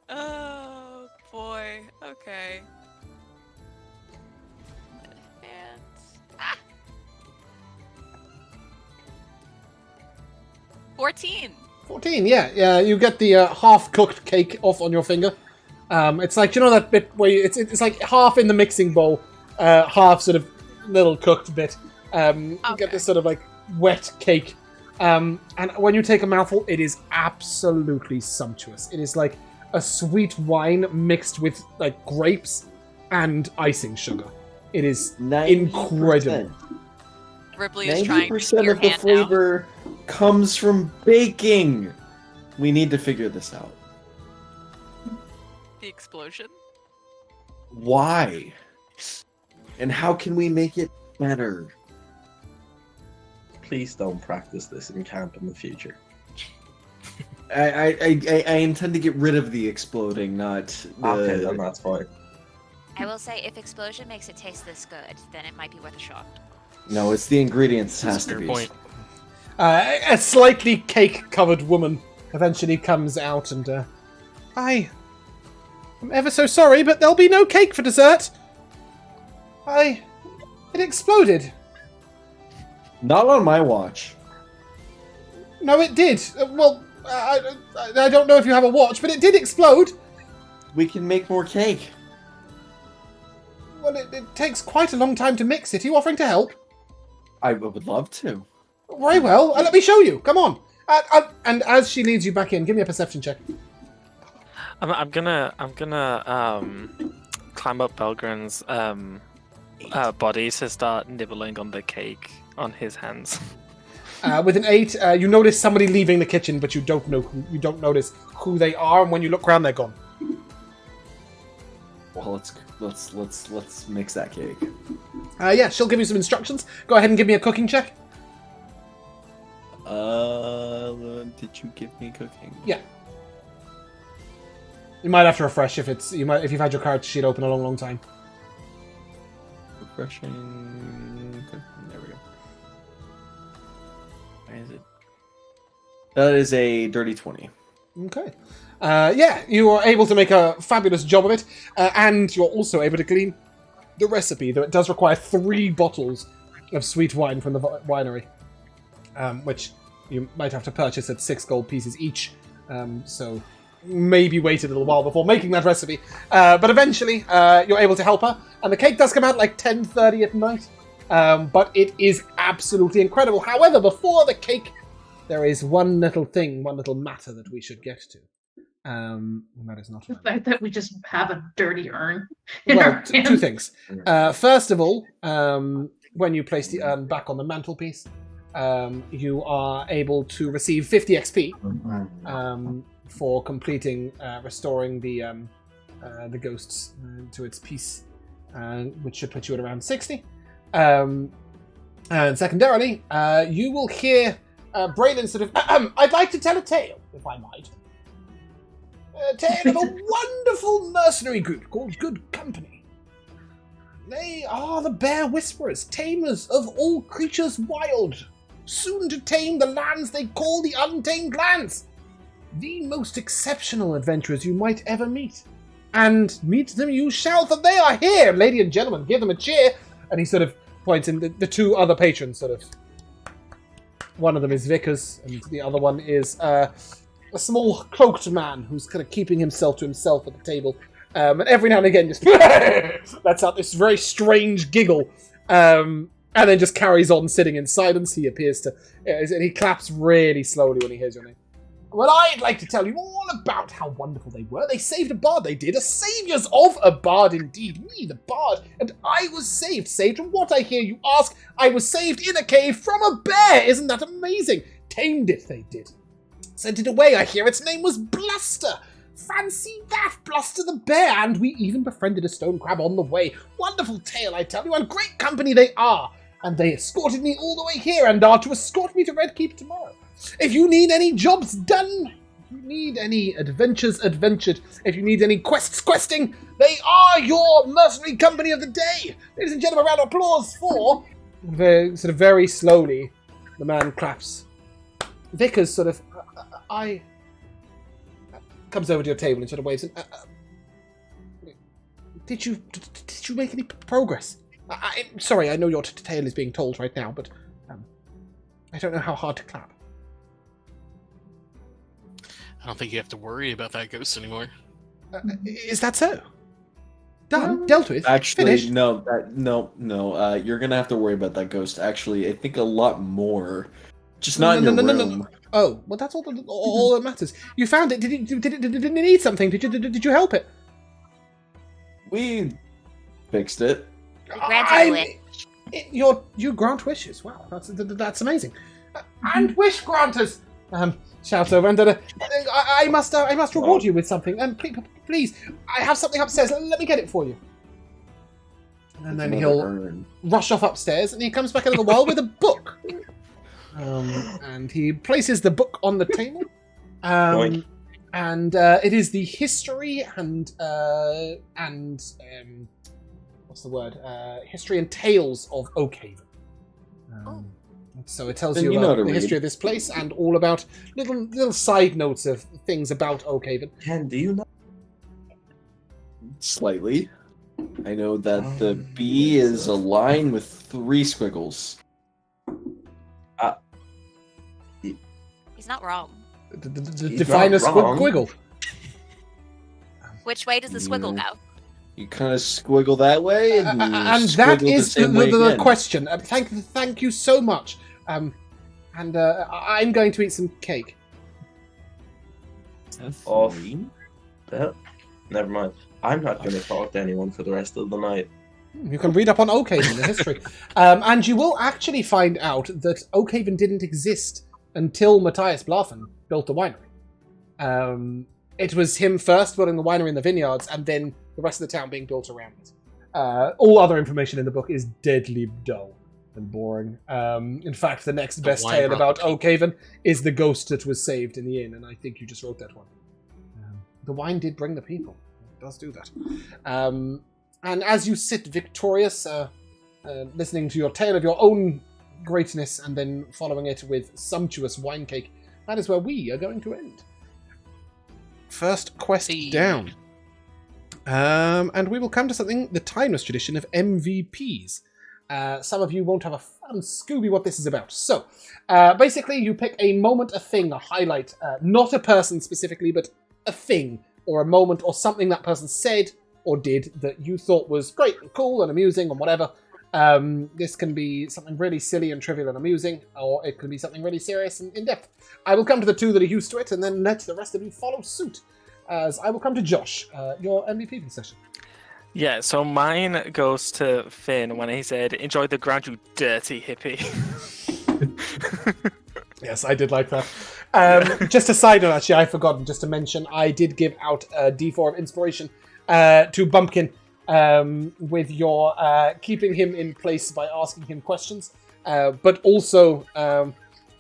Oh boy. Okay. And 14. 14, yeah. You get the half-cooked cake off on your finger. It's like, you know that bit where it's like half in the mixing bowl, half sort of little cooked bit. You get this sort of like wet cake. And when you take a mouthful, it is absolutely sumptuous. It is like a sweet wine mixed with like grapes and icing sugar. It is 90%. incredible. Ripley is trying to 90% your of the hand flavor comes from baking. We need to figure this out. now. The explosion. Why? And how can we make it better? Please don't practice this in camp in the future. I intend to get rid of the exploding, not the... Okay, then that's fine. I will say, if explosion makes it taste this good, then it might be worth a shot. No, it's the ingredients has That's a to fair be. point. A slightly cake-covered woman eventually comes out and, I'm ever so sorry, but there'll be no cake for dessert. It exploded. Not on my watch. No, it did. I don't know if you have a watch, but it did explode. We can make more cake. Well, it takes quite a long time to mix it. Are you offering to help? I would love to. Very well. Let me show you. Come on. And as she leads you back in, give me a perception check. I'm gonna climb up Belgrin's body to start nibbling on the cake on his hands. With an 8, you notice somebody leaving the kitchen, but you don't notice who they are. And when you look around, they're gone. Well, let's mix that cake. Yeah, she'll give you some instructions. Go ahead and give me a cooking check. Did you give me cooking? Yeah. You might have to refresh if you've had your card sheet open a long time. Refreshing. There we go. Why is it? That is a dirty 20. Okay. Yeah, you are able to make a fabulous job of it, and you're also able to clean the recipe, though it does require 3 bottles of sweet wine from the winery, which you might have to purchase at 6 gold pieces each, so maybe wait a little while before making that recipe. But eventually, you're able to help her, and the cake does come out like 10:30 at night, but it is absolutely incredible. However, before the cake, there is one little matter that we should get to. That is not The right. fact that we just have a dirty urn in Well, our two hands. things. First of all, when you place the urn back on the mantelpiece, you are able to receive 50 XP for completing restoring the ghosts to its peace, which should put you at around 60. And secondarily, you will hear Braylon sort of, I'd like to tell a tale, if I might. A tale of a wonderful mercenary group called Good Company. They are the Bear Whisperers, tamers of all creatures wild, soon to tame the lands they call the Untamed Lands. The most exceptional adventurers you might ever meet. And meet them you shall, for they are here. Ladies and gentlemen, give them a cheer. And he sort of points in the 2 other patrons, sort of. One of them is Vickers, and the other one is a small cloaked man who's kind of keeping himself to himself at the table. And every now and again just lets out this very strange giggle. And then just carries on sitting in silence. He appears to... and he claps really slowly when he hears your name. Well, I'd like to tell you all about how wonderful they were. They saved a bard, they did. A saviors of a bard, indeed. Me, the bard. And I was saved. Saved from what, I hear you ask? I was saved in a cave from a bear. Isn't that amazing? Tamed it, they did. Sent it away, I hear. Its name was Bluster. Fancy that, Bluster the bear. And we even befriended a stone crab on the way. Wonderful tale, I tell you. And great company they are. And they escorted me all the way here and are to escort me to Red Keep tomorrow. If you need any jobs done, if you need any adventures adventured, if you need any quests questing, they are your mercenary company of the day. Ladies and gentlemen, a round of applause for... Sort of very slowly, the man claps. Vickers sort of... comes over to your table and sort of waves in. Did you make any progress? I'm sorry, I know your tale is being told right now, but I don't know how hard to clap. I don't think you have to worry about that ghost anymore. Is that so? Done, dealt with, Actually, finished. no. You're gonna have to worry about that ghost. Actually, I think a lot more. Just not in your room. Oh, well, that's all that matters. You found it. Did it need something? Did you help it? We fixed it. Granted a wish. You grant wishes. Wow, that's amazing. And wish granters. Shouts over, and I must reward you with something. Please, I have something upstairs. Let me get it for you. And then he'll rush off upstairs, and he comes back in a little while with a book. And he places the book on the table. And it is the history and what's the word? History and tales of Oakhaven. So it tells you about the history of this place and all about little side notes of things about Oakhaven. Ken, do you know? Slightly. I know that the B is a line with 3 squiggles. He's not wrong. Define a squiggle. Which way does the squiggle go? You kind of squiggle that way, and that is the question. Thank you so much. I'm going to eat some cake. Never mind. I'm not going to talk to anyone for the rest of the night. You can read up on Oakhaven, the history. And you will actually find out that Oakhaven didn't exist until Matthias Blaffen built the winery. It was him first building the winery in the vineyards, and then the rest of the town being built around it. All other information in the book is deadly dull and boring. In fact, the next best tale about Oakhaven is the ghost that was saved in the inn, and I think you just wrote that one. The wine did bring the people. It does do that. And as you sit victorious, listening to your tale of your own greatness and then following it with sumptuous wine cake, that is where we are going to end. First quest down. And we will come to something, the timeless tradition of MVPs. Some of you won't have a fun Scooby what this is about. So, basically you pick a moment, a thing, a highlight, not a person specifically, but a thing, or a moment, or something that person said or did that you thought was great and cool and amusing and whatever. This can be something really silly and trivial and amusing, or it could be something really serious and in-depth. I will come to the two that are used to it, and then let the rest of you follow suit. As I will come to Josh, your MVP session. Yeah, so mine goes to Finn when he said, "Enjoy the ground, you dirty hippie." Yes, I did like that. Just a side note, actually, I've forgotten just to mention, I did give out a D4 of inspiration to Bumpkin with your keeping him in place by asking him questions, but also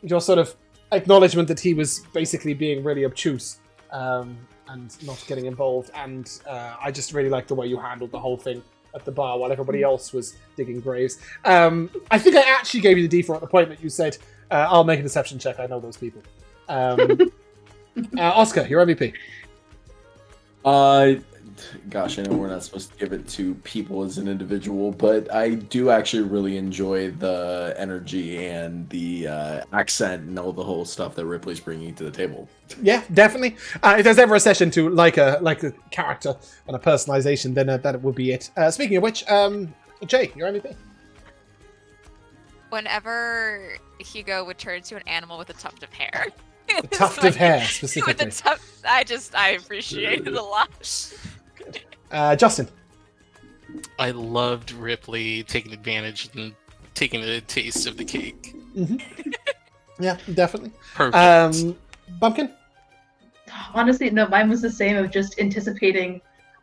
your sort of acknowledgement that he was basically being really obtuse and not getting involved. And I just really liked the way you handled the whole thing at the bar while everybody else was digging graves. I think I actually gave you the D4 at the point that you said, I'll make a deception check, I know those people. Oscar, your MVP. Gosh, I know we're not supposed to give it to people as an individual, but I do actually really enjoy the energy and the accent and all the whole stuff that Ripley's bringing to the table. Yeah, definitely. If there's ever a session to like a character and a personalization, then that would be it. Speaking of which, Jay, your MVP. whenever Hugo would turn to an animal with a tuft of hair. A tuft of hair, specifically. With a tuft, I appreciate it a lot. Justin. I loved Ripley taking advantage and taking a taste of the cake. Yeah, definitely. Perfect. Bumpkin? Honestly, no, mine was the same of just anticipating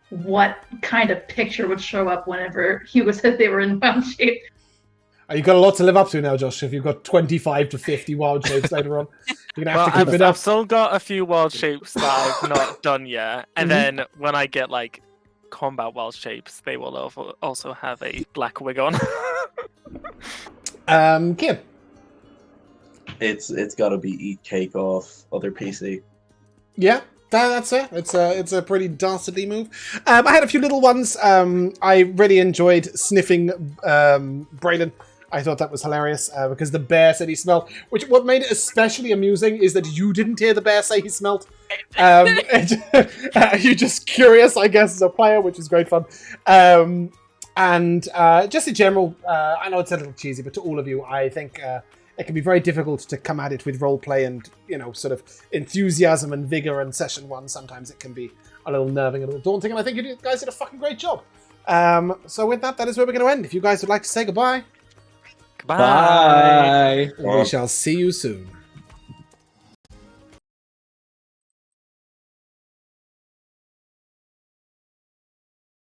what kind of picture would show up whenever Hugo said they were in wild shape. You've got a lot to live up to now, Josh, if you've got 25 to 50 wild shapes later on. You're going to have to keep it up. I've still got a few wild shapes that I've not done yet. And then when I get, like, combat wild shapes, they will also have a black wig on. Kim? It's got to be eat cake off other PC. Yeah, that's it. It's a pretty dastardly move. I had a few little ones. I really enjoyed sniffing Braylon. I thought that was hilarious because the bear said he smelled. What made it especially amusing is that you didn't hear the bear say he smelled. You're just curious, I guess, as a player, which is great fun. And just in general, I know it's a little cheesy, but to all of you, I think it can be very difficult to come at it with roleplay and, sort of enthusiasm and vigor in session one. Sometimes it can be a little nerving, a little daunting, and I think you guys did a fucking great job. So with that is where we're going to end. If you guys would like to say goodbye. Bye. We shall see you soon.